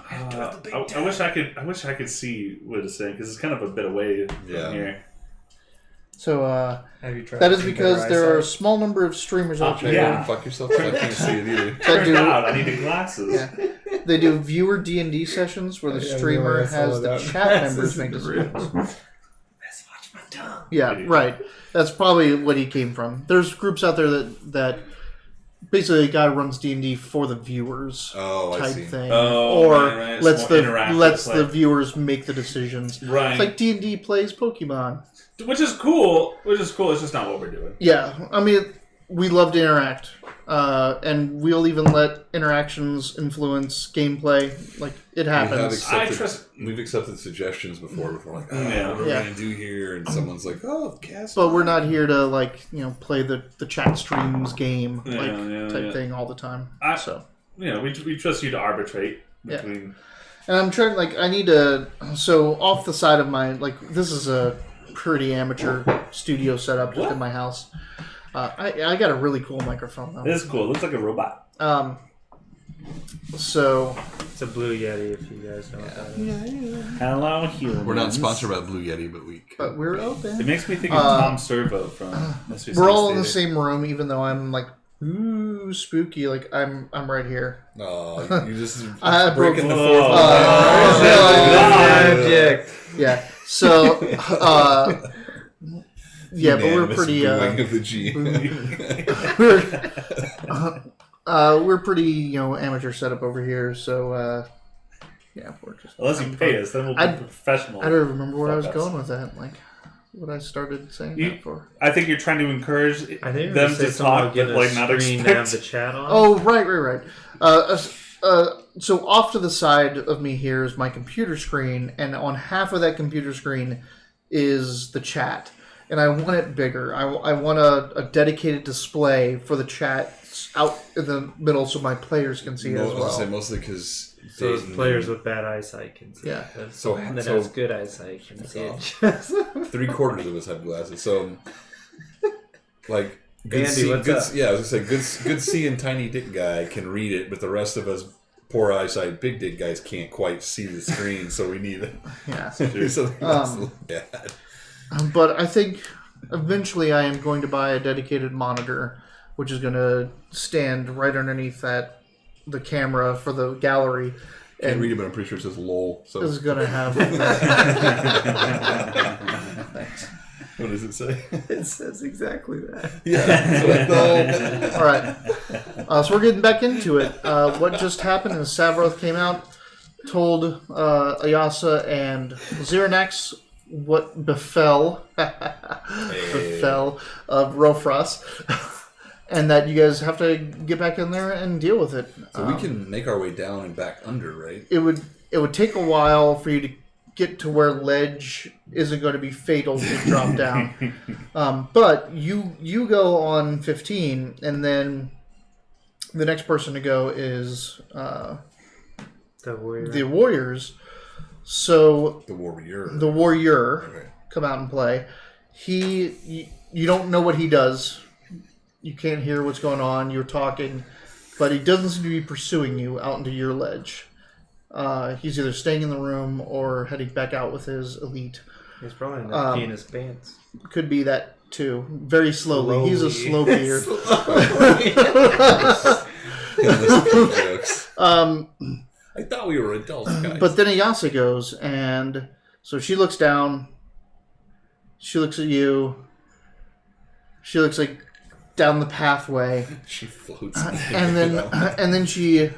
wish I could see what it's saying, because it's kind of a bit away from here. So Have you tried that is to because compare there are a eyesight? small number of streamers out there. Yeah. Fuck yourself. I can't see it either. That Turned do out I needed glasses. Yeah. They do viewer D&D sessions where the streamer has the chat members make decisions. Let's watch my tongue. Yeah, right. That's probably what he came from. There's groups out there that basically a guy runs D&D for the viewers Oh, I type see. thing, Oh, or right. It's lets more the interactive, viewers make the decisions. Right. It's like D&D plays Pokemon. Which is cool. It's just not what we're doing. Yeah, I mean, we love to interact, and we'll even let interactions influence gameplay. Like it happens. We've accepted suggestions before. We're like, what are we Yeah. gonna do here? And someone's like, cast. But we're not here to play the chat streams game Yeah. thing all the time. So we trust you to arbitrate between. And I'm trying I need to. So off the side of my this is a pretty amateur studio setup just in my house. I got a really cool microphone though. It is cool. It looks like a robot. So It's a Blue Yeti, if you guys know what that is. Hello, humans. We're not sponsored by Blue Yeti, but we're open. It makes me think of Tom Servo from Mystery We're Science all in the Theater. same room, even though I'm ooh, spooky. I'm right here. Oh, you just I broke breaking the Whoa. fourth Magic! Yeah. So, yeah, but we're Unanimous pretty. booing of the G. We're pretty, amateur setup over here. So, yeah, we're just. Unless you pay us, then we'll be I professional. I don't remember where I was Fuck us. going with that. What I started saying that for. I think you're trying to encourage I think them to talk, get but a not screen to have expect. the chat on. Oh, right. So off to the side of me here is my computer screen, and on half of that computer screen is the chat. And I want it bigger. I want a dedicated display for the chat out in the middle so my players can see it as well. Mostly because So those players with bad eyesight can see Yeah. it. So- Someone that so- has good eyesight can see it. 3/4 of us have glasses. So, good Andy, C, what's good, up? yeah, I was gonna say good C and tiny dick guy can read it, but the rest of us poor eyesight big dick guys can't quite see the screen, so we need it. Yeah. Do something else to look at. But I think eventually I am going to buy a dedicated monitor, which is going to stand right underneath the camera for the gallery. Can't And read it, but I'm pretty sure it says "lol." So is going to have. what does it say? It says exactly that. Yeah. All right. So we're getting back into it. What just happened is Savroth came out, told Ayasa and Xerinax what befell of Rofras, and that you guys have to get back in there and deal with it. So we can make our way down and back under, right? It would take a while for you to get to where ledge isn't going to be fatal to drop down. But you go on 15, and then the next person to go is The warrior. the warriors. So The warrior. the warrior Okay. come out and play. You don't know what he does. You can't hear what's going on. You're talking, but he doesn't seem to be pursuing you out into your ledge. He's either staying in the room or heading back out with his elite. He's probably not peeing his pants. Could be that too. Very slowly. He's a slow peer. Jokes. I thought we were adults, guys. But then Ayasa goes, and so she looks down. She looks at you. She looks down the pathway, she floats. and then she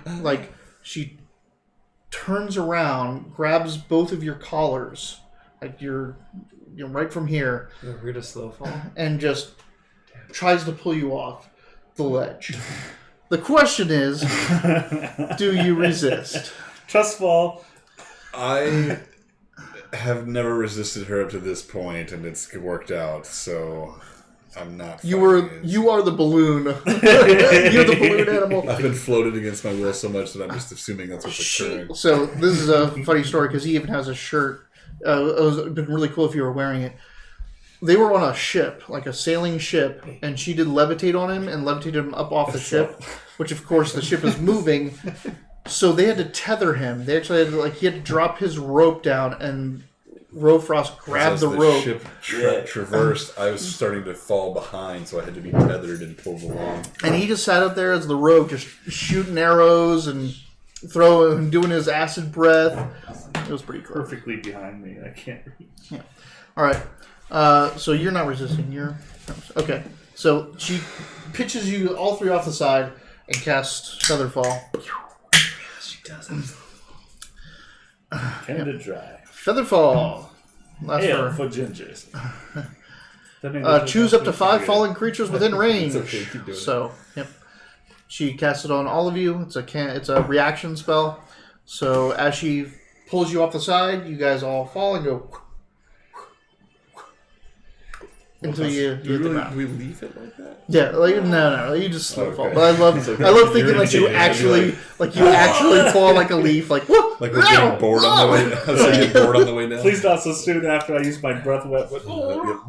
turns around, grabs both of your collars, you're right from here, We're to slow fall. and just tries to pull you off the ledge. The question is, do you resist? Trust fall. I have never resisted her up to this point, and it's worked out. So I'm not. You are the balloon. You're the balloon animal. I've been floated against my will so much that I'm just assuming that's what's occurring. So this is a funny story because he even has a shirt. It would have been really cool if you were wearing it. They were on a ship, like a sailing ship, and she did levitate on him and levitated him up off the ship, which of course the ship is moving. So they had to tether him. They actually had he had to drop his rope down, and Rofrost grabbed As the the rope. ship traversed, I was starting to fall behind, so I had to be tethered and pulled along. And he just sat up there as the rogue, just shooting arrows and doing his acid breath. It was pretty cool. Perfectly behind me. I can't read. All right. So you're not resisting. You're okay. So she pitches you all three off the side and casts Featherfall. She doesn't. Canada Dry. Featherfall. Last Ale for for gingers. Choose up to 5 falling creatures within range. It's okay, keep doing it. So, yep. She casts it on all of you. It's a reaction spell. So as she pulls you off the side, you guys all fall and go until you hit the ground. Do we leave it like that? Yeah, like no, you just slow fall. Okay. But I love thinking like you actually fall like a leaf, like whoop, Like we're getting bored on the way down. So you get bored on the way down. Please not so soon after I use my breath weapon. Oh,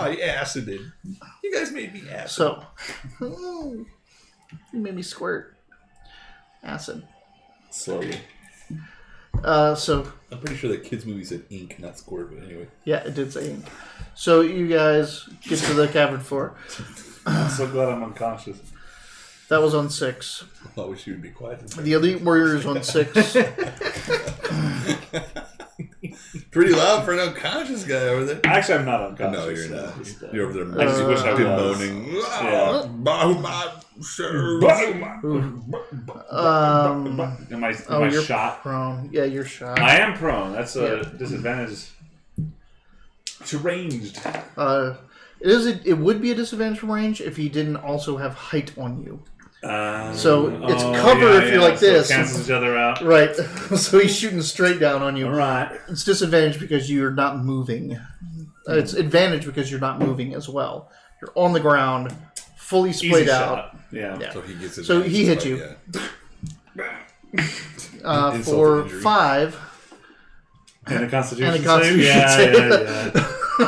you acided. You guys made me acid. So you made me squirt acid. Slowly. So I'm pretty sure that kids' movie said ink, not squirt, but anyway. yeah, it did say ink. So you guys get to the cavern floor. I'm so glad I'm unconscious. That was on 6. I wish you would be quiet. The elite warrior is on 6. Pretty loud for an unconscious guy over there. Actually, I'm not unconscious. No, you're not. Just, You're over there I just wish I was. moaning. Yeah. Am I You're shot? prone. Yeah, you're shot. I am prone. That's a disadvantage. It's ranged. It would be a disadvantage from range if he didn't also have height on you. So it's cover if you're like this. It cancels each other out. Right. So he's shooting straight down on you. All right. It's disadvantage because you're not moving. It's advantage because you're not moving as well. You're on the ground, fully splayed Easy out. shot. Yeah. So he gets it. So he hit you. For injury. 5. And a constitution And a constitution save? save. Yeah. I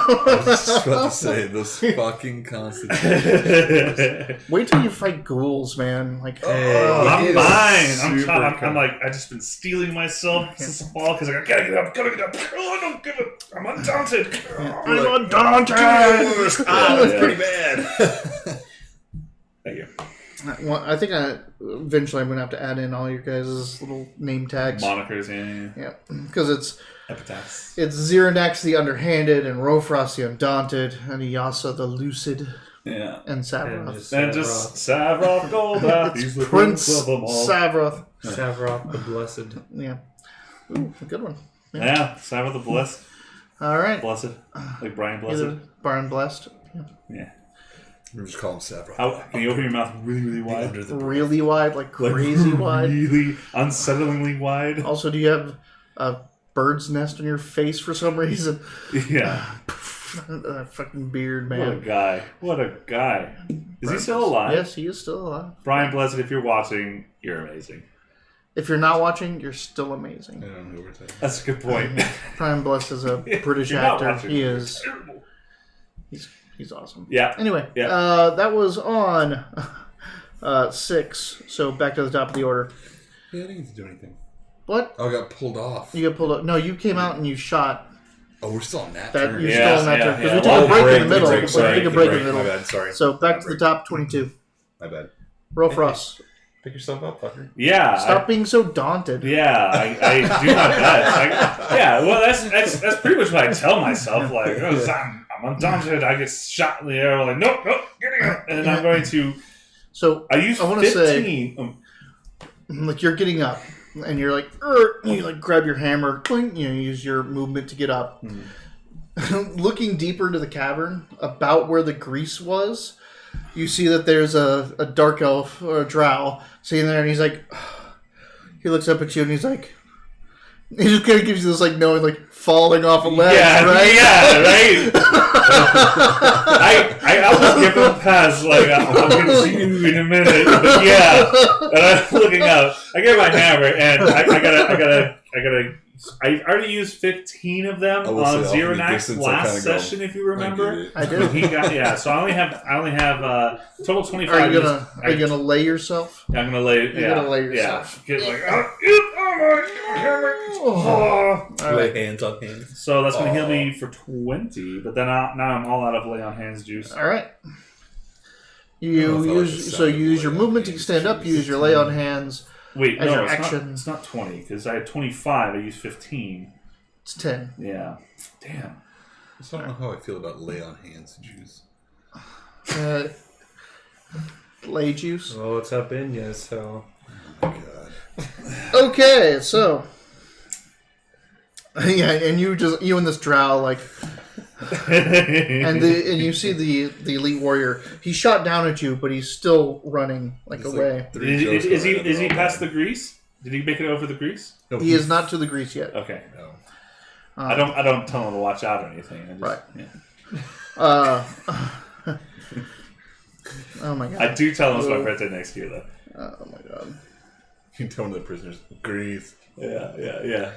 was just about to say, those fucking constitution. Wait till you fight ghouls, man. Like, I'm It is fine. super I'm like, I just been stealing myself since the fall because I gotta get up. Oh, I don't give it. I'm undaunted. I'm undaunted. That's pretty bad. Thank you. Well, I think eventually I'm going to have to add in all your guys' little name tags. Monikers, yeah. Yeah, because it's Epitaphs. Zirinax the Underhanded, and Rofros the Undaunted, and Iyasa the Lucid, Yeah. and Savroth. And just Savroth Goldath. He's the Prince of them all. Savroth. Savroth the Blessed. Yeah. Ooh, a good one. Yeah, Savroth the Blessed. All right. Blessed. Like Brian Blessed. Either Barn Blessed. Yeah. Yeah. We're just calling him Sabra. Can you open your mouth really, really wide? Under the Really wide, like crazy wide. Really unsettlingly wide? Also, do you have a bird's nest on your face for some reason? Yeah. That fucking beard, What a man. guy. What a guy. Is he still alive? Yes, he is still alive. Brian Blessed, if you're watching, you're amazing. If you're not watching, you're still amazing. I don't know what we're saying. That's a good point. Brian Blessed is a British You're not actor. watching. He is. Terrible. He's awesome. Yeah. Anyway, Yeah. that was on 6. So back to the top of the order. Yeah, I didn't get to do anything. What? Oh, I got pulled off. You got pulled up. No, you came out and you shot. Oh, we're still on that That turn. you're Yeah, still in that yeah, turn because yeah. we took a break in the middle. Break, We sorry, took a break in the My middle. bad, sorry. So back to the top 22. My bad. Roll for us. Pick yourself up, fucker. Yeah. Stop being so daunted. Yeah, I do my best. Well, that's pretty much what I tell myself. Like, I'm undaunted. I get shot in the air. Like, nope, getting up. And I'm going to. So I use want 15. to say, like you're getting up, and you're like, you like grab your hammer, clink, you use your movement to get up. Looking deeper into the cavern, about where the grease was, you see that there's a dark elf or a drow sitting there, and he's like, he looks up at you, and he's like, he just kind of gives you this like knowing, like falling off a ledge, right? Yeah, right. I always give him a pass. Like, I'm going to see you in a minute. But yeah, and I'm looking up. I get my hammer, and I gotta. I already used 15 of them I will on say, Zero off the Nax distance, I last kinda go, session, if you remember. I did. He got so I only have total 25. Are you gonna lay yourself? I'm gonna lay. You're gonna lay yourself. Yeah. Get like. Lay hands on hands. So that's gonna heal me for 20, but then now I'm all out of lay on hands juice. All right. You use your movement to stand up. You use your lay on hands. Wait, as no, your it's action. not. It's not 20 because I had 25. I used 15. It's 10. Yeah. Damn. I just don't know how I feel about lay on hands juice. Lay juice. Well, it's up in you, so. Oh my god. Okay, so yeah, and you and this drow like and you see the elite warrior. He shot down at you, but he's still running away. Like is he past the grease? Did he make it over the grease? No, He is not to the grease yet. Okay. No. I don't tell him to watch out or anything. I just, Right. Yeah. Oh my god. I do tell him it's my birthday next year, though. Oh my god. You tell one of the prisoners, grease. Yeah.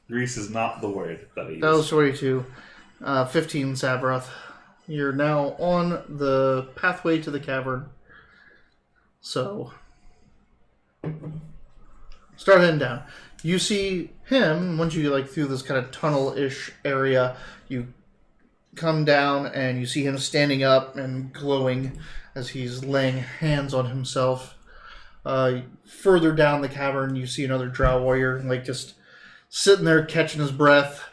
Grease is not the word that I use. That was 42. 15 Sabroth. You're now on the pathway to the cavern. So, start heading down. You see him, once you through this kind of tunnel-ish area, you come down and you see him standing up and glowing as he's laying hands on himself. Further down the cavern, you see another drow warrior, just sitting there catching his breath.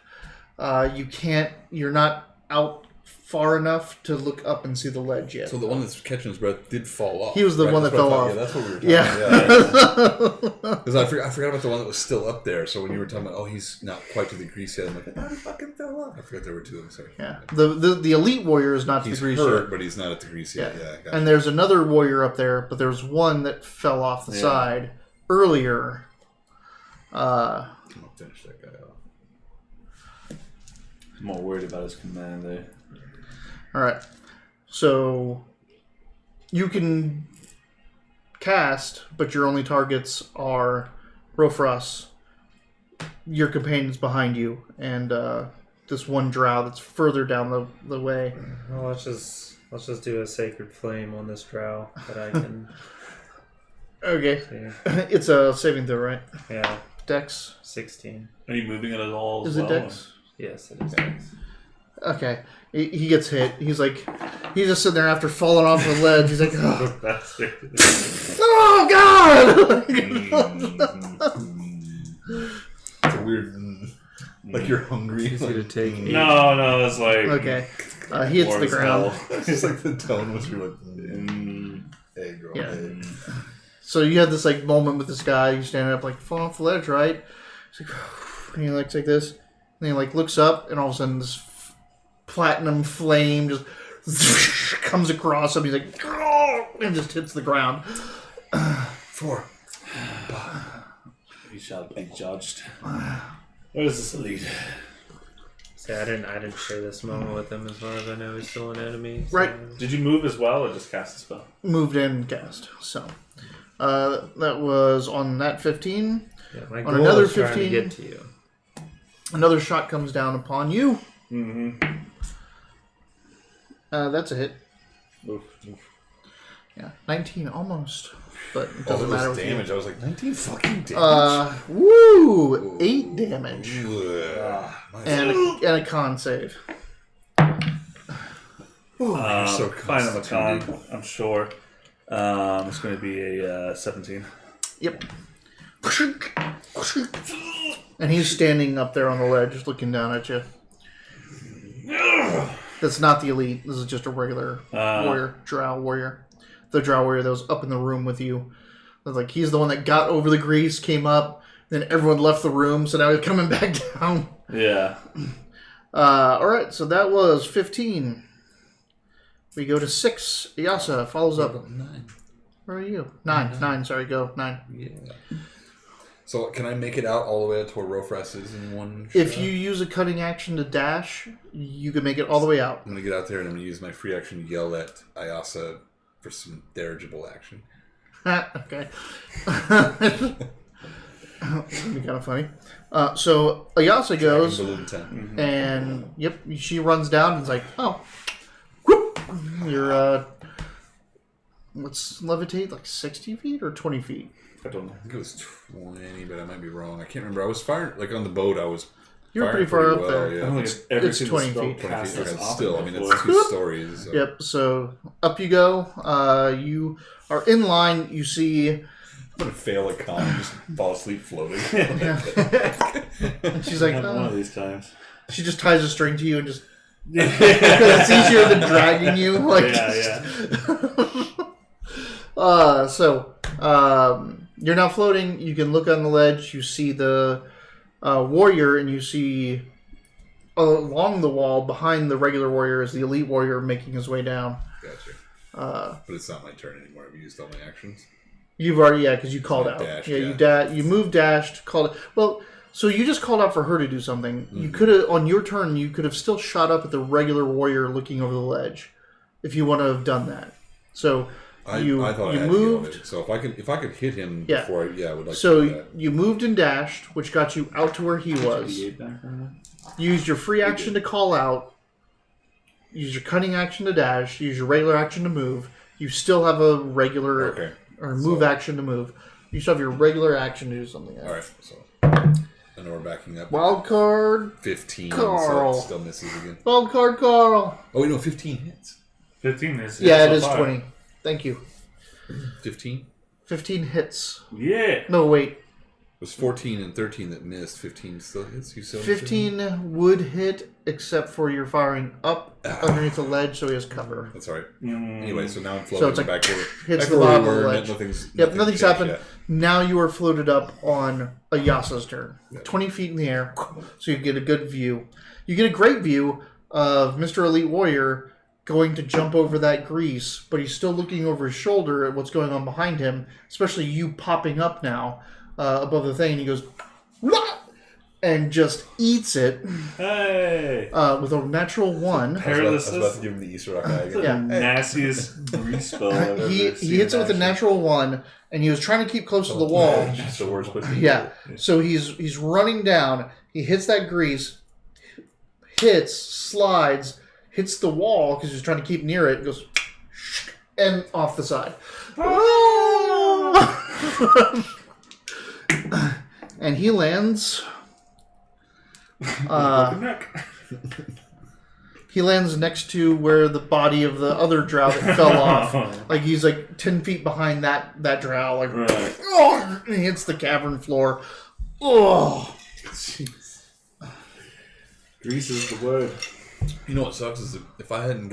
You're not out far enough to look up and see the ledge yet. So the one that's catching his breath did fall off. He was the one that fell off. Yeah, that's what we were talking about. Because I forgot about the one that was still up there. So when you were talking about, he's not quite to the grease yet, I'm like, I thought he fucking fell off. I forgot there were two of them. Sorry. Yeah. The elite warrior is not to He's the grease hurt, yet. but he's not at the grease yet. Yeah, gotcha. And there's another warrior up there, but there's one that fell off the side earlier. I'm gonna finish that guy off. I'm more worried about his command there. All right. So you can cast, but your only targets are Rofras, your companions behind you, and this one drow that's further down the way. Well, let's just do a sacred flame on this drow that I can Okay. see. It's a saving throw, right? Yeah, Dex. 16. Are you moving it at all? Is as it well? Dex? Yes, it is. Dex. Okay. He gets hit. He's just sitting there after falling off the ledge. He's like, oh, oh God! It's a weird, like you're hungry. Easy to take. No, it's like Okay. He hits the ground. It's like the tone was really egg roll. Yeah. Egg. So you have this moment with this guy. You're standing up, falling off the ledge, right? He's like, and he like this, and he looks up, and all of a sudden this platinum flame just comes across him. He's like, oh, and just hits the ground. 4. He shall be judged. Where is this elite? See, I didn't share this moment with him. As far as I know, he's still an enemy. So. Right. Did you move as well, or just cast a spell? Moved in and cast. So that was on that 15. Yeah, my On goal another is trying 15. to get to you. Another shot comes down upon you. Mm-hmm. That's a hit. Oof. Yeah, 19 almost, but it All doesn't matter those with damage. I was like 19 fucking damage. Woo! 8 damage. Nice. And a con save. You're so Fine on the con, constituted. I'm sure. It's going to be a 17. Yep. And he's standing up there on the ledge looking down at you. That's not the elite. This is just a regular warrior, drow warrior. The drow warrior that was up in the room with you. He's the one that got over the grease, came up, then everyone left the room, so now he's coming back down. Yeah. Alright, so that was 15. We go to 6. Iyasa follows up. 9. Where are you? 9, sorry, go. 9. Yeah. So can I make it out all the way out to where Rofras is in one shot? If you use a cutting action to dash, you can make it all the way out. I'm going to get out there and I'm going to use my free action to yell at Iyasa for some dirigible action. Okay. That'd be kind of funny. So Iyasa goes, Balloon 10. and yep, she runs down and is like, oh, whoop, you're, let's levitate 60 feet or 20 feet? I don't know. I think it was 20, but I might be wrong. I can't remember. I was firing, on the boat, I was You were firing pretty far up well, there. Yeah. I don't think every it's single 20 spell feet. 20 cast feet. is Okay, off still, on I the mean, floor. it's 2 stories. So. Yep, so up you go. You are in line. You see... I'm going to fail a con and just fall asleep floating. And she's like, One oh. of these times. She just ties a string to you and just... Because it's easier than dragging you. Yeah. You're now floating. You can look on the ledge. You see the warrior, and you see along the wall behind the regular warrior is the elite warrior making his way down. Gotcha. But it's not my turn anymore. I've used all my actions. You've already, because you called out. Dashed, you moved, dashed, called it. Well, so you just called out for her to do something. You could have, on your turn, you could have still shot up at the regular warrior looking over the ledge, if you want to have done that. So I you thought I had moved. So if I could hit him before, I would like. So to do that. you moved and dashed, which got you out to where he was. Used your free action to call out. Use your cunning action to dash. Use your regular action to move. You still have a regular or move action to move. You still have your regular action to do something else. All right. So I know we're backing up. Wild card 15. Carl. So it still misses again. Wild card Carl. Oh wait, no, 15 hits. 15 is Yeah, it is 20. Thank you. 15. 15 hits. Yeah. No, wait. It was 14 and 13 that missed. 15 still hits. You still 15 would hit, except for you're firing up underneath the ledge, so he has cover. That's all right. Anyway, so now I'm So floating it's like back over. hits back the where we bottom of the were, ledge. Nothing's Nothing's changed happened. yet. Now you are floated up on Ayasa's turn. 20 feet in the air, so you get a good view. You get a great view of Mr. Elite Warrior going to jump over that grease, but he's still looking over his shoulder at what's going on behind him, especially you popping up now above the thing, and he goes, "What?" and just eats it Hey. with a natural 1. I was about to give him the Easter Rock eye again. Yeah. Nastiest grease spell I've ever He hits it with a natural 1, and he was trying to keep close to the wall. It's the worst place to Yeah. do it. So he's running down. He hits that grease, hits, slides, hits the wall because he's trying to keep near it, goes, and off the side. And he lands. He lands next to where the body of the other drow that fell off. Like he's like 10 feet behind that drow. Like, Right. oh, and he hits the cavern floor. Oh, Grease is the word. You know what sucks is if I hadn't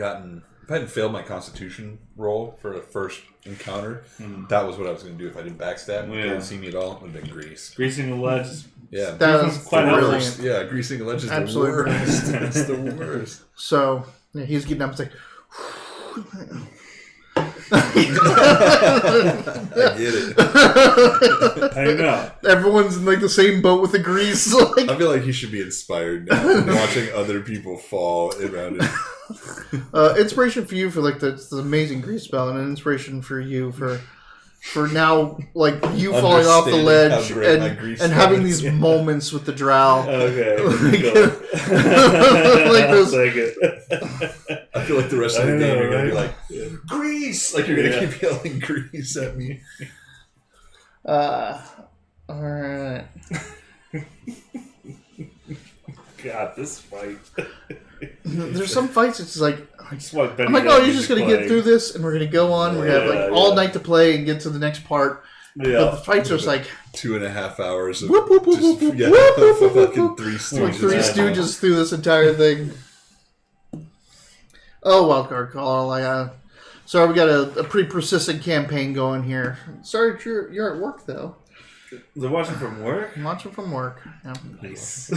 failed my Constitution roll for a first encounter, that was what I was going to do. If I didn't backstab, Yeah. you didn't see me at all, it would have been grease. Greasing the ledge is Yeah, that was quite brilliant. worst. yeah, greasing a ledge is Absolutely the worst. It's the worst. So yeah, he's getting up and like, I get it. I know. everyone's in like the same boat with the grease. Like, I feel like he should be inspired now from watching other people fall around him. inspiration for you for like the amazing grease spell, and an inspiration for you for now, like you falling off the Understanding ledge how great my grease and spell having is. these moments with the drow. Okay. Like I'll those- take it. I feel like the rest of the I game know, you're going to be right? like, grease! Like you're going to Yeah. keep yelling grease at me. All right. God, this fight. There's some fights. It's like That's what Benny I'm like, oh, Hill you're just gonna playing. get through this, and we're gonna go on. We're gonna have like all night to play and get to the next part. But the Yeah. fights are just like 2.5 hours of whoop, whoop, whoop, just, whoop, yeah, whoop, whoop, whoop, fucking whoop. Three like Stooges. Three Stooges through this entire thing. Oh, wildcard call! Like, sorry, we got a pretty persistent campaign going here. Sorry, you're at work though. They're watching from work? I'm watching from work. Yeah. Nice.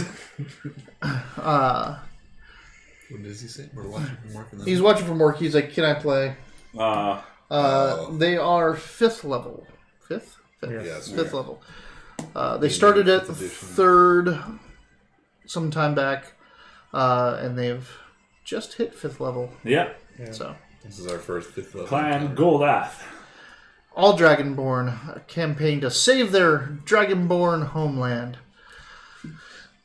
What does he say? We're watching from work. He's watching from work. He's like, "Can I play?" They are 5th level. 5th? Yeah, it's 5th weird. level. They started at Fifth edition. 3rd some time back, and they've just hit 5th level. Yeah. So, This is our first 5th level. Clan Goldath. all Dragonborn, a campaign to save their Dragonborn homeland.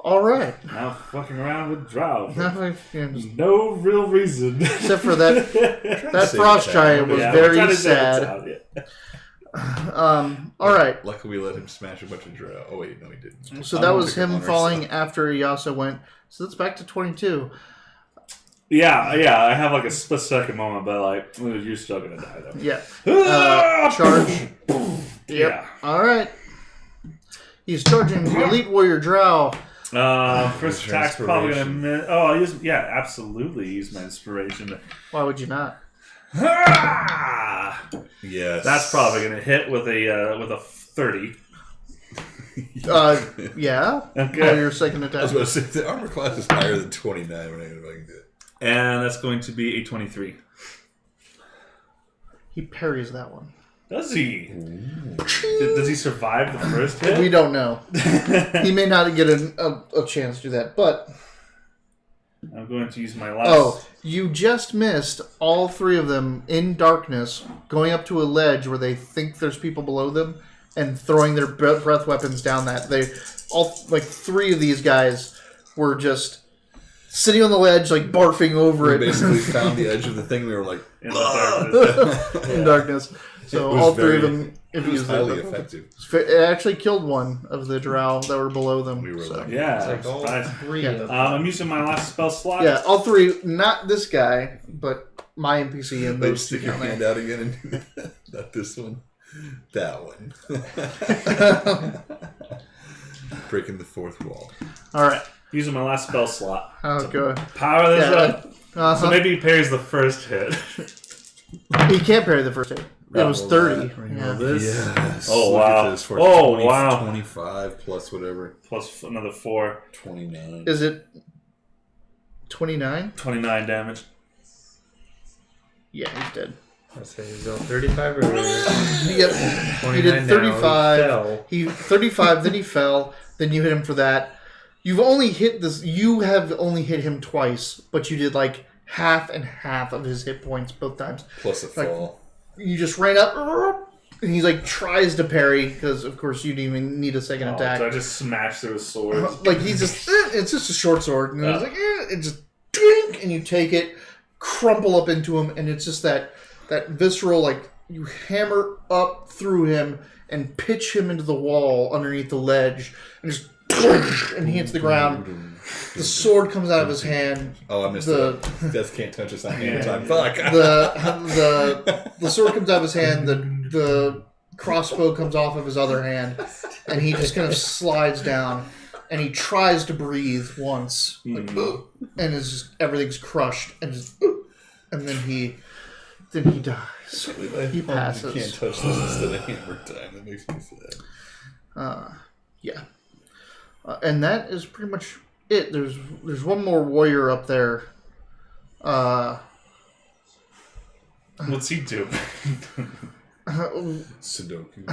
All right. Now fucking around with Drow. Except No real reason. for that Save frost that. giant was Yeah, very we're trying to save it sad. out, yeah. All right. Luckily, we let him smash a bunch of drow. Oh wait, no, he didn't. So I that don't was think him honor falling stuff. after Iyasa went. So that's back to 22. Yeah, I have like a split second moment, but like, you're still gonna die though. Yeah. Charge. Yep. Yeah. All right. He's charging the Elite Warrior Drow. First Use your attack's probably gonna inspiration. miss. Oh, I'll use, yeah, absolutely use my inspiration. Why would you not? Ah! Yes. That's probably gonna hit with a 30. Yeah. Okay. Your second I attack. was about to say, if the armor class is higher than 29, we're not going to fucking do it. And that's going to be a 23. He parries that one. Does he? Does he survive the first hit? We don't know. He may not get a chance to do that, but... I'm going to use my last... Oh, you just missed all three of them in darkness, going up to a ledge where they think there's people below them, and throwing their breath weapons down that. Three of these guys were just sitting on the ledge, like barfing over it. We basically found the edge of the thing. We were like, in the darkness. in darkness. So all three of them, it was highly effective. It actually killed one of the drow that were below them. We were so. lucky. Yeah. It's like all Nice. three Yeah. of them. I'm using my last spell slot. Yeah, all three. Not this guy, but my NPC and They those two stick your down there. hand out again and do that. Not this one. That one. Breaking the fourth wall. All right. Using my last spell slot. Oh, good. Power this Yeah. up. Uh-huh. So maybe he parries the first hit. He can't parry the first hit. It was 30. Yeah. This. Yes. Oh, Look wow. at this. For Oh, 20, wow. 25 plus whatever. Plus another 4. 29. Is it 29? 29 damage. Yeah, he's dead. Let's say he's on 35 earlier. Yep. He 29 did 35. Now. He 35. Then he fell. Then you hit him for that. You've only hit this. You have only hit him twice, but you did like half and half of his hit points both times. Plus a fall. You just ran up, and he's like tries to parry because of course you didn't even need a second attack. So I just smashed through his sword. Like he's just, it's just a short sword, and he's like, it just, and you take it, crumple up into him, and it's just that visceral, like you hammer up through him and pitch him into the wall underneath the ledge, and just, and he hits the ground. The sword comes out of his hand. Oh, I missed it. Death can't touch us on hand time. Fuck. The sword comes out of his hand. The crossbow comes off of his other hand, and he just kind of slides down. And he tries to breathe once, like, and it's just, everything's crushed, and just, and then he dies. He passes. You can't touch this instead of hammer time. That makes me sad. Yeah, and that is pretty much it. There's one more warrior up there. What's he do? Sudoku.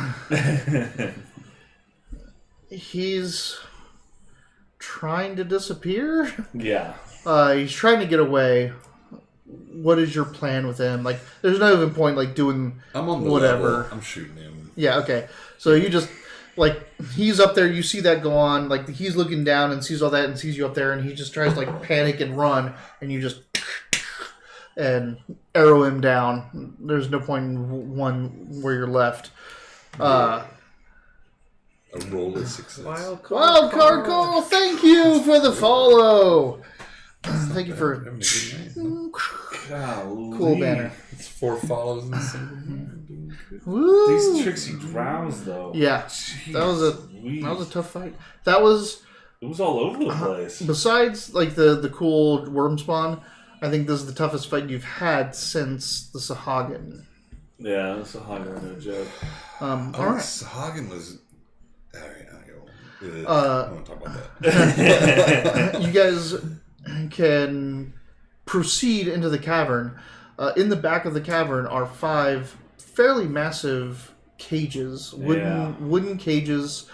He's trying to disappear. Yeah. He's trying to get away. What is your plan with him? Like, there's no even point like doing I'm on the whatever. level. I'm shooting him. Yeah, okay. So you just, like, he's up there, you see that go on, like, he's looking down and sees all that and sees you up there, and he just tries to, like, panic and run, and you just, and arrow him down. There's no point in one where you're left. A roll of success. Wild card call, thank you for the follow! Thank you for Having a good night. cool banner. It's 4 follows in a single hand. Woo! These tricksy drows, though. Yeah, Jeez that was a tough fight. That was, It was all over the place. besides like the cool worm spawn, I think this is the toughest fight you've had since the Sahagin. Yeah, that's a hog no joke. All right. Hagen was. Alright, I want to talk about that. You guys can proceed into the cavern. In the back of the cavern are 5 fairly massive cages, wooden cages.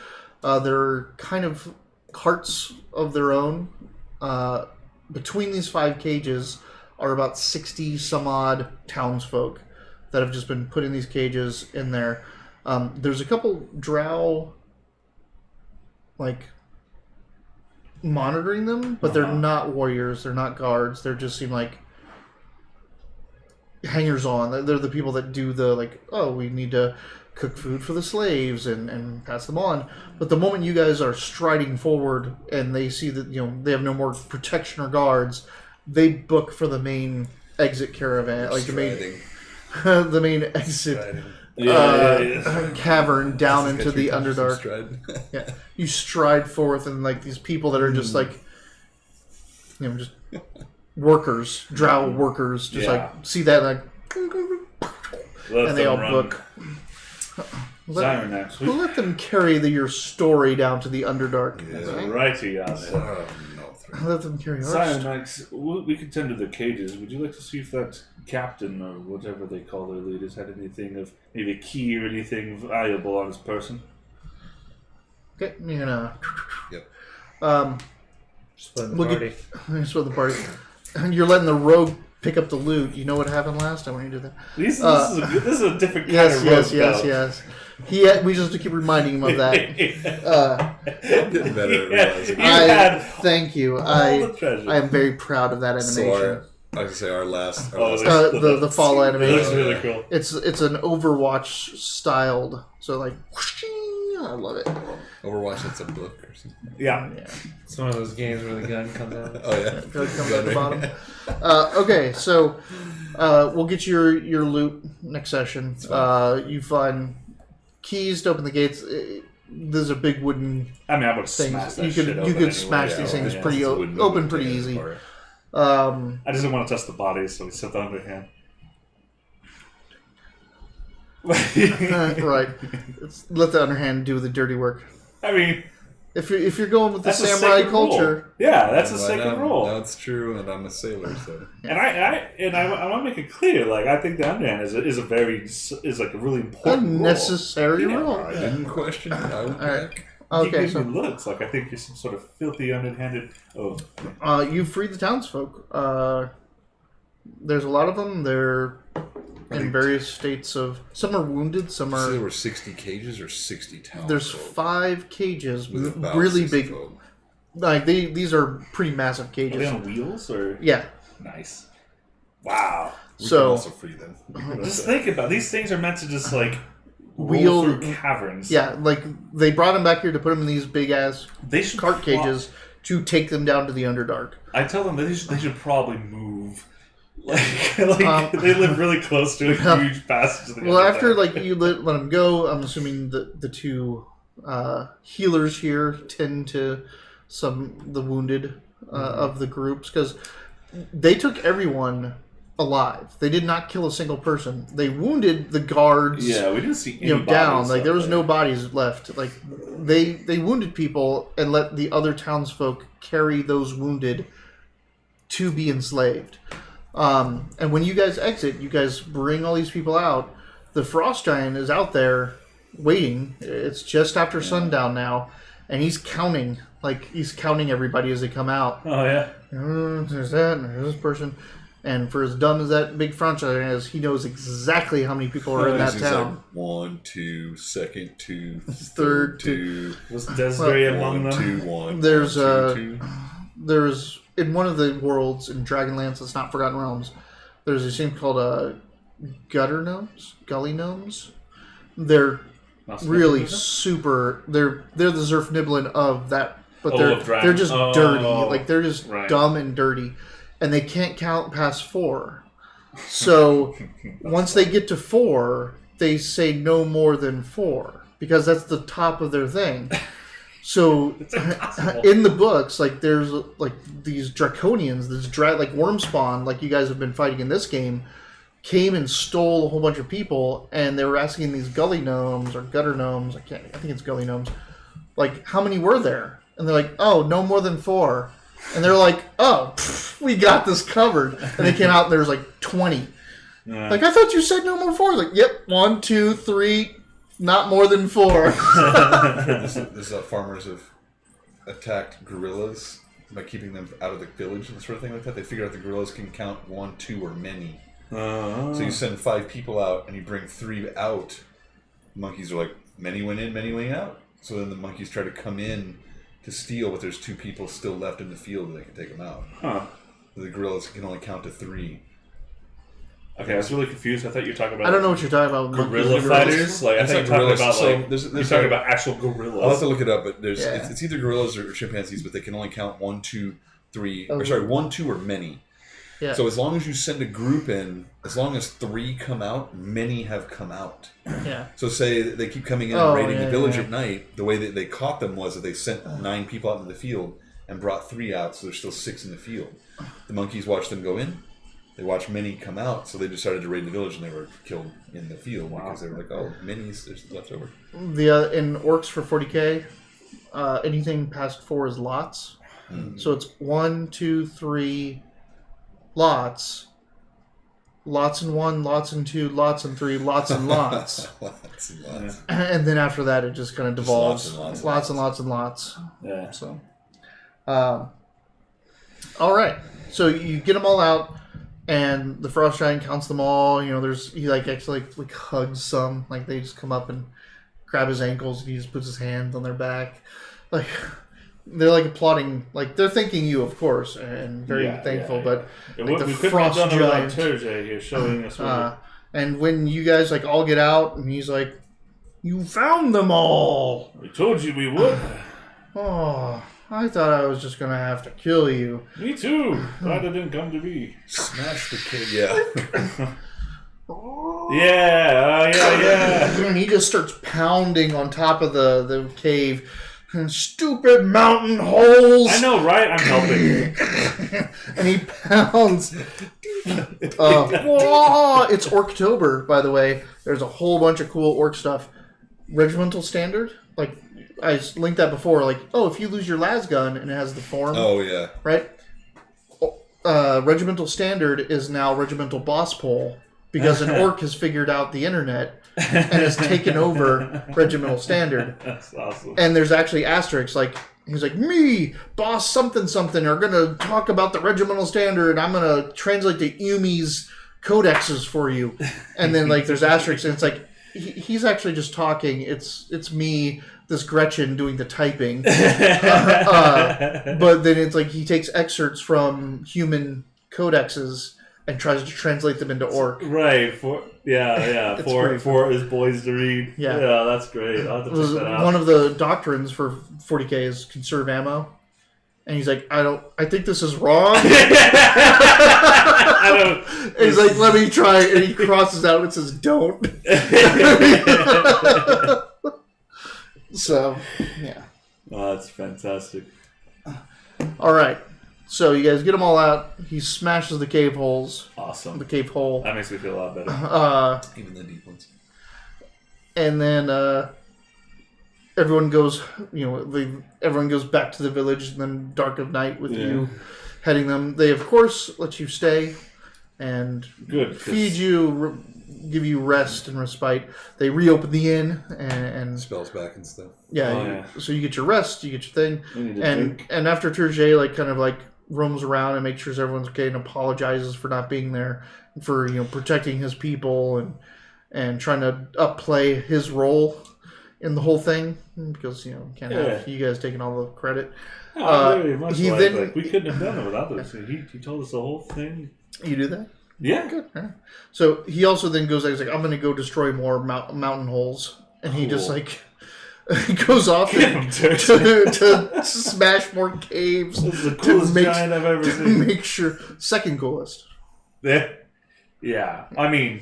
They're kind of carts of their own. Between these 5 cages are about 60 some odd townsfolk that have just been put in these cages in there. There's a couple drow like monitoring them, but they're not warriors, they're not guards, they just seem like hangers on. They're the people that do the like, oh, we need to cook food for the slaves and pass them on. But the moment you guys are striding forward and they see that, you know, they have no more protection or guards, they book for the main exit caravan, like the main exit cavern down into the Underdark. Yeah, you stride forth, and like these people that are just like, you know, just workers, drow workers, just like see that like, and they all book. Zyronax. We'll let them carry your story down to the Underdark. Yeah. Righty, yes. No threat. Let them carry our story. Zyronax, we can tend to the cages. Would you like to see if that captain, or whatever they call their leaders, had anything of maybe a key or anything valuable on his person? Okay, you're gonna. Yep. Split the Look party. Split the party. And you're letting the rogue pick up the loot. You know what happened last time when you did that? This is a different kind of rogue. Yes. We just have to keep reminding him of that. Getting better at realizing. Thank you. I am very proud of that animation. So I can say our last the fall It looks animation. really cool. It's an Overwatch styled. So like, I love it. Overwatch, it's a book or something. Yeah. It's one of those games where the gun comes out. Oh yeah, It comes at the bottom. Okay, so we'll get your loot next session. You find keys to open the gates. There's a big wooden I mean, I would thing. smash that You shit could open smash anyway. these things Yeah. pretty Wouldn't open move pretty it easy. for it. I just didn't want to touch the bodies, so we set the underhand. Right. Let the underhand do the dirty work. I mean, If you're going with the that's a samurai sacred culture, rule. Yeah, that's a Well, sacred now- rule. That's true, and I'm a sailor, so And I want to make it clear, like I think the underhand is like a really a important rule. necessary Yeah. rule. I didn't question it. I went Alright. back. You Okay, give so me looks like I think you're some sort of filthy underhanded. Oh, you freed the townsfolk. There's a lot of them. They're in various states of. Some are wounded. Some So there are. were 60 cages or 60 towns. There's 5 cages, with about really 60 big. folk. Like these are pretty massive are cages. they on wheels or Yeah. nice? Wow. We can So also free them. Just think about it. These things are meant to just like Wheel- roll through caverns. yeah, like they brought them back here to put them in these big ass They should cart cages to take them down to the Underdark. I tell them that they should probably move. Like they live really close to a huge passage. Of the Well, Underdark. after like you let them go, I'm assuming the 2 healers here tend to the wounded of the groups because they took everyone alive. They did not kill a single person. They wounded the guards. Yeah, we didn't see any down. bodies Like up there was there. no bodies left. Like they wounded people and let the other townsfolk carry those wounded to be enslaved. And when you guys exit, you guys bring all these people out. The Frost Giant is out there waiting. It's just after sundown now, and he's counting. Like he's counting everybody as they come out. Oh yeah. There's that, and there's this person. And for as dumb as that big Frost Giant is, he knows exactly how many people are in that He's town. like 1, 2, second 2, Third 2, Was Desiree among 1, them? 2, 1. There's, 2, 2. There's in one of the worlds in Dragonlance that's not Forgotten Realms. There's this thing called gutter gnomes, gully gnomes. They're Not really Smith, super. They're the Zerfniblin of that, but Oh, of Dragon. they're just Oh, dirty. Like they're just right. dumb and dirty, and they can't count past 4. So once they get to 4, they say no more than 4 because that's the top of their thing. So It's impossible. in the books, like there's like these draconians, this like worm spawn, like you guys have been fighting in this game, came and stole a whole bunch of people, and they were asking these gully gnomes or gutter gnomes. I think it's gully gnomes. Like, how many were there? And they're like, oh, no more than 4. And they're like, oh, we got this covered. And they came out and there's like 20. Yeah. Like, I thought you said no more 4. Like, yep, 1, 2, 3, not more than 4. This farmers have attacked gorillas by keeping them out of the village and sort of thing like that. They figured out the gorillas can count 1, 2, or many. So you send 5 people out and you bring 3 out. Monkeys are like, many went in, many went out. So then the monkeys try to come in to steal, but there's 2 people still left in the field and they can take them out. Huh. The gorillas can only count to 3. Okay, I was really confused. I thought you were talking about I don't know what you're talking about. with monkeys gorilla and gorillas. fighters. Like I It's thought like you were talking gorillas. about So like there's you're talking a- about actual I'll gorillas. have to look it up, but there's Yeah. it's either gorillas or chimpanzees, but they can only count 1, 2, 3. Oh. Or sorry, 1, 2, or many. Yeah. So as long as you send a group in, as long as 3 come out, many have come out. Yeah. So say that they keep coming in Oh, and raiding yeah, the village yeah. at night. The way that they caught them was that they sent 9 people out into the field and brought 3 out, so there's still 6 in the field. The monkeys watch them go in, they watched many come out, so they just started to raid the village, and they were killed in the field because they were like, "Oh, minis, there's left over." In orcs for 40k, anything past 4 is lots. So it's 1, 2, 3 lots. Lots and 1, lots and 2, lots and 3, lots and lots. Lots and lots. And then after that, it just kind of devolves. lots and Lots. Yeah. So, all right. So you get them all out, and the frost giant counts them all. You know, he actually hugs some. Like they just come up and grab his ankles, and he just puts his hand on their back. Like they're like applauding. Like they're thanking you, of course, and very thankful. But like, we couldn't have done it without Terje here showing us. And when you guys all get out, and he's like, "You found them all." We told you we would. Oh, I thought I was just gonna have to kill you. Me too. Glad it didn't come to me. Smash the kid. Yeah. Yeah. And he just starts pounding on top of the cave. Stupid mountain holes. I know, right? I'm helping. And he pounds. Whoa, it's Orktober, by the way. There's a whole bunch of cool orc stuff. Regimental standard, like I linked that before. Like, if you lose your las gun and it has the form. Oh yeah. Right. Regimental standard is now regimental boss pole because an orc has figured out the internet and has taken over regimental standard. That's awesome. And there's actually asterisks, like, he's like, me, boss something, are going to talk about the regimental standard. I'm going to translate the Yumi's codexes for you. And then, like, there's asterisks, and it's like, he's actually just talking. It's me, this Gretchen, doing the typing. But then it's like he takes excerpts from human codexes and tries to translate them into orc. Right. For his boys to read. Yeah. Yeah, that's great. I'll have to check that out. One of the doctrines for 40k is conserve ammo. And he's like, I think this is wrong. He's like, let me try. And he crosses out and says, don't. So, yeah. Oh, that's fantastic. All right. So you guys get them all out. He smashes the cave holes. Awesome. The cave hole. That makes me feel a lot better. Even the deep ones. And then everyone goes, everyone goes back to the village. And then dark of night with you heading them. They of course let you stay and feed you, give you rest and respite. They reopen the inn and spells back and stuff. Yeah, so you get your rest, you get your thing, and after Terje roams around and makes sure everyone's okay and apologizes for not being there, for protecting his people and trying to upplay his role in the whole thing, because can't have you guys taking all the credit. Very much like we couldn't have done it without this. He told us the whole thing. You do that? Yeah. Good. Right. So he also then goes, he's like, I'm going to go destroy more mountain holes. And he just he goes off to smash more caves. This is the coolest giant I've ever seen. Make sure. Second coolest. Yeah. I mean,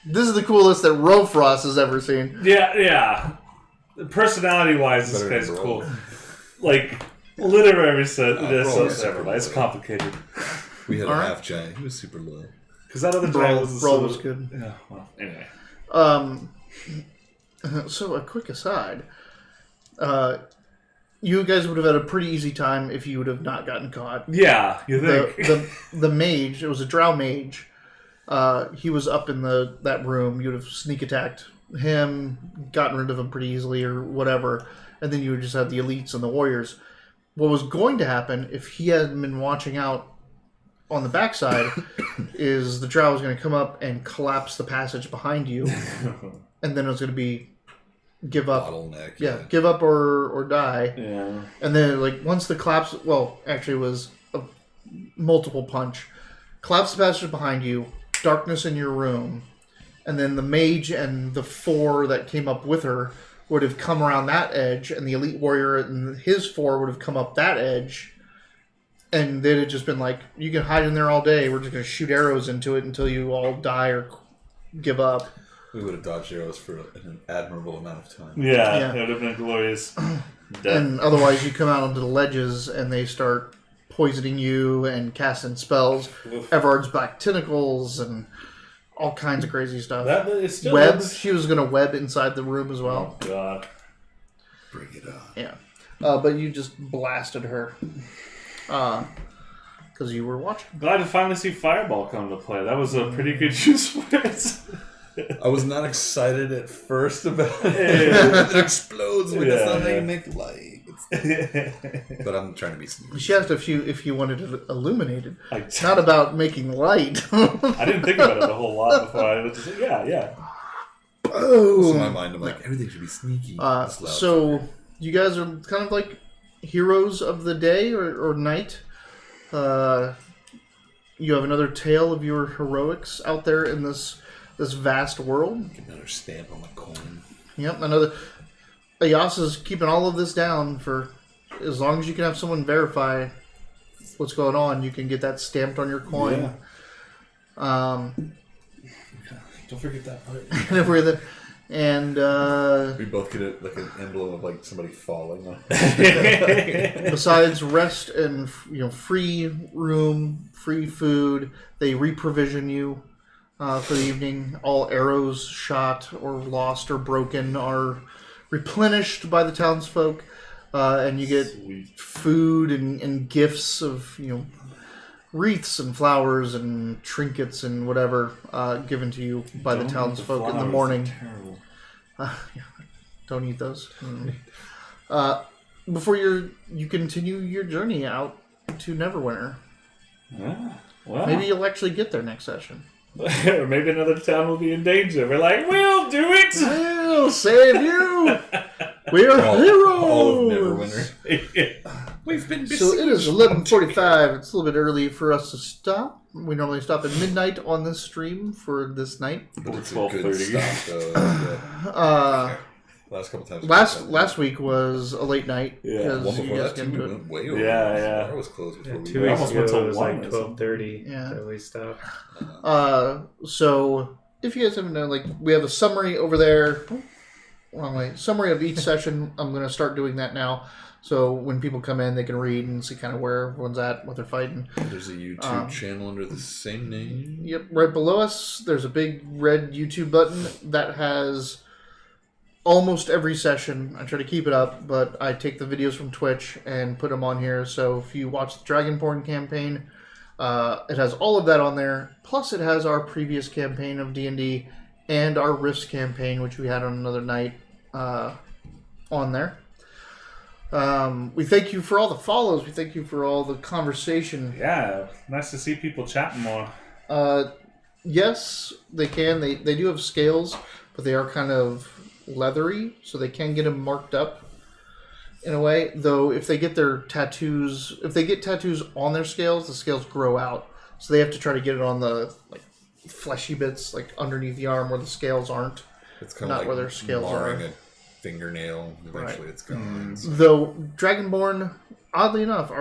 this is the coolest that Rofrost has ever seen. Yeah. Personality-wise, this guy's cool. Like, literary set. It's complicated. We had a half giant. He was super low. Because that other giant was good. Yeah. Well, anyway. So a quick aside. You guys would have had a pretty easy time if you would have not gotten caught. Yeah, you think. The mage, it was a drow mage. He was up in that room. You would have sneak attacked him, gotten rid of him pretty easily or whatever, and then you would just have the elites and the warriors. What was going to happen if he hadn't been watching out on the backside is the drow was going to come up and collapse the passage behind you, and then it was going to be give up. Bottleneck. Yeah, give up or die. Yeah. And then once the collapse, actually it was a multiple punch. Collapse the passage behind you, darkness in your room, and then the mage and the 4 that came up with her would have come around that edge, and the elite warrior and his 4 would have come up that edge. And they'd have just been like, you can hide in there all day. We're just going to shoot arrows into it until you all die or give up. We would have dodged arrows for an admirable amount of time. Yeah. It would have been glorious. And otherwise you come out onto the ledges and they start poisoning you and casting spells. Everard's black tentacles and all kinds of crazy stuff. That it still Web. looks- She was going to web inside the room as well. Oh God. Bring it on. Yeah. But you just blasted her. Because you were watching. Glad to finally see Fireball come to play. That was a pretty good use for it. I was not excited at first about Yeah. it. It explodes when it's Yeah, not how yeah. you make light. But I'm trying to be sneaky. She asked if you wanted it illuminated. I It's not about making light. didn't think about it a whole lot before. I was just like, yeah. So in my mind, I'm like, everything should be sneaky. It's loud. So you guys are kind of like heroes of the day or night. You have another tale of your heroics out there in this vast world. Get another stamp on my coin. Yep, another. Ayasa's keeping all of this down for as long as you can have someone verify what's going on. You can get that stamped on your coin. Don't forget that part. And if we're the, and We both get it like an emblem of like somebody falling. besides rest and free room, free food, they reprovision you for the evening. All arrows shot or lost or broken are replenished by the townsfolk, and you get Sweet. food and gifts of wreaths and flowers and trinkets and whatever given to you by the townsfolk in the morning. Terrible. Don't eat those. Before you continue your journey out to Neverwinter. Yeah. Well, Maybe you'll actually get there next session. or maybe another town will be in danger. We're like, we'll do it. We'll save you. We are heroes. All of Neverwinter. We've been So it is 11:45. It's a little bit early for us to stop. We normally stop at midnight on this stream for this night. But it's a 12:30. good stop, though. Yeah. Last couple times. Last week was a late night. Yeah. One because you before guys that, get too. We into it. went way over. Yeah. Bar was closed before we 2 went. weeks almost ago went till it was 1 like or something. 12:30 Yeah. that we stopped. So if you guys haven't known, we have a summary over there. Wrong way. Summary of each session. I'm going to start doing that now. So when people come in, they can read and see kind of where everyone's at, what they're fighting. There's a YouTube channel under the same name. Yep, right below us, there's a big red YouTube button that has almost every session. I try to keep it up, but I take the videos from Twitch and put them on here. So if you watch the Dragonborn campaign, it has all of that on there. Plus, it has our previous campaign of D&D and our Rifts campaign, which we had on another night, on there. We thank you for all the follows. We thank you for all the conversation. Yeah. Nice to see people chatting more. Yes, they can. They do have scales, but they are kind of leathery, so they can get them marked up in a way. Though if they get tattoos on their scales, the scales grow out, so they have to try to get it on the fleshy bits, underneath the arm where the scales aren't. It's kind Not of like where their scales marring are. a fingernail. Eventually, it's gone. Though Dragonborn, oddly enough,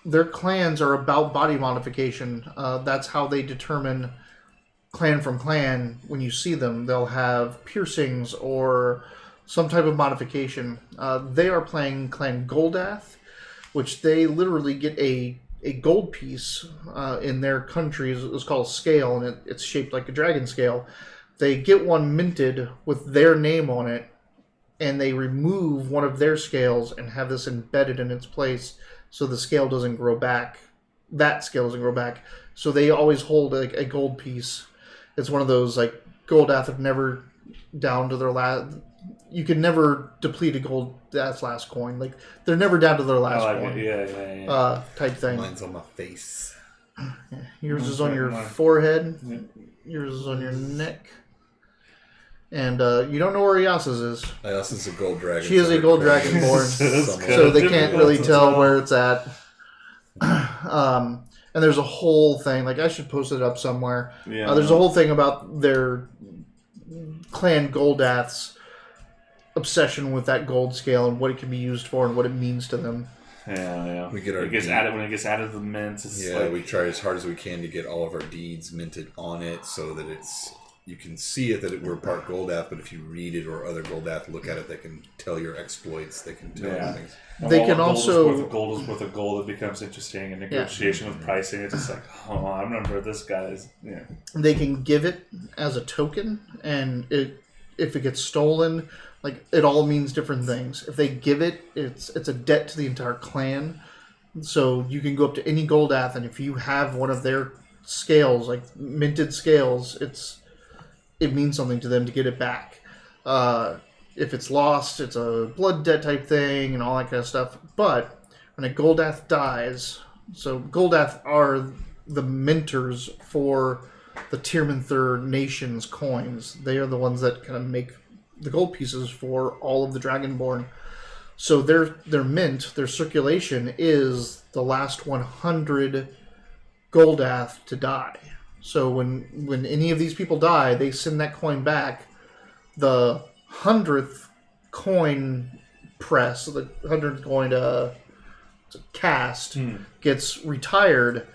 their clans are about body modification. That's how they determine clan from clan. When you see them, they'll have piercings or some type of modification. They are playing Clan Goldath, which they literally get a gold piece in their country. It's called a scale, and it's shaped like a dragon scale. They get one minted with their name on it, and they remove one of their scales and have this embedded in its place so the scale doesn't grow back. That scale doesn't grow back. So they always hold a gold piece. It's one of those, Goldath have never down to their last... You can never deplete a Goldath's last coin. They're never down to their last coin. Yeah. Type thing. Mine's on my face. Yours is on your forehead. Yours is on your neck. And you don't know where Yasa's is. Ayasa's a gold dragon. She is a gold dragonborn, so they can't really tell where it's at. And there's a whole thing. I should post it up somewhere. Yeah. There's a whole thing about their clan Goldath's obsession with that gold scale and what it can be used for and what it means to them. Yeah. We get our it gets deed. added when it gets added to the mint. It's We try as hard as we can to get all of our deeds minted on it so that it's you can see it that we're part Goldath, but if you read it or other Goldath look at it, they can tell your exploits. They can tell things. And They while can gold also- is worth of gold. It becomes interesting in negotiation with pricing. It's just like, oh, I remember this guy's. Yeah. They can give it as a token, and if it gets stolen, like it all means different things. If they give it, it's a debt to the entire clan. So you can go up to any Goldath, and if you have one of their scales, like minted scales, it means something to them to get it back. If it's lost, it's a blood debt type thing and all that kind of stuff. But when a Goldath dies, so Goldath are the minters for the Tierman Third Nation's coins. They are the ones that kind of make the gold pieces for all of the Dragonborn. So their mint, their circulation is the last 100 Goldath to die. So when any of these people die, they send that coin back. The 100th coin press, the 100th coin cast, gets retired,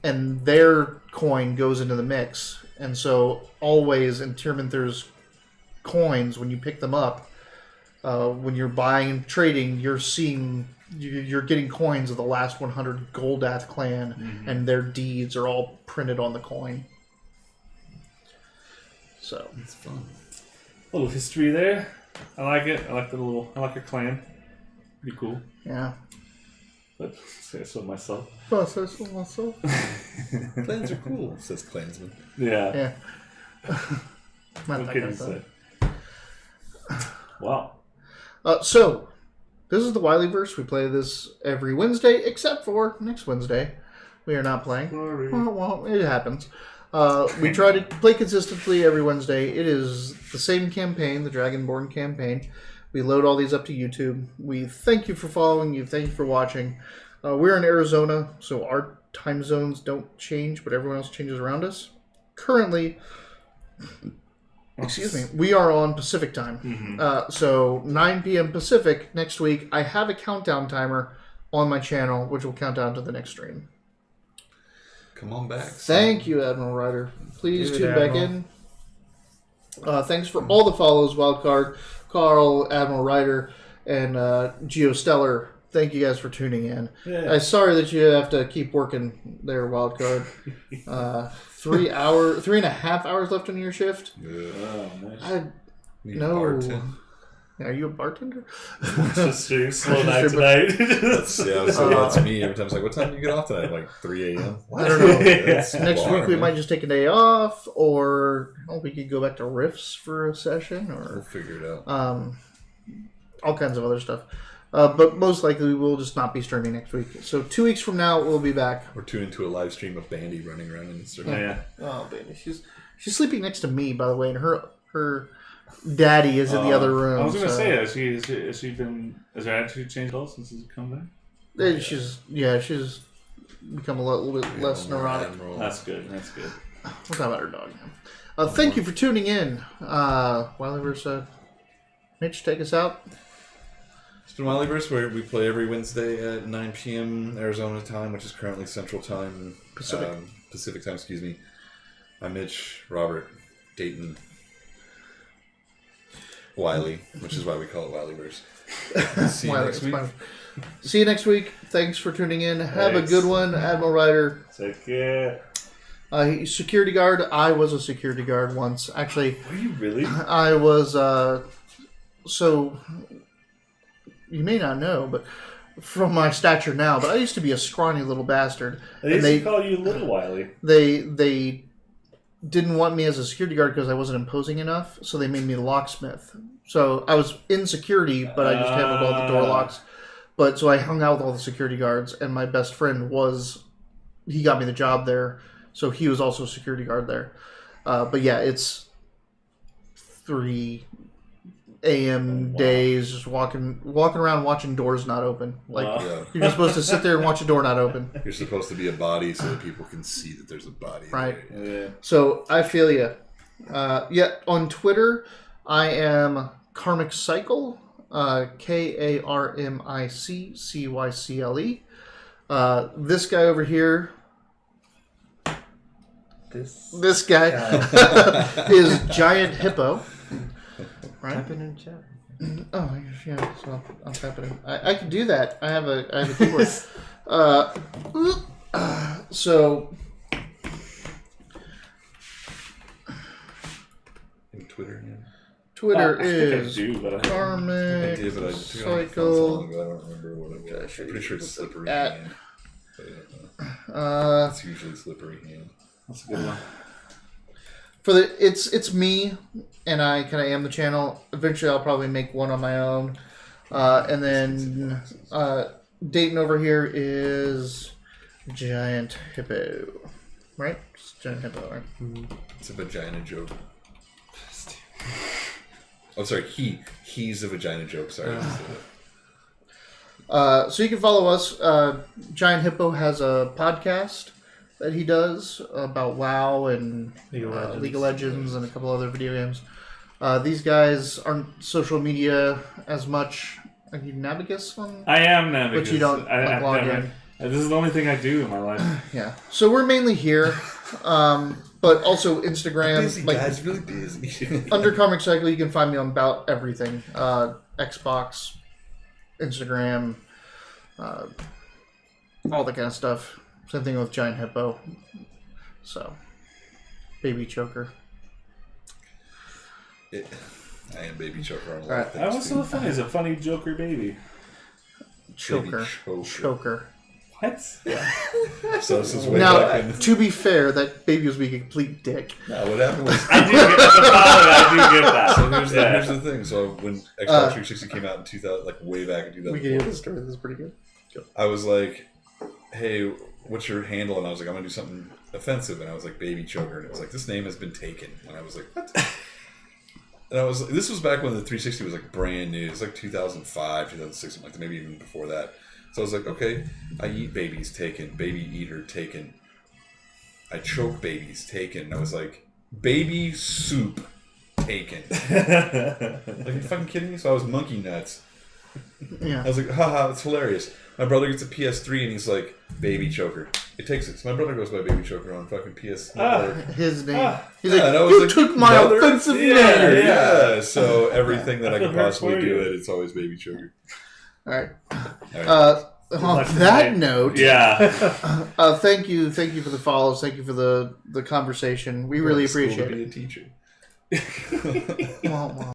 and their coin goes into the mix. And so always in Tiermanther's coins, when you pick them up, when you're buying and trading, you're getting coins of the last 100 Goldath clan, and their deeds are all printed on the coin. So It's fun. A little history there. I like it. I like a clan. Pretty cool. yeah. But say so myself. Clans are Clans are cool, says Clansman. Yeah. Yeah. Not What that can kind you of say? thing. Wow. So, this is the Wileyverse. We play this every Wednesday, except for next Wednesday. We are not playing. Sorry. Well, it happens. We try to play consistently every Wednesday. It is the same campaign, the Dragonborn campaign. We load all these up to YouTube. We thank you for following. Thank you for watching. We're in Arizona, so our time zones don't change, but everyone else changes around us. Currently, we are on Pacific time. So 9 p.m. Pacific next week. I have a countdown timer on my channel, which will count down to the next stream. Come on back. Thank you, Admiral Ryder. Please Dude, tune Admiral. back in. Thanks for all the follows, Wildcard, Carl, Admiral Ryder, and GeoStellar. Thank you guys for tuning in. Yeah. I'm sorry that you have to keep working there, Wildcard. 3.5 hours left on your shift. Oh, nice. I Need no. bartend. Are you a bartender? Just doing slow night tonight. That's me. Every time it's like, what time do you get off tonight? Like 3 a.m. I don't know. That's Next bar, week we man. might just take a day off, or we could go back to riffs for a session, We'll or figure it out. all kinds of other stuff. But most likely we will just not be streaming next week. So 2 weeks from now we'll be back. We're tuned into a live stream of Bandy running around in the circle. Yeah. Oh baby, she's sleeping next to me, by the way, and her daddy is in the other room. I was going to so- say, has her attitude changed at all since he's come back? She's become a little bit less neurotic. Admiral. That's good. That's good. We'll talk about her dog now. Thank you for tuning in. Wileyverse, Mitch, take us out. It's been Wileyverse, where we play every Wednesday at 9 p.m. Arizona time, which is currently Central Time. Pacific Time, excuse me. I'm Mitch, Robert, Dayton, Wiley, which is why we call it Wileyverse. See you next week. See you next week. Thanks for tuning in. Have Thanks. a good one, Admiral Ryder. Take care. Security guard. I was a security guard once. Actually, Were you really? I was. So you may not know, but from my stature now, but I used to be a scrawny little bastard. They used to call you Little Wiley. They didn't want me as a security guard because I wasn't imposing enough, so they made me locksmith. So I was in security, but I just handled all the door locks. But so I hung out with all the security guards, and my best friend he got me the job there, so he was also a security guard there. But yeah, it's 3 a.m. days, just walking around watching doors not open. Like Yeah. you're just supposed to sit there and watch a door not open. You're supposed to be a body so that people can see that there's a body. Right. Yeah. So I feel you. On Twitter, I am Karmic Cycle, KarmicCyle. This guy over here, This guy is Giant Hippo. Right? Type it in chat. Oh, yeah. So I'll type it in. I can do that. I have a keyboard. So. In Twitter, yeah. Twitter I think I is do, but I- I Karmic did, but I think I found so long Cycle. ago, I don't remember what it was. I'm pretty sure it's Slippery At- Hand. But, it's usually Slippery Hand. That's a good one. For it's me, and I kind of am the channel. Eventually, I'll probably make one on my own, and then Dayton over here is Giant Hippo, right? It's Giant Hippo, right? It's a vagina joke. Oh, sorry. He's a vagina joke. Sorry. So you can follow us. Giant Hippo has a podcast that he does about WoW and League of Legends and a couple other video games. These guys aren't social media as much. Are you Navigus on? I am now, But you don't log in. This is the only thing I do in my life. Yeah. So we're mainly here, but also Instagram. Busy, guys. Really busy. Under Karmic Cycle, you can find me on about everything. Xbox, Instagram, all that kind of stuff. Same thing with Giant Hippo. So, Baby Choker. I am Baby Choker on a lot Alright. of That things. was so funny. He's a funny Joker baby. Choker. Baby Choker. What? So this is way Now, back in. to be fair, that baby was being a complete dick. No, what happened was. I do get that. So here's, Yeah. here's the thing. So when Xbox 360 came out in 2000, like way back in We can hear 2004, this story. This is pretty good. I was like, "Hey, what's your handle?" And I was like, "I'm gonna do something offensive." And I was like, "Baby Choker," and it was like, "This name has been taken." And I was like, "What?" And I was. This was back when the 360 was like brand new. It was like 2005, 2006, something like that, maybe even before that. So I was like, "Okay, I eat babies, taken. Baby eater, taken. I choke babies, taken." And I was like, "Baby soup, taken." Like, are you fucking kidding me? So I was monkey nuts. I Yeah. was like, haha, it's hilarious. My brother gets a PS3 and he's like, Baby Choker. It takes it. So my brother goes by Baby Choker on fucking PS Network. His name. He's Yeah, like, and I was you like, took my brother? offensive Yeah, name. Yeah. So everything that I feel can hurt possibly for do you. it's always Baby Choker. All right. All right. On that note, Yeah. thank you for the follows. Thank you for the conversation. We really It's cool appreciate to it. be a teacher. Wah, wah.